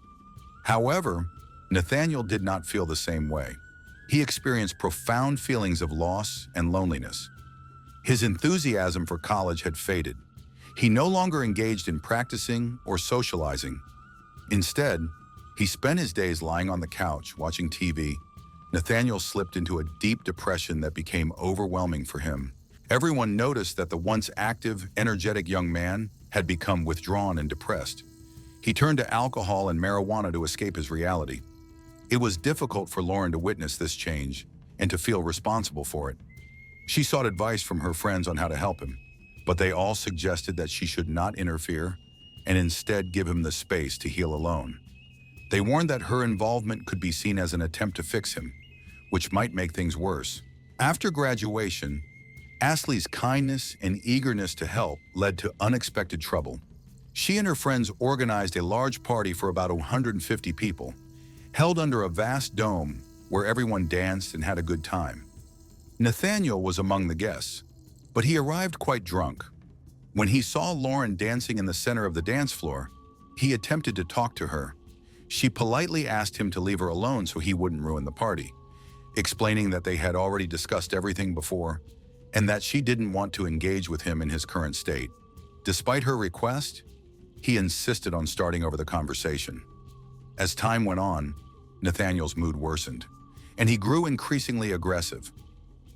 However, Nathaniel did not feel the same way. He experienced profound feelings of loss and loneliness. His enthusiasm for college had faded. He no longer engaged in practicing or socializing. Instead, he spent his days lying on the couch watching TV. Nathaniel slipped into a deep depression that became overwhelming for him. Everyone noticed that the once active, energetic young man had become withdrawn and depressed. He turned to alcohol and marijuana to escape his reality. It was difficult for Lauren to witness this change and to feel responsible for it. She sought advice from her friends on how to help him, but they all suggested that she should not interfere and instead give him the space to heal alone. They warned that her involvement could be seen as an attempt to fix him, which might make things worse. After graduation, Ashley's kindness and eagerness to help led to unexpected trouble. She and her friends organized a large party for about 150 people, held under a vast dome where everyone danced and had a good time. Nathaniel was among the guests, but he arrived quite drunk. When he saw Lauren dancing in the center of the dance floor, he attempted to talk to her. She politely asked him to leave her alone so he wouldn't ruin the party, explaining that they had already discussed everything before and that she didn't want to engage with him in his current state. Despite her request, he insisted on starting over the conversation. As time went on, Nathaniel's mood worsened, and he grew increasingly aggressive.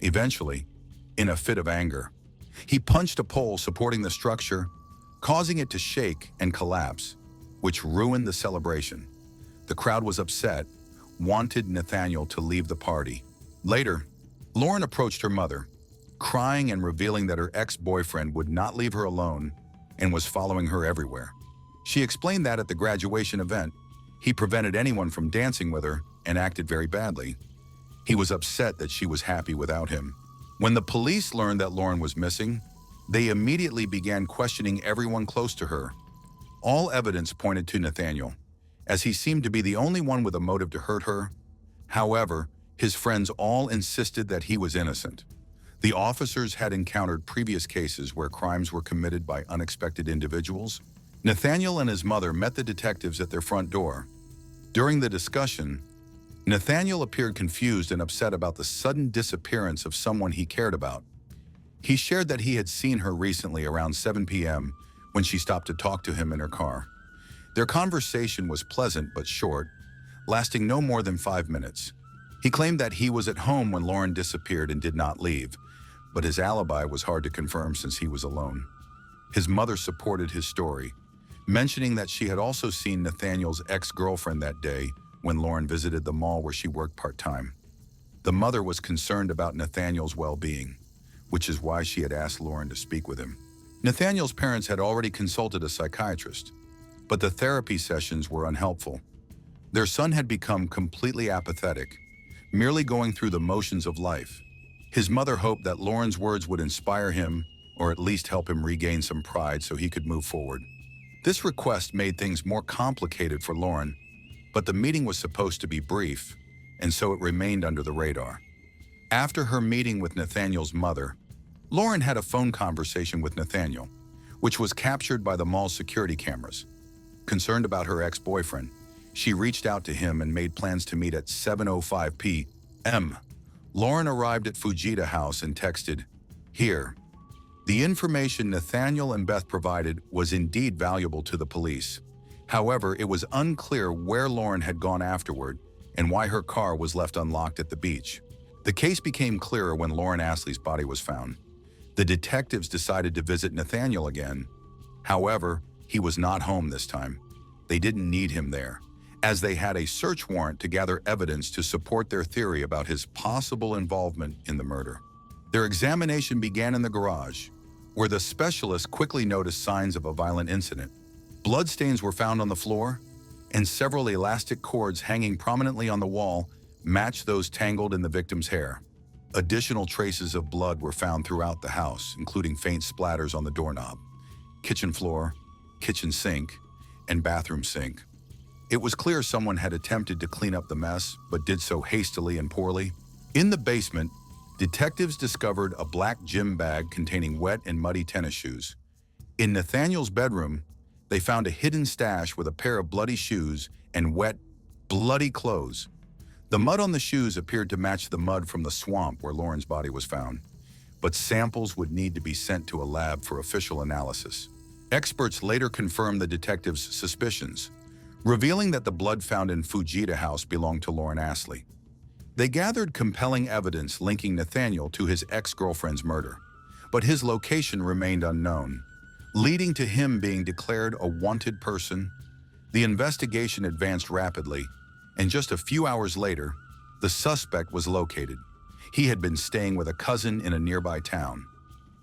Eventually, in a fit of anger, he punched a pole supporting the structure, causing it to shake and collapse, which ruined the celebration. The crowd was upset, wanted Nathaniel to leave the party. Later, Lauren approached her mother, crying and revealing that her ex-boyfriend would not leave her alone and was following her everywhere. She explained that at the graduation event, he prevented anyone from dancing with her and acted very badly. He was upset that she was happy without him. When the police learned that Lauren was missing, they immediately began questioning everyone close to her. All evidence pointed to Nathaniel, as he seemed to be the only one with a motive to hurt her. However, his friends all insisted that he was innocent. The officers had encountered previous cases where crimes were committed by unexpected individuals. Nathaniel and his mother met the detectives at their front door. During the discussion, Nathaniel appeared confused and upset about the sudden disappearance of someone he cared about. He shared that he had seen her recently around 7 p.m. when she stopped to talk to him in her car. Their conversation was pleasant but short, lasting no more than 5 minutes. He claimed that he was at home when Lauren disappeared and did not leave, but his alibi was hard to confirm since he was alone. His mother supported his story, mentioning that she had also seen Nathaniel's ex-girlfriend that day when Lauren visited the mall where she worked part-time. The mother was concerned about Nathaniel's well-being, which is why she had asked Lauren to speak with him. Nathaniel's parents had already consulted a psychiatrist, but the therapy sessions were unhelpful. Their son had become completely apathetic, merely going through the motions of life. His mother hoped that Lauren's words would inspire him or at least help him regain some pride so he could move forward. This request made things more complicated for Lauren, but the meeting was supposed to be brief, and so it remained under the radar. After her meeting with Nathaniel's mother, Lauren had a phone conversation with Nathaniel, which was captured by the mall's security cameras. Concerned about her ex-boyfriend, she reached out to him and made plans to meet at 7:05 p.m. Lauren arrived at Fujita House and texted, "Here." The information Nathaniel and Beth provided was indeed valuable to the police. However, it was unclear where Lauren had gone afterward and why her car was left unlocked at the beach. The case became clearer when Lauren Ashley's body was found. The detectives decided to visit Nathaniel again. However, he was not home this time. They didn't need him there, as they had a search warrant to gather evidence to support their theory about his possible involvement in the murder. Their examination began in the garage, where the specialist quickly noticed signs of a violent incident. Bloodstains were found on the floor, and several elastic cords hanging prominently on the wall matched those tangled in the victim's hair. Additional traces of blood were found throughout the house, including faint splatters on the doorknob, kitchen floor, kitchen sink, and bathroom sink. It was clear someone had attempted to clean up the mess, but did so hastily and poorly. In the basement, detectives discovered a black gym bag containing wet and muddy tennis shoes. In Nathaniel's bedroom, they found a hidden stash with a pair of bloody shoes and wet, bloody clothes. The mud on the shoes appeared to match the mud from the swamp where Lauren's body was found, but samples would need to be sent to a lab for official analysis. Experts later confirmed the detectives' suspicions, revealing that the blood found in Fujita House belonged to Lauren Ashley. They gathered compelling evidence linking Nathaniel to his ex-girlfriend's murder, but his location remained unknown, leading to him being declared a wanted person. The investigation advanced rapidly, and just a few hours later, the suspect was located. He had been staying with a cousin in a nearby town.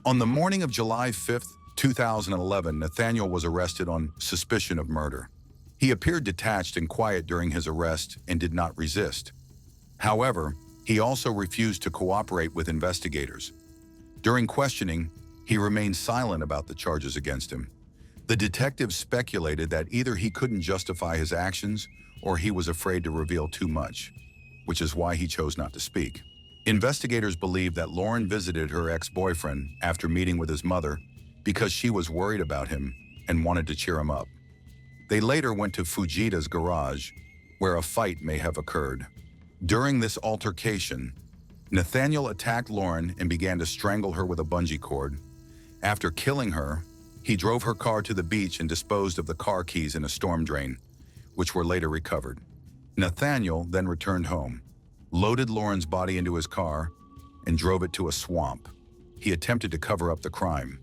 On the morning of July 5, 2011, Nathaniel was arrested on suspicion of murder. He appeared detached and quiet during his arrest and did not resist. However, he also refused to cooperate with investigators. During questioning, he remained silent about the charges against him. The detectives speculated that either he couldn't justify his actions or he was afraid to reveal too much, which is why he chose not to speak. Investigators believe that Lauren visited her ex-boyfriend after meeting with his mother because she was worried about him and wanted to cheer him up. They later went to Fujita's garage, where a fight may have occurred. During this altercation, Nathaniel attacked Lauren and began to strangle her with a bungee cord. After killing her, he drove her car to the beach and disposed of the car keys in a storm drain, which were later recovered. Nathaniel then returned home, loaded Lauren's body into his car, and drove it to a swamp. He attempted to cover up the crime.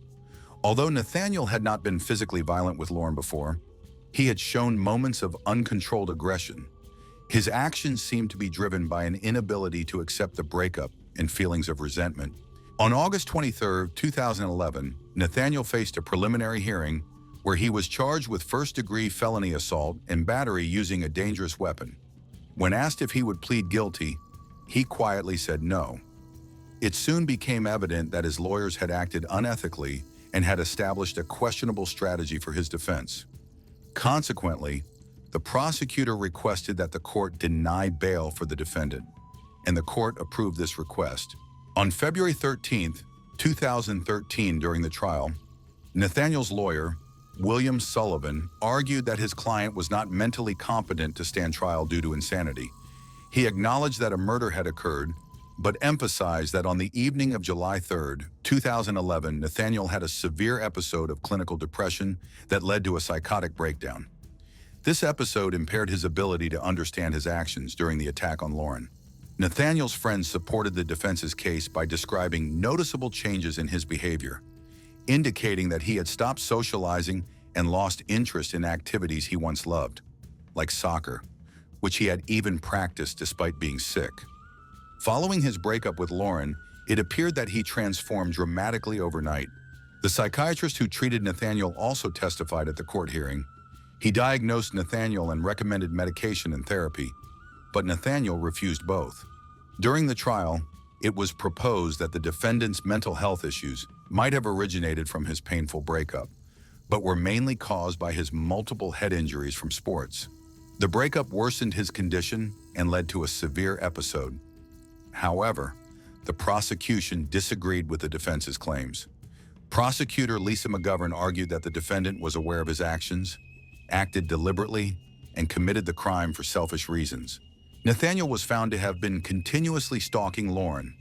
Although Nathaniel had not been physically violent with Lauren before, he had shown moments of uncontrolled aggression. His actions seemed to be driven by an inability to accept the breakup and feelings of resentment. On August 23, 2011, Nathaniel faced a preliminary hearing where he was charged with first-degree felony assault and battery using a dangerous weapon. When asked if he would plead guilty, he quietly said no. It soon became evident that his lawyers had acted unethically and had established a questionable strategy for his defense. Consequently, the prosecutor requested that the court deny bail for the defendant, and the court approved this request. On February 13, 2013, during the trial, Nathaniel's lawyer, William Sullivan, argued that his client was not mentally competent to stand trial due to insanity. He acknowledged that a murder had occurred, but emphasized that on the evening of July 3, 2011, Nathaniel had a severe episode of clinical depression that led to a psychotic breakdown. This episode impaired his ability to understand his actions during the attack on Lauren. Nathaniel's friends supported the defense's case by describing noticeable changes in his behavior, indicating that he had stopped socializing and lost interest in activities he once loved, like soccer, which he had even practiced despite being sick. Following his breakup with Lauren, it appeared that he transformed dramatically overnight. The psychiatrist who treated Nathaniel also testified at the court hearing. He diagnosed Nathaniel and recommended medication and therapy, but Nathaniel refused both. During the trial, it was proposed that the defendant's mental health issues might have originated from his painful breakup, but were mainly caused by his multiple head injuries from sports. The breakup worsened his condition and led to a severe episode. However, the prosecution disagreed with the defense's claims. Prosecutor Lisa McGovern argued that the defendant was aware of his actions, acted deliberately, and committed the crime for selfish reasons. Nathaniel was found to have been continuously stalking Lauren,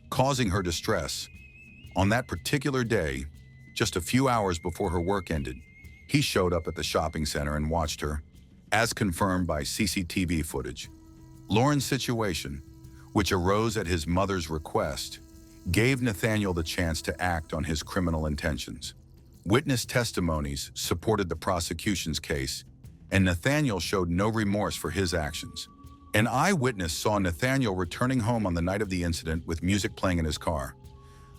causing her distress. On that particular day, just a few hours before her work ended, he showed up at the shopping center and watched her, as confirmed by CCTV footage. Lauren's situation, which arose at his mother's request, gave Nathaniel the chance to act on his criminal intentions. Witness testimonies supported the prosecution's case, and Nathaniel showed no remorse for his actions. An eyewitness saw Nathaniel returning home on the night of the incident with music playing in his car.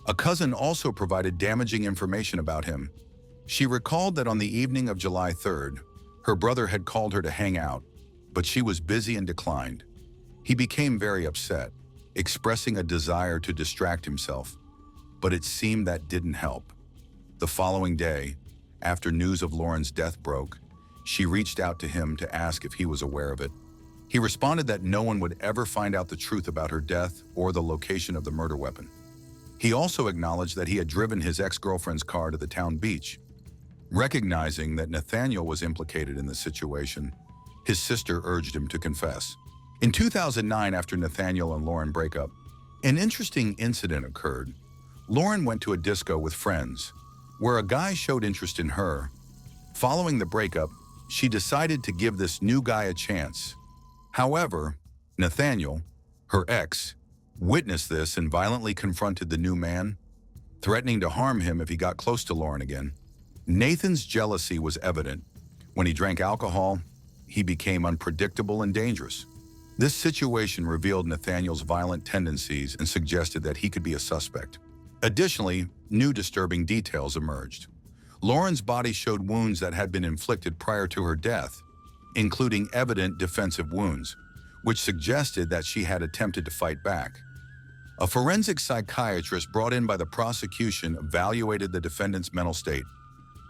A cousin also provided damaging information about him. She recalled that on the evening of July 3rd, her brother had called her to hang out, but she was busy and declined. He became very upset, expressing a desire to distract himself, but it seemed that didn't help. The following day, after news of Lauren's death broke, she reached out to him to ask if he was aware of it. He responded that no one would ever find out the truth about her death or the location of the murder weapon. He also acknowledged that he had driven his ex-girlfriend's car to the town beach. Recognizing that Nathaniel was implicated in the situation, his sister urged him to confess. In 2009, after Nathaniel and Lauren break up, an interesting incident occurred. Lauren went to a disco with friends, where a guy showed interest in her. Following the breakup, she decided to give this new guy a chance. However, Nathaniel, her ex, witnessed this and violently confronted the new man, threatening to harm him if he got close to Lauren again. Nathan's jealousy was evident. When he drank alcohol, he became unpredictable and dangerous. This situation revealed Nathaniel's violent tendencies and suggested that he could be a suspect. Additionally, new disturbing details emerged. Lauren's body showed wounds that had been inflicted prior to her death, including evident defensive wounds, which suggested that she had attempted to fight back. A forensic psychiatrist brought in by the prosecution evaluated the defendant's mental state.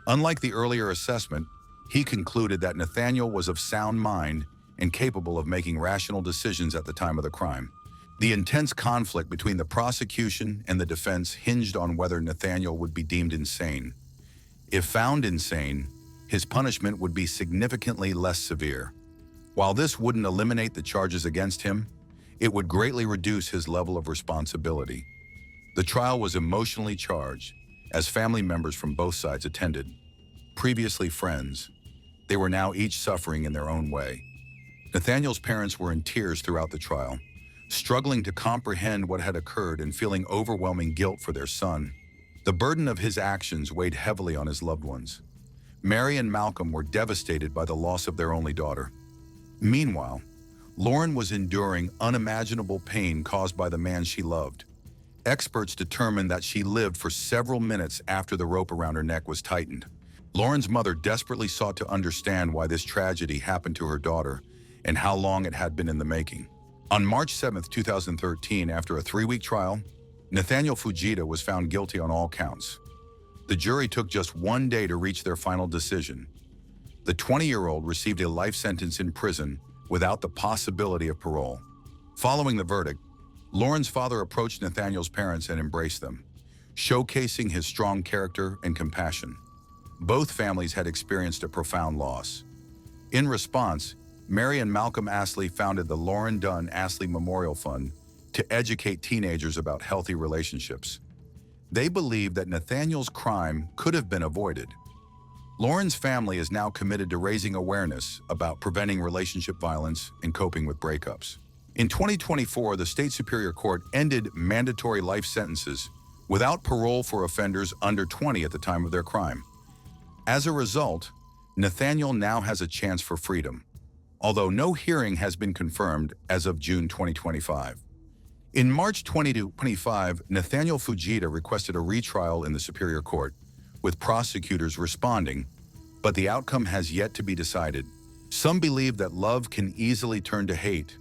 Unlike the earlier assessment, he concluded that Nathaniel was of sound mind and capable of making rational decisions at the time of the crime. The intense conflict between the prosecution and the defense hinged on whether Nathaniel would be deemed insane. If found insane, his punishment would be significantly less severe. While this wouldn't eliminate the charges against him, it would greatly reduce his level of responsibility. The trial was emotionally charged, as family members from both sides attended. Previously friends, they were now each suffering in their own way. Nathaniel's parents were in tears throughout the trial, struggling to comprehend what had occurred and feeling overwhelming guilt for their son. The burden of his actions weighed heavily on his loved ones. Mary and Malcolm were devastated by the loss of their only daughter. Meanwhile, Lauren was enduring unimaginable pain caused by the man she loved. Experts determined that she lived for several minutes after the rope around her neck was tightened. Lauren's mother desperately sought to understand why this tragedy happened to her daughter and how long it had been in the making. On March 7, 2013, after a 3-week trial, Nathaniel Fujita was found guilty on all counts. The jury took just 1 day to reach their final decision. The 20-year-old received a life sentence in prison without the possibility of parole. Following the verdict, Lauren's father approached Nathaniel's parents and embraced them, showcasing his strong character and compassion. Both families had experienced a profound loss. In response, Mary and Malcolm Astley founded the Lauren Dunn Astley Memorial Fund to educate teenagers about healthy relationships. They believe that Nathaniel's crime could have been avoided. Lauren's family is now committed to raising awareness about preventing relationship violence and coping with breakups. In 2024, the State Superior Court ended mandatory life sentences without parole for offenders under 20 at the time of their crime. As a result, Nathaniel now has a chance for freedom, although no hearing has been confirmed as of June 2025. In March 2025, Nathaniel Fujita requested a retrial in the Superior Court, with prosecutors responding, but the outcome has yet to be decided. Some believe that love can easily turn to hate.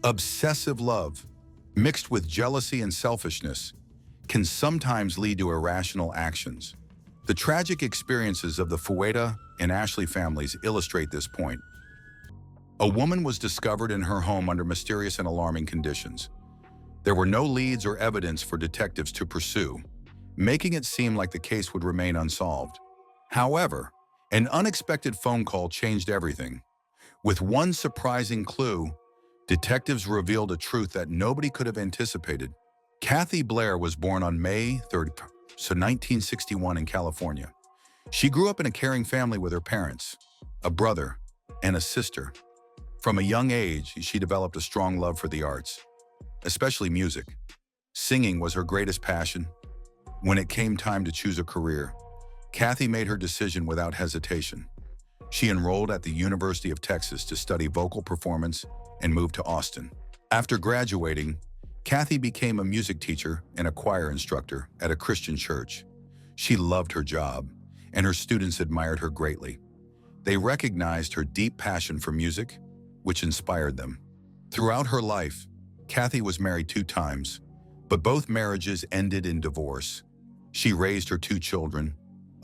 Obsessive love, mixed with jealousy and selfishness, can sometimes lead to irrational actions. The tragic experiences of the Fujita and Ashley families illustrate this point. A woman was discovered in her home under mysterious and alarming conditions. There were no leads or evidence for detectives to pursue, making it seem like the case would remain unsolved. However, an unexpected phone call changed everything. With one surprising clue, detectives revealed a truth that nobody could have anticipated. Kathy Blair was born on May 3, 1961 in California. She grew up in a caring family with her parents, a brother, and a sister. From a young age, she developed a strong love for the arts, especially music. Singing was her greatest passion. When it came time to choose a career, Kathy made her decision without hesitation. She enrolled at the University of Texas to study vocal performance and moved to Austin. After graduating, Kathy became a music teacher and a choir instructor at a Christian church. She loved her job, and her students admired her greatly. They recognized her deep passion for music, which inspired them. Throughout her life, Kathy was married 2 times, but both marriages ended in divorce. She raised her 2 children,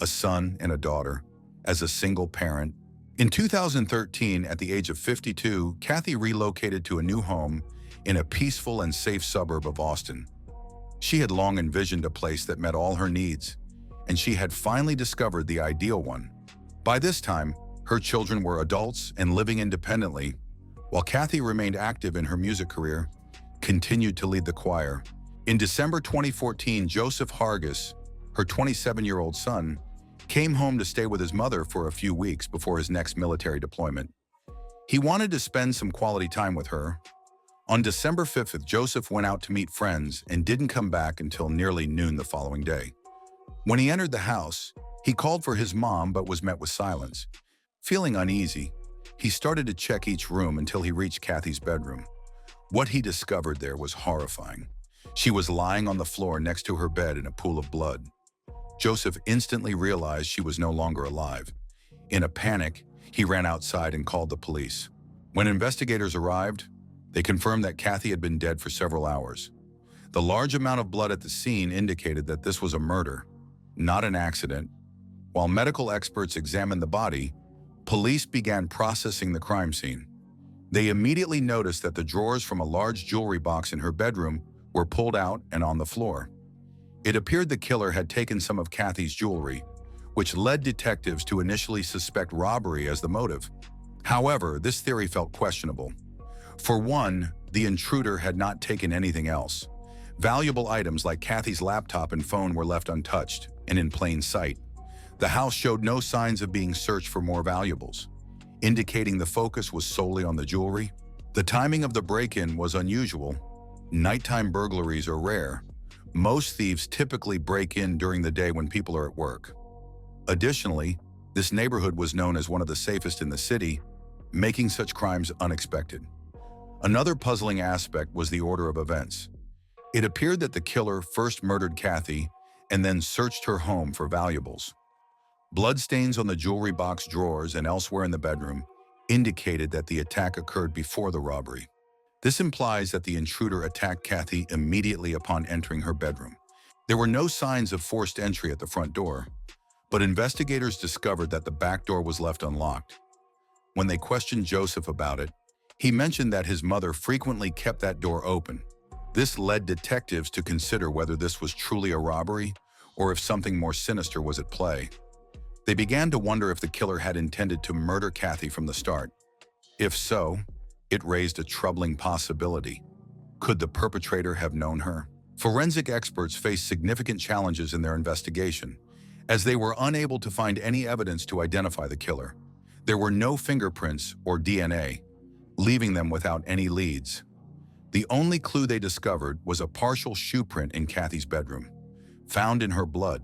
a son and a daughter, as a single parent. In 2013, at the age of 52, Kathy relocated to a new home in a peaceful and safe suburb of Austin. She had long envisioned a place that met all her needs, and she had finally discovered the ideal one. By this time, her children were adults and living independently, while Kathy remained active in her music career, continued to lead the choir. In December 2014, Joseph Hargis, her 27-year-old son, came home to stay with his mother for a few weeks before his next military deployment. He wanted to spend some quality time with her. On December 5th, Joseph went out to meet friends and didn't come back until nearly noon the following day. When he entered the house, he called for his mom but was met with silence. Feeling uneasy, he started to check each room until he reached Kathy's bedroom. What he discovered there was horrifying. She was lying on the floor next to her bed in a pool of blood. Joseph instantly realized she was no longer alive. In a panic, He ran outside and called the police. When investigators arrived, they confirmed that Kathy had been dead for several hours. The large amount of blood at the scene indicated that this was a murder, not an accident. While medical experts examined the body, police began processing the crime scene. They immediately noticed that the drawers from a large jewelry box in her bedroom were pulled out and on the floor. It appeared the killer had taken some of Kathy's jewelry, which led detectives to initially suspect robbery as the motive. However, this theory felt questionable. For one, the intruder had not taken anything else. Valuable items like Kathy's laptop and phone were left untouched and in plain sight. The house showed no signs of being searched for more valuables, indicating the focus was solely on the jewelry. The timing of the break-in was unusual. Nighttime burglaries are rare. Most thieves typically break in during the day when people are at work. Additionally, this neighborhood was known as one of the safest in the city, making such crimes unexpected. Another puzzling aspect was the order of events. It appeared that the killer first murdered Kathy and then searched her home for valuables. Bloodstains on the jewelry box drawers and elsewhere in the bedroom indicated that the attack occurred before the robbery. This implies that the intruder attacked Kathy immediately upon entering her bedroom. There were no signs of forced entry at the front door, but investigators discovered that the back door was left unlocked. When they questioned Joseph about it, he mentioned that his mother frequently kept that door open. This led detectives to consider whether this was truly a robbery or if something more sinister was at play. They began to wonder if the killer had intended to murder Kathy from the start. If so, it raised a troubling possibility. Could the perpetrator have known her? Forensic experts faced significant challenges in their investigation, as they were unable to find any evidence to identify the killer. There were no fingerprints or DNA, leaving them without any leads. The only clue they discovered was a partial shoe print in Kathy's bedroom, found in her blood.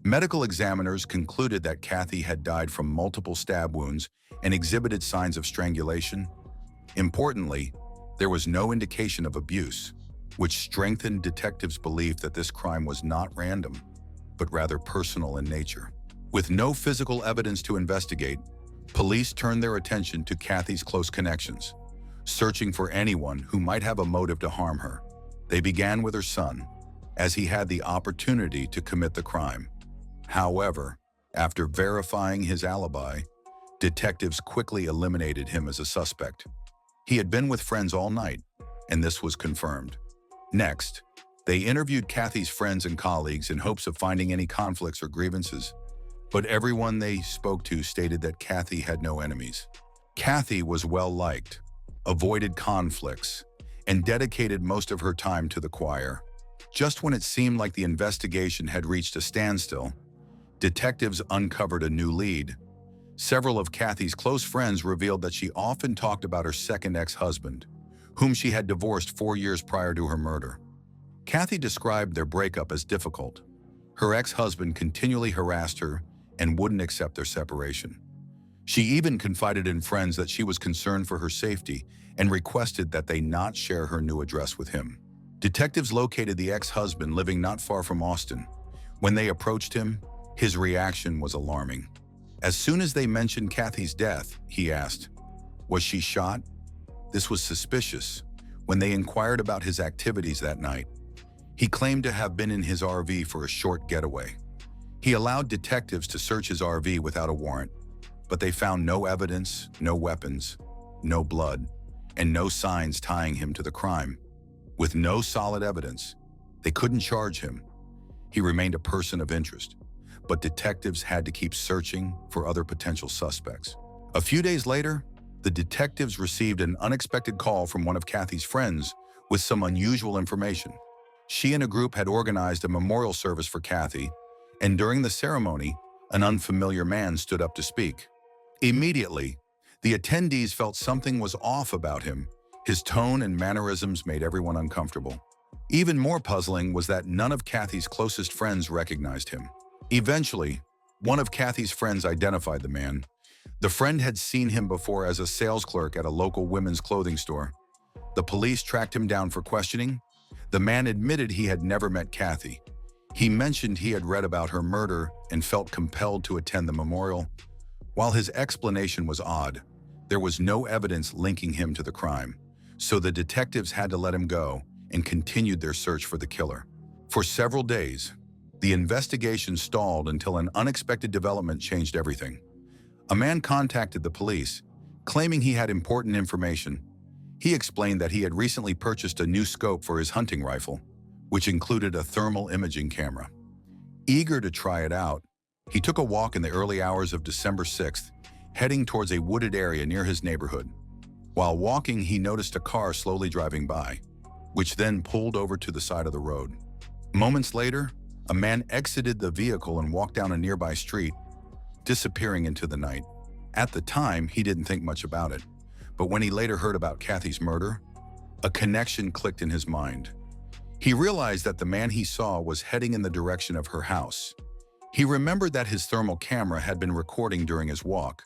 Medical examiners concluded that Kathy had died from multiple stab wounds and exhibited signs of strangulation. Importantly, there was no indication of abuse, which strengthened detectives' belief that this crime was not random, but rather personal in nature. With no physical evidence to investigate, police turned their attention to Kathy's close connections, searching for anyone who might have a motive to harm her. They began with her son, as he had the opportunity to commit the crime. However, after verifying his alibi, detectives quickly eliminated him as a suspect. He had been with friends all night, and this was confirmed. Next, they interviewed Kathy's friends and colleagues in hopes of finding any conflicts or grievances, but everyone they spoke to stated that Kathy had no enemies. Kathy was well-liked, avoided conflicts, and dedicated most of her time to the choir. Just when it seemed like the investigation had reached a standstill, detectives uncovered a new lead. Several of Kathy's close friends revealed that she often talked about her second ex-husband, whom she had divorced 4 years prior to her murder. Kathy described their breakup as difficult. Her ex-husband continually harassed her and wouldn't accept their separation. She even confided in friends that she was concerned for her safety and requested that they not share her new address with him. Detectives located the ex-husband living not far from Austin. When they approached him, his reaction was alarming. As soon as they mentioned Kathy's death, he asked, "Was she shot?" This was suspicious. When they inquired about his activities that night, he claimed to have been in his RV for a short getaway. He allowed detectives to search his RV without a warrant, but they found no evidence, no weapons, no blood, and no signs tying him to the crime. With no solid evidence, they couldn't charge him. He remained a person of interest, but detectives had to keep searching for other potential suspects. A few days later, the detectives received an unexpected call from one of Kathy's friends with some unusual information. She and a group had organized a memorial service for Kathy, and during the ceremony, an unfamiliar man stood up to speak. Immediately, the attendees felt something was off about him. His tone and mannerisms made everyone uncomfortable. Even more puzzling was that none of Kathy's closest friends recognized him. Eventually, one of Kathy's friends identified the man. The friend had seen him before as a sales clerk at a local women's clothing store. The police tracked him down for questioning. The man admitted he had never met Kathy. He mentioned he had read about her murder and felt compelled to attend the memorial. While his explanation was odd, there was no evidence linking him to the crime, so the detectives had to let him go and continued their search for the killer. For several days, the investigation stalled until an unexpected development changed everything. A man contacted the police, claiming he had important information. He explained that he had recently purchased a new scope for his hunting rifle, which included a thermal imaging camera. Eager to try it out, he took a walk in the early hours of December 6th, heading towards a wooded area near his neighborhood. While walking, he noticed a car slowly driving by, which then pulled over to the side of the road. Moments later, a man exited the vehicle and walked down a nearby street, disappearing into the night. At the time, he didn't think much about it, but when he later heard about Kathy's murder, a connection clicked in his mind. He realized that the man he saw was heading in the direction of her house. He remembered that his thermal camera had been recording during his walk,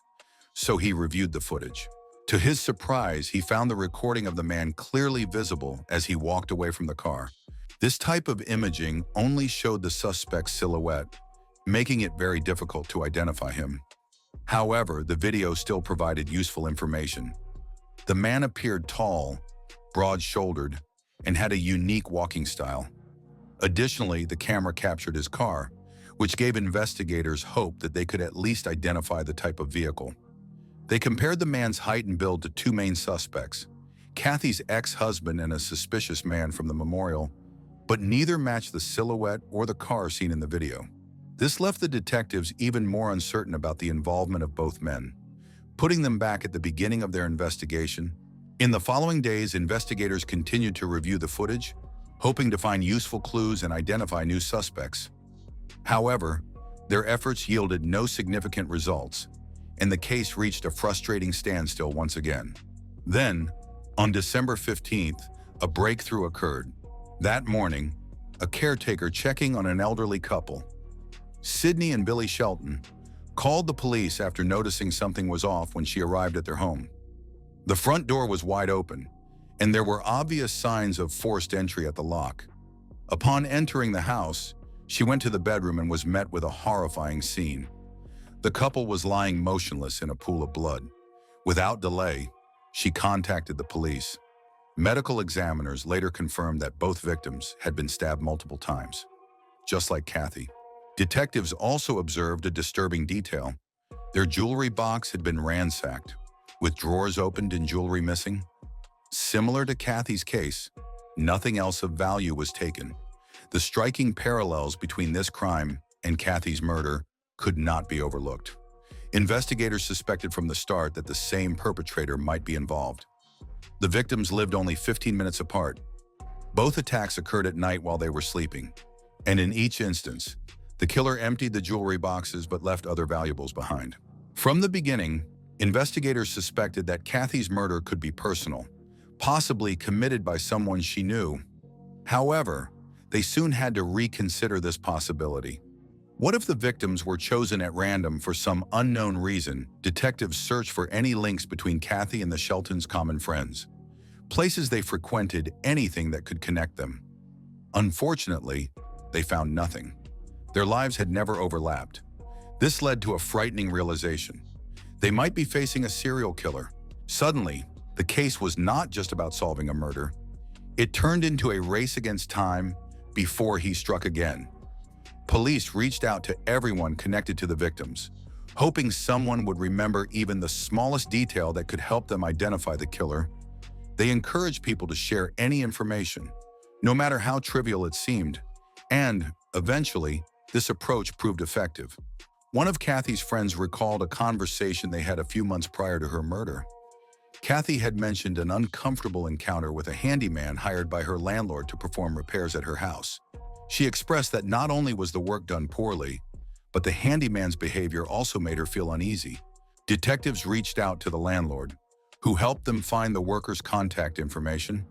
so he reviewed the footage. To his surprise, he found the recording of the man clearly visible as he walked away from the car. This type of imaging only showed the suspect's silhouette, making it very difficult to identify him. However, the video still provided useful information. The man appeared tall, broad-shouldered, and had a unique walking style. Additionally, the camera captured his car, which gave investigators hope that they could at least identify the type of vehicle. They compared the man's height and build to two main suspects, Kathy's ex-husband and a suspicious man from the memorial, but neither matched the silhouette or the car seen in the video. This left the detectives even more uncertain about the involvement of both men, putting them back at the beginning of their investigation. In the following days, investigators continued to review the footage, hoping to find useful clues and identify new suspects. However, their efforts yielded no significant results, and the case reached a frustrating standstill once again. Then, on December 15th, a breakthrough occurred. That morning, a caretaker checking on an elderly couple, Sydney and Billy Shelton, called the police after noticing something was off when she arrived at their home. The front door was wide open, and there were obvious signs of forced entry at the lock. Upon entering the house, she went to the bedroom and was met with a horrifying scene. The couple was lying motionless in a pool of blood. Without delay, she contacted the police. Medical examiners later confirmed that both victims had been stabbed multiple times, just like Kathy. Detectives also observed a disturbing detail. Their jewelry box had been ransacked, with drawers opened and jewelry missing. Similar to Kathy's case, nothing else of value was taken. The striking parallels between this crime and Kathy's murder could not be overlooked. Investigators suspected from the start that the same perpetrator might be involved. The victims lived only 15 minutes apart. Both attacks occurred at night while they were sleeping, and in each instance, the killer emptied the jewelry boxes but left other valuables behind. From the beginning, investigators suspected that Kathy's murder could be personal, possibly committed by someone she knew. However, they soon had to reconsider this possibility. What if the victims were chosen at random for some unknown reason? Detectives searched for any links between Kathy and the Sheltons' common friends, places they frequented, anything that could connect them. Unfortunately, they found nothing. Their lives had never overlapped. This led to a frightening realization. They might be facing a serial killer. Suddenly, the case was not just about solving a murder. It turned into a race against time before he struck again. Police reached out to everyone connected to the victims, hoping someone would remember even the smallest detail that could help them identify the killer. They encouraged people to share any information, no matter how trivial it seemed, and, eventually, this approach proved effective. One of Kathy's friends recalled a conversation they had a few months prior to her murder. Kathy had mentioned an uncomfortable encounter with a handyman hired by her landlord to perform repairs at her house. She expressed that not only was the work done poorly, but the handyman's behavior also made her feel uneasy. Detectives reached out to the landlord, who helped them find the worker's contact information.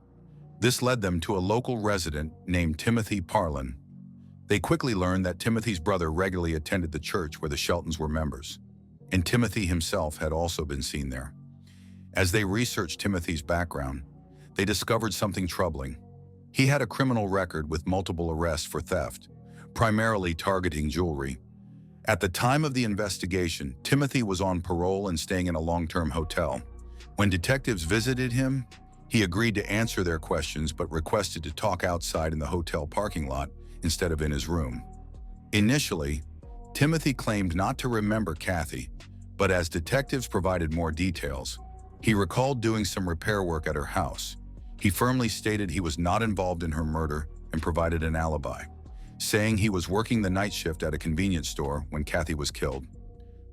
This led them to a local resident named Timothy Parlin. They quickly learned that Timothy's brother regularly attended the church where the Sheltons were members, and Timothy himself had also been seen there. As they researched Timothy's background, they discovered something troubling. He had a criminal record with multiple arrests for theft, primarily targeting jewelry. At the time of the investigation, Timothy was on parole and staying in a long-term hotel. When detectives visited him, he agreed to answer their questions but requested to talk outside in the hotel parking lot instead of in his room. Initially, Timothy claimed not to remember Kathy, but as detectives provided more details, he recalled doing some repair work at her house. He firmly stated he was not involved in her murder and provided an alibi, saying he was working the night shift at a convenience store when Kathy was killed.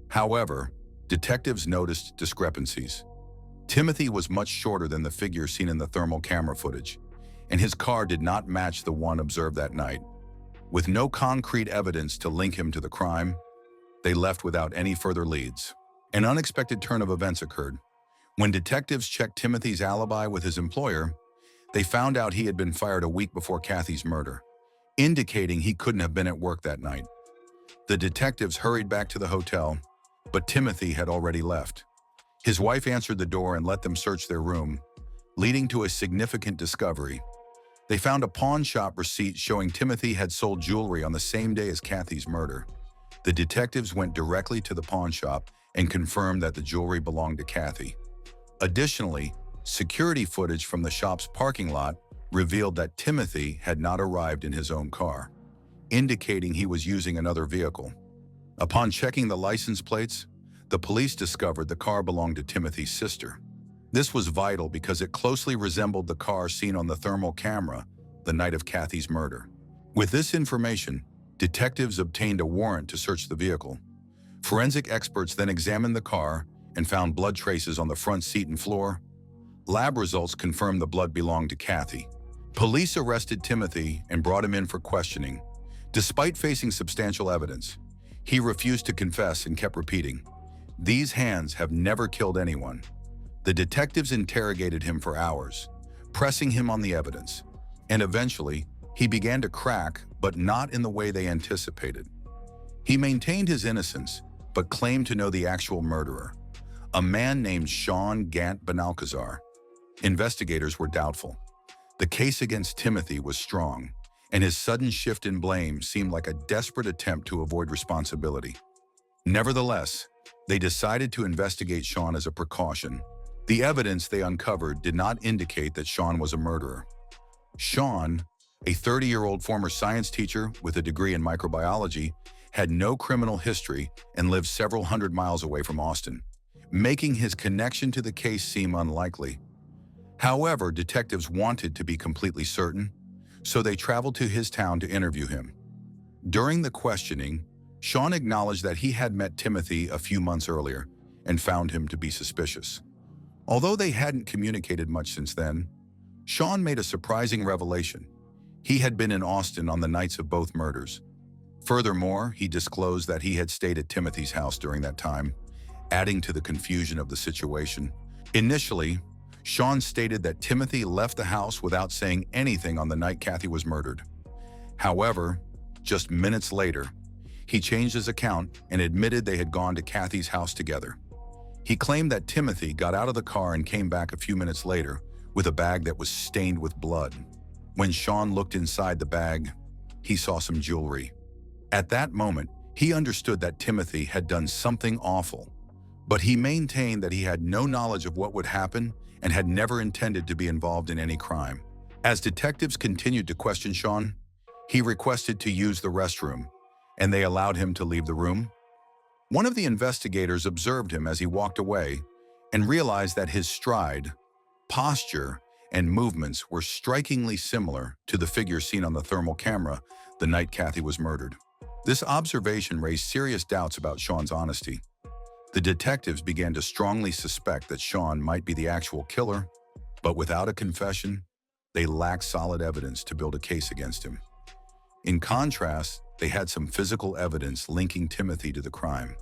However, detectives noticed discrepancies. Timothy was much shorter than the figure seen in the thermal camera footage, and his car did not match the one observed that night. With no concrete evidence to link him to the crime, they left without any further leads. An unexpected turn of events occurred. When detectives checked Timothy's alibi with his employer, they found out he had been fired a week before Kathy's murder, indicating he couldn't have been at work that night. The detectives hurried back to the hotel, but Timothy had already left. His wife answered the door and let them search their room, leading to a significant discovery. They found a pawn shop receipt showing Timothy had sold jewelry on the same day as Kathy's murder. The detectives went directly to the pawn shop and confirmed that the jewelry belonged to Kathy. Additionally, security footage from the shop's parking lot revealed that Timothy had not arrived in his own car, indicating he was using another vehicle. Upon checking the license plates, the police discovered the car belonged to Timothy's sister. This was vital because it closely resembled the car seen on the thermal camera the night of Kathy's murder. With this information, detectives obtained a warrant to search the vehicle. Forensic experts then examined the car and found blood traces on the front seat and floor. Lab results confirmed the blood belonged to Kathy. Police arrested Timothy and brought him in for questioning. Despite facing substantial evidence, he refused to confess and kept repeating, "These hands have never killed anyone." The detectives interrogated him for hours, pressing him on the evidence, and eventually, he began to crack, but not in the way they anticipated. He maintained his innocence, but claimed to know the actual murderer, a man named Sean Gant Benalcazar. Investigators were doubtful. The case against Timothy was strong, and his sudden shift in blame seemed like a desperate attempt to avoid responsibility. Nevertheless, they decided to investigate Sean as a precaution. The evidence they uncovered did not indicate that Sean was a murderer. Sean, a 30-year-old former science teacher with a degree in microbiology, had no criminal history and lived several hundred miles away from Austin, making his connection to the case seem unlikely. However, detectives wanted to be completely certain, so they traveled to his town to interview him. During the questioning, Sean acknowledged that he had met Timothy a few months earlier and found him to be suspicious. Although they hadn't communicated much since then, Sean made a surprising revelation. He had been in Austin on the nights of both murders. Furthermore, he disclosed that he had stayed at Timothy's house during that time, adding to the confusion of the situation. Initially, Sean stated that Timothy left the house without saying anything on the night Kathy was murdered. However, just minutes later, he changed his account and admitted they had gone to Kathy's house together. He claimed that Timothy got out of the car and came back a few minutes later with a bag that was stained with blood. When Sean looked inside the bag, he saw some jewelry. At that moment, he understood that Timothy had done something awful, but he maintained that he had no knowledge of what would happen and had never intended to be involved in any crime. As detectives continued to question Sean, he requested to use the restroom, and they allowed him to leave the room. One of the investigators observed him as he walked away and realized that his stride, posture, and movements were strikingly similar to the figure seen on the thermal camera the night Kathy was murdered. This observation raised serious doubts about Sean's honesty. The detectives began to strongly suspect that Sean might be the actual killer, but without a confession, they lacked solid evidence to build a case against him. In contrast, they had some physical evidence linking Timothy to the crime,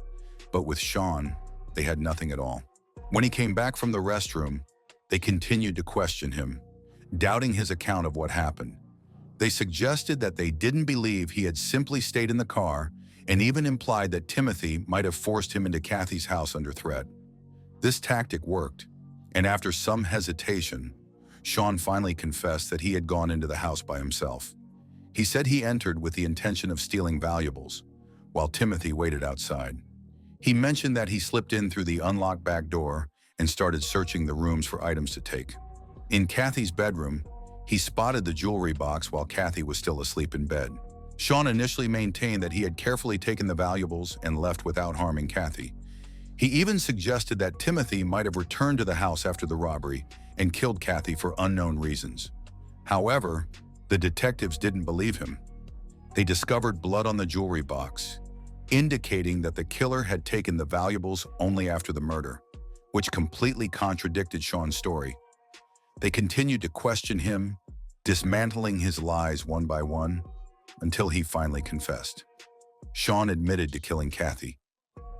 but with Sean, they had nothing at all. When he came back from the restroom, they continued to question him, doubting his account of what happened. They suggested that they didn't believe he had simply stayed in the car and even implied that Timothy might have forced him into Kathy's house under threat. This tactic worked, and after some hesitation, Sean finally confessed that he had gone into the house by himself. He said he entered with the intention of stealing valuables. while Timothy waited outside. He mentioned that he slipped in through the unlocked back door and started searching the rooms for items to take. In Kathy's bedroom, he spotted the jewelry box while Kathy was still asleep in bed. Sean initially maintained that he had carefully taken the valuables and left without harming Kathy. He even suggested that Timothy might have returned to the house after the robbery and killed Kathy for unknown reasons. However, the detectives didn't believe him. They discovered blood on the jewelry box, indicating that the killer had taken the valuables only after the murder, which completely contradicted Sean's story. They continued to question him, dismantling his lies one by one, until he finally confessed. Sean admitted to killing Kathy.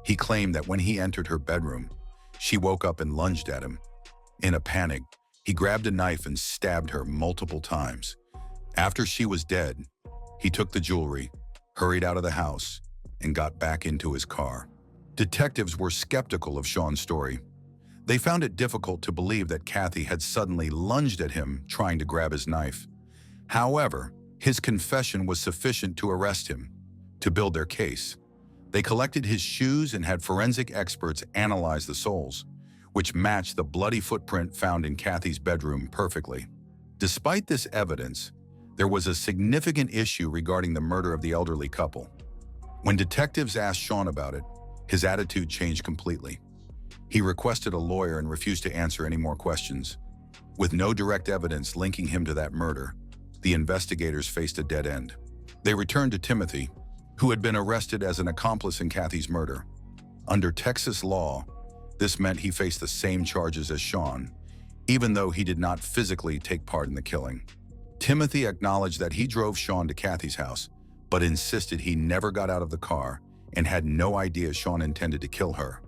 He claimed that when he entered her bedroom, she woke up and lunged at him. In a panic, he grabbed a knife and stabbed her multiple times. After she was dead, he took the jewelry, hurried out of the house, and got back into his car. Detectives were skeptical of Sean's story. They found it difficult to believe that Kathy had suddenly lunged at him trying to grab his knife. However, his confession was sufficient to arrest him. To build their case, they collected his shoes and had forensic experts analyze the soles, which matched the bloody footprint found in Kathy's bedroom perfectly. Despite this evidence, there was a significant issue regarding the murder of the elderly couple. When detectives asked Sean about it, his attitude changed completely. He requested a lawyer and refused to answer any more questions. With no direct evidence linking him to that murder, the investigators faced a dead end. They returned to Timothy, who had been arrested as an accomplice in Kathy's murder. Under Texas law, this meant he faced the same charges as Sean, even though he did not physically take part in the killing. Timothy acknowledged that he drove Sean to Kathy's house, but insisted he never got out of the car and had no idea Sean intended to kill her.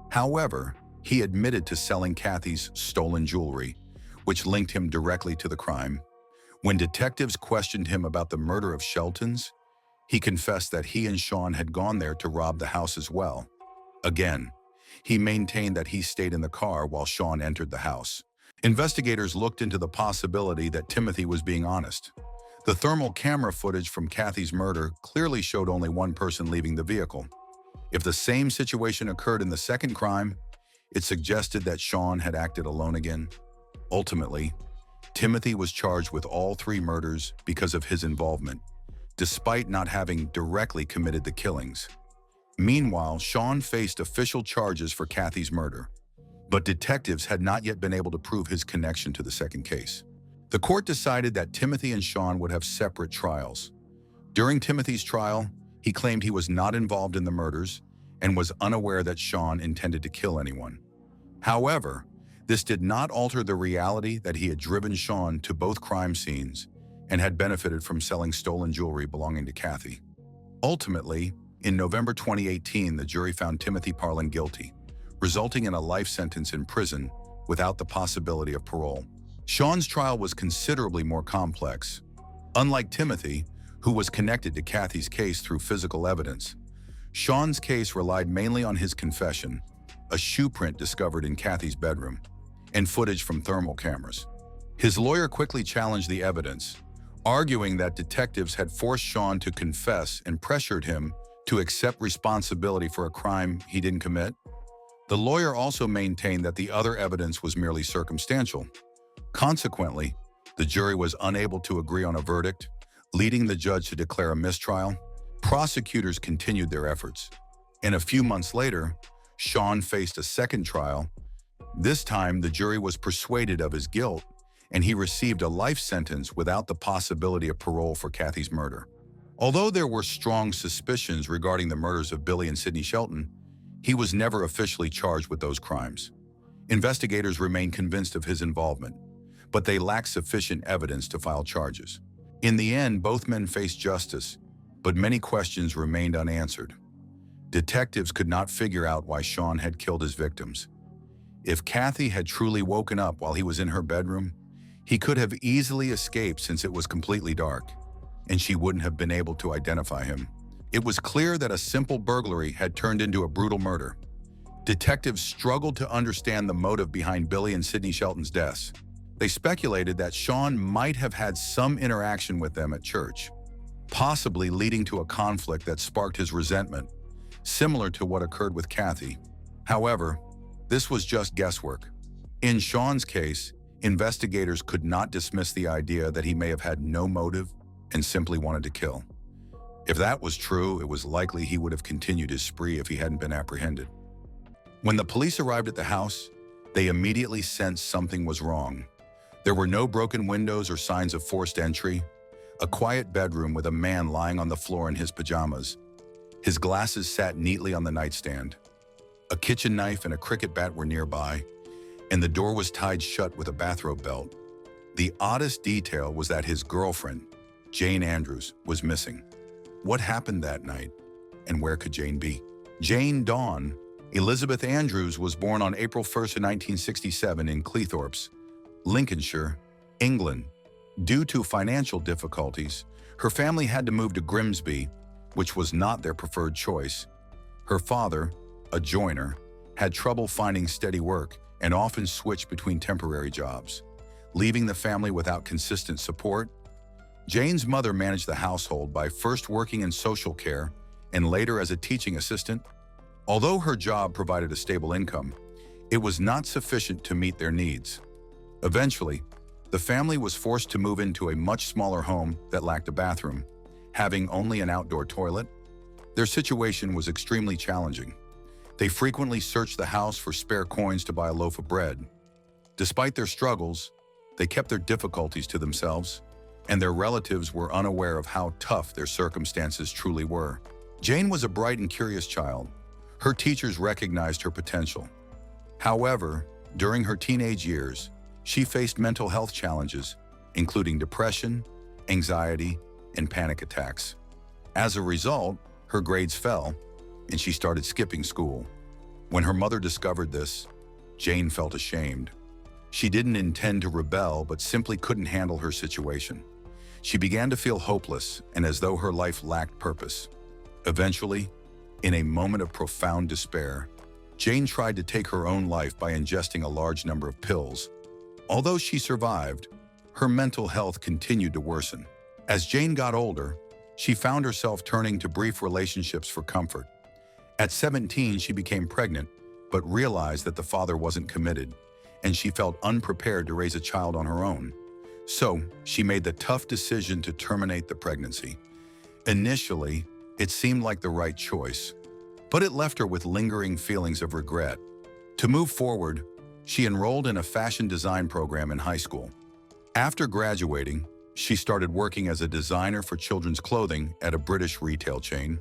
However, he admitted to selling Kathy's stolen jewelry, which linked him directly to the crime. When detectives questioned him about the murder of Shelton's, he confessed that he and Sean had gone there to rob the house as well. Again, he maintained that he stayed in the car while Sean entered the house. Investigators looked into the possibility that Timothy was being honest. The thermal camera footage from Kathy's murder clearly showed only one person leaving the vehicle. If the same situation occurred in the second crime, it suggested that Sean had acted alone again. Ultimately, Timothy was charged with all three murders because of his involvement, despite not having directly committed the killings. Meanwhile, Sean faced official charges for Kathy's murder, but detectives had not yet been able to prove his connection to the second case. The court decided that Timothy and Sean would have separate trials. During Timothy's trial, he claimed he was not involved in the murders and was unaware that Sean intended to kill anyone. However, this did not alter the reality that he had driven Sean to both crime scenes and had benefited from selling stolen jewelry belonging to Kathy. Ultimately, in November 2018, the jury found Timothy Parlin guilty, resulting in a life sentence in prison without the possibility of parole. Sean's trial was considerably more complex. Unlike Timothy, who was connected to Kathy's case through physical evidence, Sean's case relied mainly on his confession, a shoe print discovered in Kathy's bedroom, and footage from thermal cameras. His lawyer quickly challenged the evidence, arguing that detectives had forced Sean to confess and pressured him to accept responsibility for a crime he didn't commit. The lawyer also maintained that the other evidence was merely circumstantial. Consequently, the jury was unable to agree on a verdict, leading the judge to declare a mistrial. Prosecutors continued their efforts, and a few months later, Sean faced a second trial. This time, the jury was persuaded of his guilt, and he received a life sentence without the possibility of parole for Kathy's murder. Although there were strong suspicions regarding the murders of Billy and Sidney Shelton, he was never officially charged with those crimes. Investigators remained convinced of his involvement, but they lacked sufficient evidence to file charges. In the end, both men faced justice, but many questions remained unanswered. Detectives could not figure out why Sean had killed his victims. If Kathy had truly woken up while he was in her bedroom, he could have easily escaped since it was completely dark, and she wouldn't have been able to identify him. It was clear that a simple burglary had turned into a brutal murder. Detectives struggled to understand the motive behind Billy and Sidney Shelton's deaths. They speculated that Sean might have had some interaction with them at church. possibly leading to a conflict that sparked his resentment, similar to what occurred with Kathy. However, this was just guesswork. In Sean's case, investigators could not dismiss the idea that he may have had no motive and simply wanted to kill. If that was true, it was likely he would have continued his spree if he hadn't been apprehended. When the police arrived at the house, they immediately sensed something was wrong. There were no broken windows or signs of forced entry. A quiet bedroom with a man lying on the floor in his pajamas. His glasses sat neatly on the nightstand. A kitchen knife and a cricket bat were nearby, and the door was tied shut with a bathrobe belt. The oddest detail was that his girlfriend, Jane Andrews, was missing. What happened that night, and where could Jane be? Jane Dawn Elizabeth Andrews was born on April 1st, 1967 in Cleethorpes, Lincolnshire, England. Due to financial difficulties, her family had to move to Grimsby, which was not their preferred choice. Her father, a joiner, had trouble finding steady work and often switched between temporary jobs, leaving the family without consistent support. Jane's mother managed the household by first working in social care and later as a teaching assistant. Although her job provided a stable income, it was not sufficient to meet their needs. Eventually, the family was forced to move into a much smaller home that lacked a bathroom, having only an outdoor toilet. Their situation was extremely challenging. They frequently searched the house for spare coins to buy a loaf of bread. Despite their struggles, they kept their difficulties to themselves, and their relatives were unaware of how tough their circumstances truly were. Jane was a bright and curious child. Her teachers recognized her potential. However, during her teenage years, she faced mental health challenges, including depression, anxiety, and panic attacks. As a result, her grades fell, and she started skipping school. When her mother discovered this, Jane felt ashamed. She didn't intend to rebel, but simply couldn't handle her situation. She began to feel hopeless and as though her life lacked purpose. Eventually, in a moment of profound despair, Jane tried to take her own life by ingesting a large number of pills. Although she survived, her mental health continued to worsen. As Jane got older, she found herself turning to brief relationships for comfort. At 17, she became pregnant, but realized that the father wasn't committed, and she felt unprepared to raise a child on her own. So, she made the tough decision to terminate the pregnancy. Initially, it seemed like the right choice, but it left her with lingering feelings of regret. To move forward, she enrolled in a fashion design program in high school. After graduating, she started working as a designer for children's clothing at a British retail chain.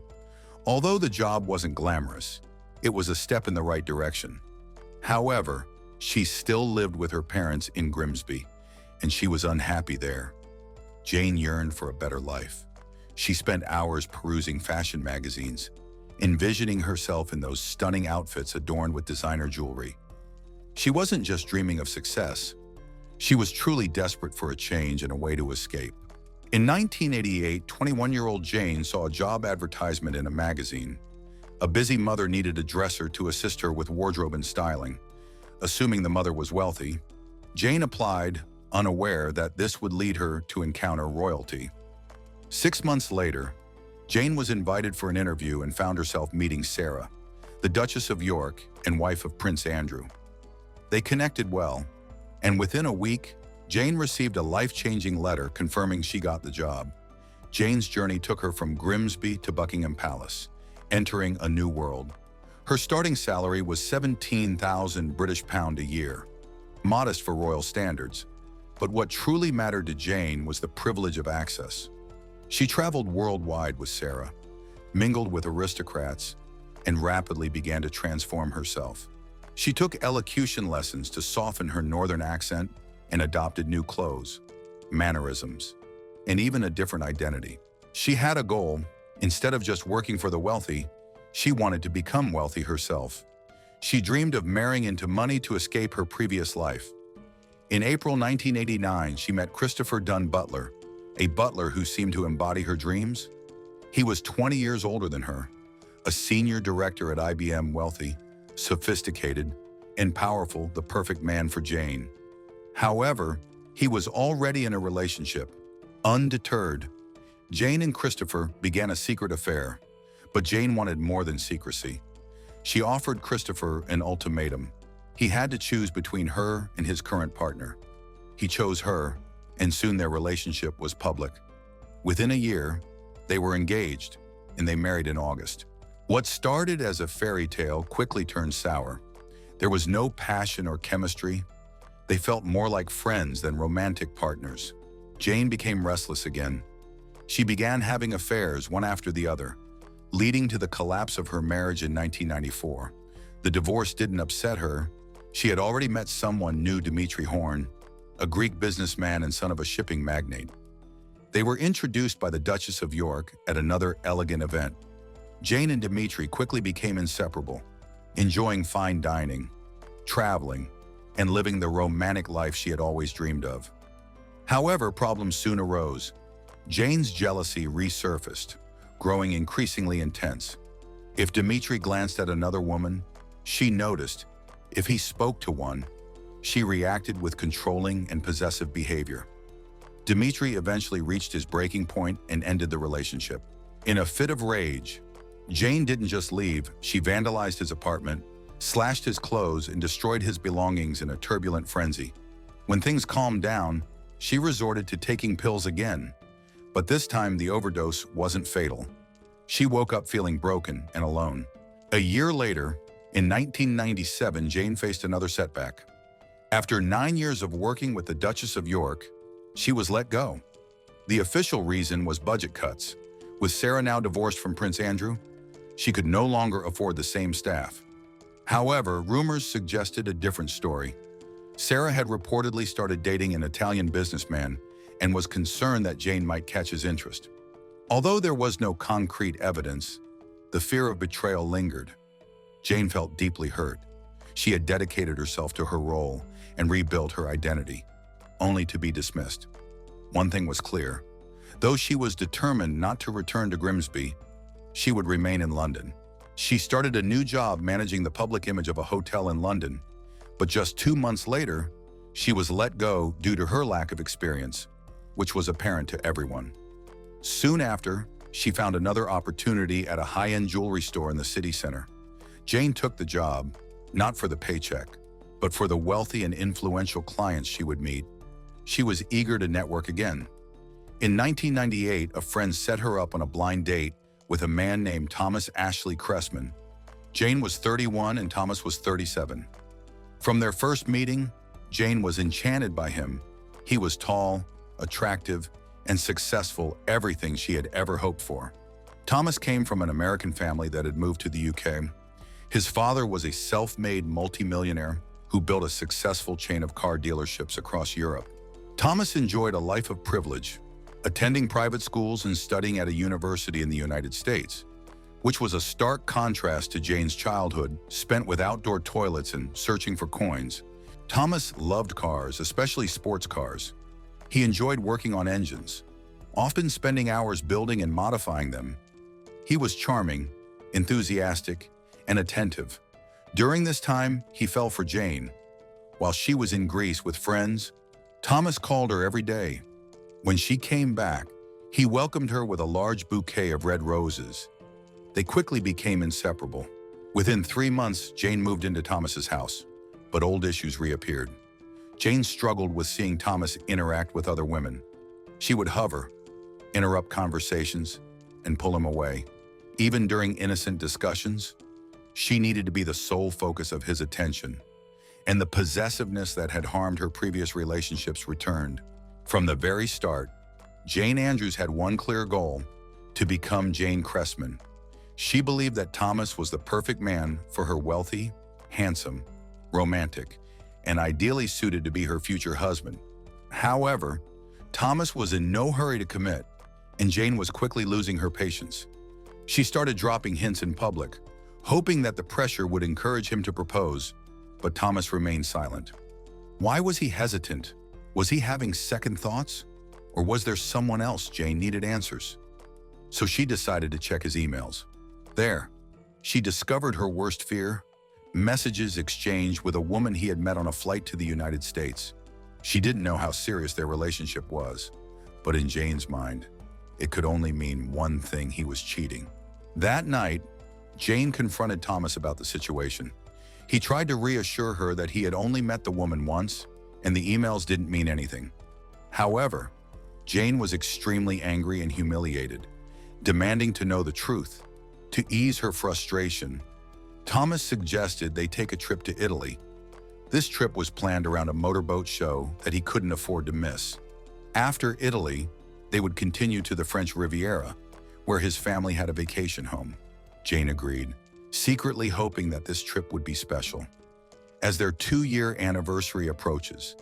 Although the job wasn't glamorous, it was a step in the right direction. However, she still lived with her parents in Grimsby, and she was unhappy there. Jane yearned for a better life. She spent hours perusing fashion magazines, envisioning herself in those stunning outfits adorned with designer jewelry. She wasn't just dreaming of success. She was truly desperate for a change and a way to escape. In 1988, 21-year-old Jane saw a job advertisement in a magazine. A busy mother needed a dresser to assist her with wardrobe and styling. Assuming the mother was wealthy, Jane applied, unaware that this would lead her to encounter royalty. 6 months later, Jane was invited for an interview and found herself meeting Sarah, the Duchess of York and wife of Prince Andrew. They connected well, and within a week, Jane received a life-changing letter confirming she got the job. Jane's journey took her from Grimsby to Buckingham Palace, entering a new world. Her starting salary was £17,000 British pound a year, modest for royal standards. But what truly mattered to Jane was the privilege of access. She traveled worldwide with Sarah, mingled with aristocrats, and rapidly began to transform herself. She took elocution lessons to soften her northern accent and adopted new clothes, mannerisms, and even a different identity. She had a goal. Instead of just working for the wealthy, she wanted to become wealthy herself. She dreamed of marrying into money to escape her previous life. In April 1989, she met Christopher Dunn Butler, a butler who seemed to embody her dreams. He was 20 years older than her, a senior director at IBM, wealthy, sophisticated, and powerful, the perfect man for Jane. However, he was already in a relationship. Undeterred, Jane and Christopher began a secret affair, but Jane wanted more than secrecy. She offered Christopher an ultimatum. He had to choose between her and his current partner. He chose her, and soon their relationship was public. Within a year, they were engaged, and they married in August. What started as a fairy tale quickly turned sour. There was no passion or chemistry. They felt more like friends than romantic partners. Jane became restless again. She began having affairs one after the other, leading to the collapse of her marriage in 1994. The divorce didn't upset her. She had already met someone new, Dimitri Horn, a Greek businessman and son of a shipping magnate. They were introduced by the Duchess of York at another elegant event. Jane and Dimitri quickly became inseparable, enjoying fine dining, traveling, and living the romantic life she had always dreamed of. However, problems soon arose. Jane's jealousy resurfaced, growing increasingly intense. If Dimitri glanced at another woman, she noticed. If he spoke to one, she reacted with controlling and possessive behavior. Dimitri eventually reached his breaking point and ended the relationship. In a fit of rage, Jane didn't just leave, she vandalized his apartment, slashed his clothes, and destroyed his belongings in a turbulent frenzy. When things calmed down, she resorted to taking pills again. But this time, the overdose wasn't fatal. She woke up feeling broken and alone. A year later, in 1997, Jane faced another setback. After 9 years of working with the Duchess of York, she was let go. The official reason was budget cuts. With Sarah now divorced from Prince Andrew, she could no longer afford the same staff. However, rumors suggested a different story. Sarah had reportedly started dating an Italian businessman and was concerned that Jane might catch his interest. Although there was no concrete evidence, the fear of betrayal lingered. Jane felt deeply hurt. She had dedicated herself to her role and rebuilt her identity, only to be dismissed. One thing was clear. Though she was determined not to return to Grimsby, she would remain in London. She started a new job managing the public image of a hotel in London, but just 2 months later, she was let go due to her lack of experience, which was apparent to everyone. Soon after, she found another opportunity at a high-end jewelry store in the city center. Jane took the job, not for the paycheck, but for the wealthy and influential clients she would meet. She was eager to network again. In 1998, a friend set her up on a blind date with a man named Thomas Ashley Cressman. Jane was 31 and Thomas was 37. From their first meeting, Jane was enchanted by him. He was tall, attractive, and successful, everything she had ever hoped for. Thomas came from an American family that had moved to the UK. His father was a self-made multimillionaire who built a successful chain of car dealerships across Europe. Thomas enjoyed a life of privilege, attending private schools and studying at a university in the United States, which was a stark contrast to Jane's childhood, spent with outdoor toilets and searching for coins. Thomas loved cars, especially sports cars. He enjoyed working on engines, often spending hours building and modifying them. He was charming, enthusiastic, and attentive. During this time, he fell for Jane. While she was in Greece with friends, Thomas called her every day. When she came back, he welcomed her with a large bouquet of red roses. They quickly became inseparable. Within 3 months, Jane moved into Thomas's house, but old issues reappeared. Jane struggled with seeing Thomas interact with other women. She would hover, interrupt conversations, and pull him away. Even during innocent discussions, she needed to be the sole focus of his attention, and the possessiveness that had harmed her previous relationships returned. From the very start, Jane Andrews had one clear goal: to become Jane Cressman. She believed that Thomas was the perfect man for her, wealthy, handsome, romantic, and ideally suited to be her future husband. However, Thomas was in no hurry to commit, and Jane was quickly losing her patience. She started dropping hints in public, hoping that the pressure would encourage him to propose, but Thomas remained silent. Why was he hesitant? Was he having second thoughts? Or was there someone else Jane needed answers? So she decided to check his emails. There, she discovered her worst fear: messages exchanged with a woman he had met on a flight to the United States. She didn't know how serious their relationship was, but in Jane's mind, it could only mean one thing: he was cheating. That night, Jane confronted Thomas about the situation. He tried to reassure her that he had only met the woman once and the emails didn't mean anything. However, Jane was extremely angry and humiliated, demanding to know the truth. To ease her frustration, Thomas suggested they take a trip to Italy. This trip was planned around a motorboat show that he couldn't afford to miss. After Italy, they would continue to the French Riviera, where his family had a vacation home. Jane agreed, secretly hoping that this trip would be special. As their 2-year anniversary approaches,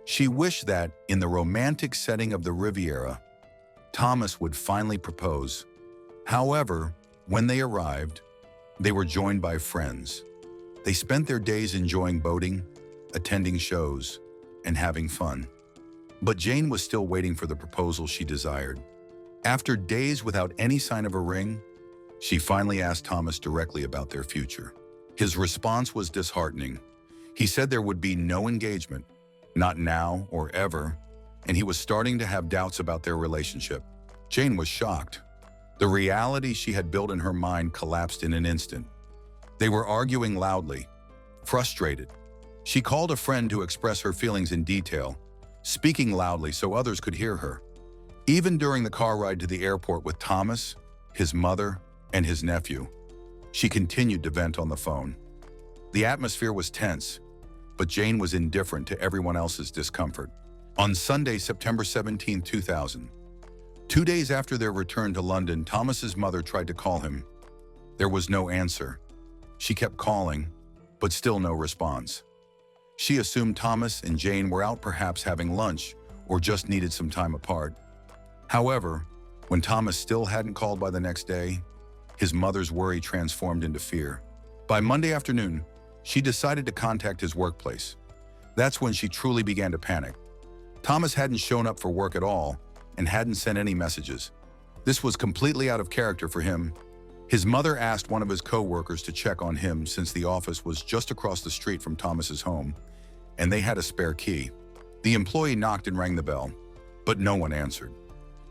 she wished that, in the romantic setting of the Riviera, Thomas would finally propose. However, when they arrived, they were joined by friends. They spent their days enjoying boating, attending shows, and having fun. But Jane was still waiting for the proposal she desired. After days without any sign of a ring, she finally asked Thomas directly about their future. His response was disheartening. He said there would be no engagement, not now or ever, and he was starting to have doubts about their relationship. Jane was shocked. The reality she had built in her mind collapsed in an instant. They were arguing loudly, frustrated. She called a friend to express her feelings in detail, speaking loudly so others could hear her. Even during the car ride to the airport with Thomas, his mother, and his nephew, she continued to vent on the phone. The atmosphere was tense, but Jane was indifferent to everyone else's discomfort. On Sunday, September 17, 2000, 2 days after their return to London, Thomas's mother tried to call him. There was no answer. She kept calling, but still no response. She assumed Thomas and Jane were out, perhaps having lunch, or just needed some time apart. However, when Thomas still hadn't called by the next day, his mother's worry transformed into fear. By Monday afternoon, she decided to contact his workplace. That's when she truly began to panic. Thomas hadn't shown up for work at all and hadn't sent any messages. This was completely out of character for him. His mother asked one of his co-workers to check on him since the office was just across the street from Thomas's home, and they had a spare key. The employee knocked and rang the bell, but no one answered.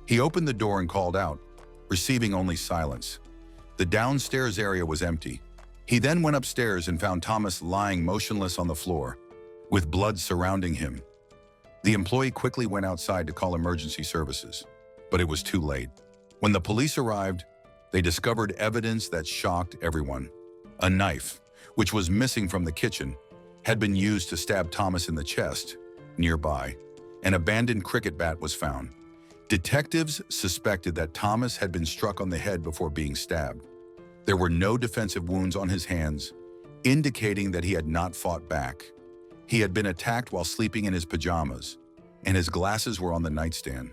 He opened the door and called out, receiving only silence. The downstairs area was empty. He then went upstairs and found Thomas lying motionless on the floor, with blood surrounding him. The employee quickly went outside to call emergency services, but it was too late. When the police arrived, they discovered evidence that shocked everyone. A knife, which was missing from the kitchen, had been used to stab Thomas in the chest. Nearby, an abandoned cricket bat was found. Detectives suspected that Thomas had been struck on the head before being stabbed. There were no defensive wounds on his hands, indicating that he had not fought back. He had been attacked while sleeping in his pajamas, and his glasses were on the nightstand.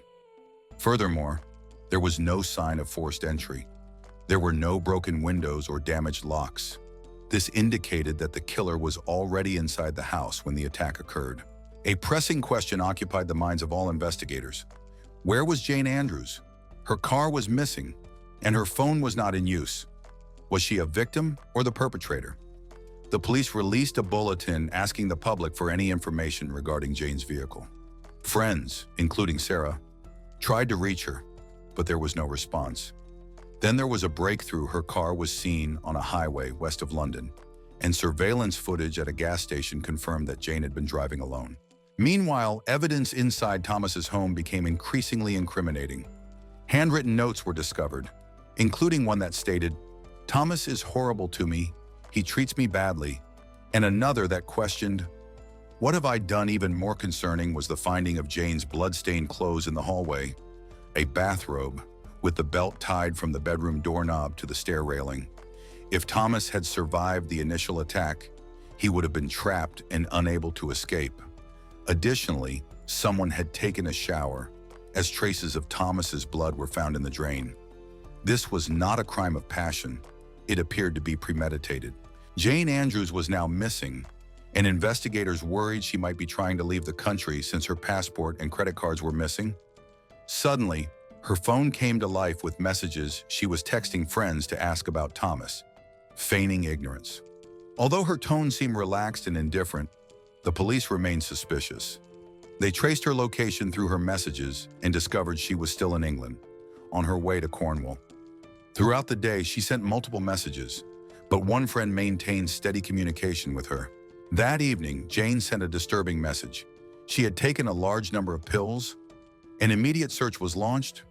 Furthermore, there was no sign of forced entry. There were no broken windows or damaged locks. This indicated that the killer was already inside the house when the attack occurred. A pressing question occupied the minds of all investigators. Where was Jane Andrews? Her car was missing, and her phone was not in use. Was she a victim or the perpetrator? The police released a bulletin asking the public for any information regarding Jane's vehicle. Friends, including Sarah, tried to reach her, but there was no response. Then there was a breakthrough. Her car was seen on a highway west of London, and surveillance footage at a gas station confirmed that Jane had been driving alone. Meanwhile, evidence inside Thomas's home became increasingly incriminating. Handwritten notes were discovered, including one that stated, "Thomas is horrible to me, he treats me badly," and another that questioned, "What have I done?" Even more concerning was the finding of Jane's blood-stained clothes in the hallway, a bathrobe with the belt tied from the bedroom doorknob to the stair railing. If Thomas had survived the initial attack, he would have been trapped and unable to escape. Additionally, someone had taken a shower, as traces of Thomas's blood were found in the drain. This was not a crime of passion. It appeared to be premeditated. Jane Andrews was now missing, and investigators worried she might be trying to leave the country since her passport and credit cards were missing. Suddenly, her phone came to life with messages she was texting friends to ask about Thomas, feigning ignorance. Although her tone seemed relaxed and indifferent, the police remained suspicious. They traced her location through her messages and discovered she was still in England, on her way to Cornwall. Throughout the day, she sent multiple messages, but one friend maintained steady communication with her. That evening, Jane sent a disturbing message. She had taken a large number of pills. An immediate search was launched.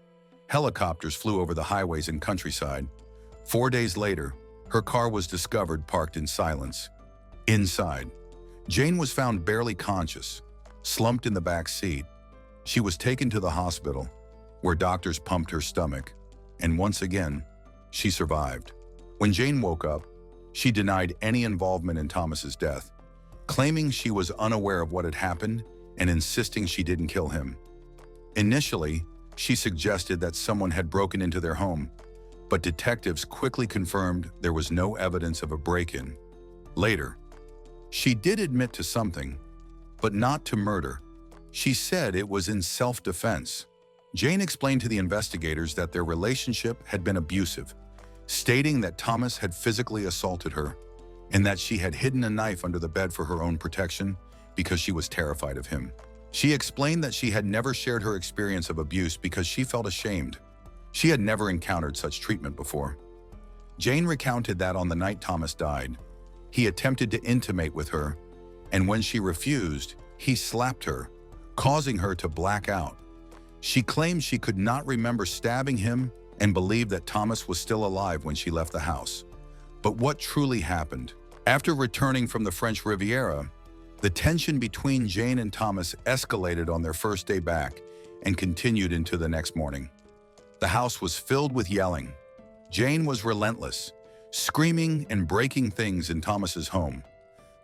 Helicopters flew over the highways and countryside. 4 days later, her car was discovered parked in silence. Inside, Jane was found barely conscious, slumped in the back seat. She was taken to the hospital, where doctors pumped her stomach, and once again, she survived. When Jane woke up, she denied any involvement in Thomas's death, claiming she was unaware of what had happened and insisting she didn't kill him. Initially, she suggested that someone had broken into their home, but detectives quickly confirmed there was no evidence of a break-in. Later, she did admit to something, but not to murder. She said it was in self-defense. Jane explained to the investigators that their relationship had been abusive, stating that Thomas had physically assaulted her and that she had hidden a knife under the bed for her own protection because she was terrified of him. She explained that she had never shared her experience of abuse because she felt ashamed. She had never encountered such treatment before. Jane recounted that on the night Thomas died, he attempted to intimate with her, and when she refused, he slapped her, causing her to black out. She claimed she could not remember stabbing him and believed that Thomas was still alive when she left the house. But what truly happened? After returning from the French Riviera, the tension between Jane and Thomas escalated on their first day back and continued into the next morning. The house was filled with yelling. Jane was relentless, screaming and breaking things in Thomas's home.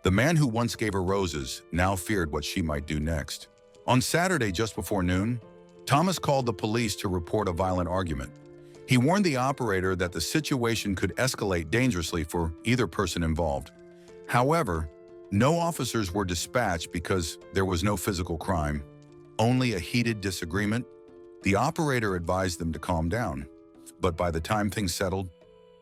The man who once gave her roses now feared what she might do next. On Saturday, just before noon, Thomas called the police to report a violent argument. He warned the operator that the situation could escalate dangerously for either person involved. However, no officers were dispatched because there was no physical crime, only a heated disagreement. The operator advised them to calm down, but by the time things settled,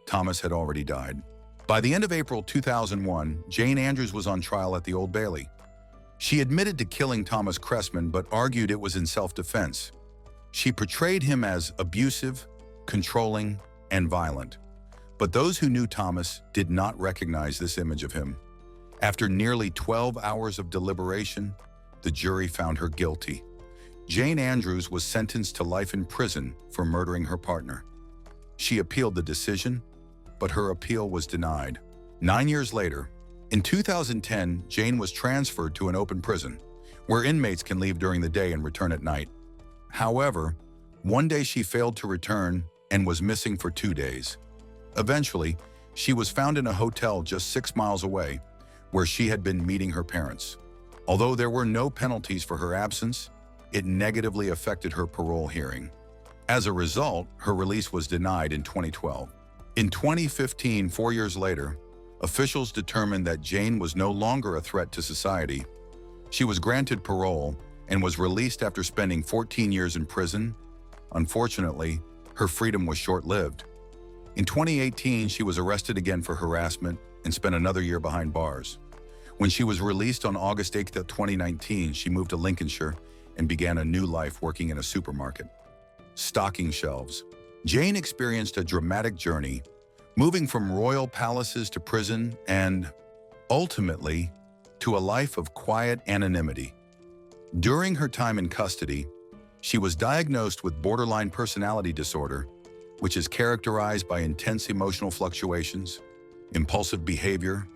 Thomas had already died. By the end of April 2001, Jane Andrews was on trial at the Old Bailey. She admitted to killing Thomas Cressman but argued it was in self-defense. She portrayed him as abusive, controlling, and violent. But those who knew Thomas did not recognize this image of him. After nearly 12 hours of deliberation, the jury found her guilty. Jane Andrews was sentenced to life in prison for murdering her partner. She appealed the decision, but her appeal was denied. 9 years later, in 2010, Jane was transferred to an open prison, where inmates can leave during the day and return at night. However, one day she failed to return and was missing for 2 days. Eventually, she was found in a hotel just 6 miles away, where she had been meeting her parents. Although there were no penalties for her absence, it negatively affected her parole hearing. As a result, her release was denied in 2012. In 2015, 4 years later, officials determined that Jane was no longer a threat to society. She was granted parole and was released after spending 14 years in prison. Unfortunately, her freedom was short-lived. In 2018, she was arrested again for harassment and spent another year behind bars. When she was released on August 8, 2019, she moved to Lincolnshire and began a new life working in a supermarket. Stocking shelves. Jane experienced a dramatic journey, moving from royal palaces to prison and, ultimately, to a life of quiet anonymity. During her time in custody, she was diagnosed with borderline personality disorder, which is characterized by intense emotional fluctuations, impulsive behavior,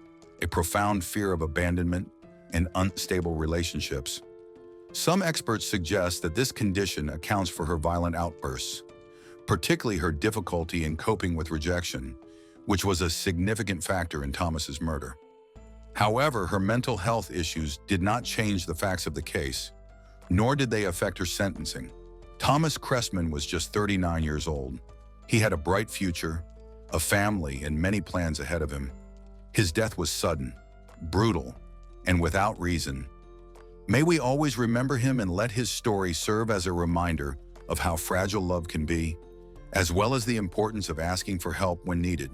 a profound fear of abandonment, and unstable relationships. Some experts suggest that this condition accounts for her violent outbursts, particularly her difficulty in coping with rejection, which was a significant factor in Thomas's murder. However, her mental health issues did not change the facts of the case, nor did they affect her sentencing. Thomas Cressman was just 39 years old. He had a bright future, a family, and many plans ahead of him. His death was sudden, brutal, and without reason. May we always remember him and let his story serve as a reminder of how fragile love can be, as well as the importance of asking for help when needed.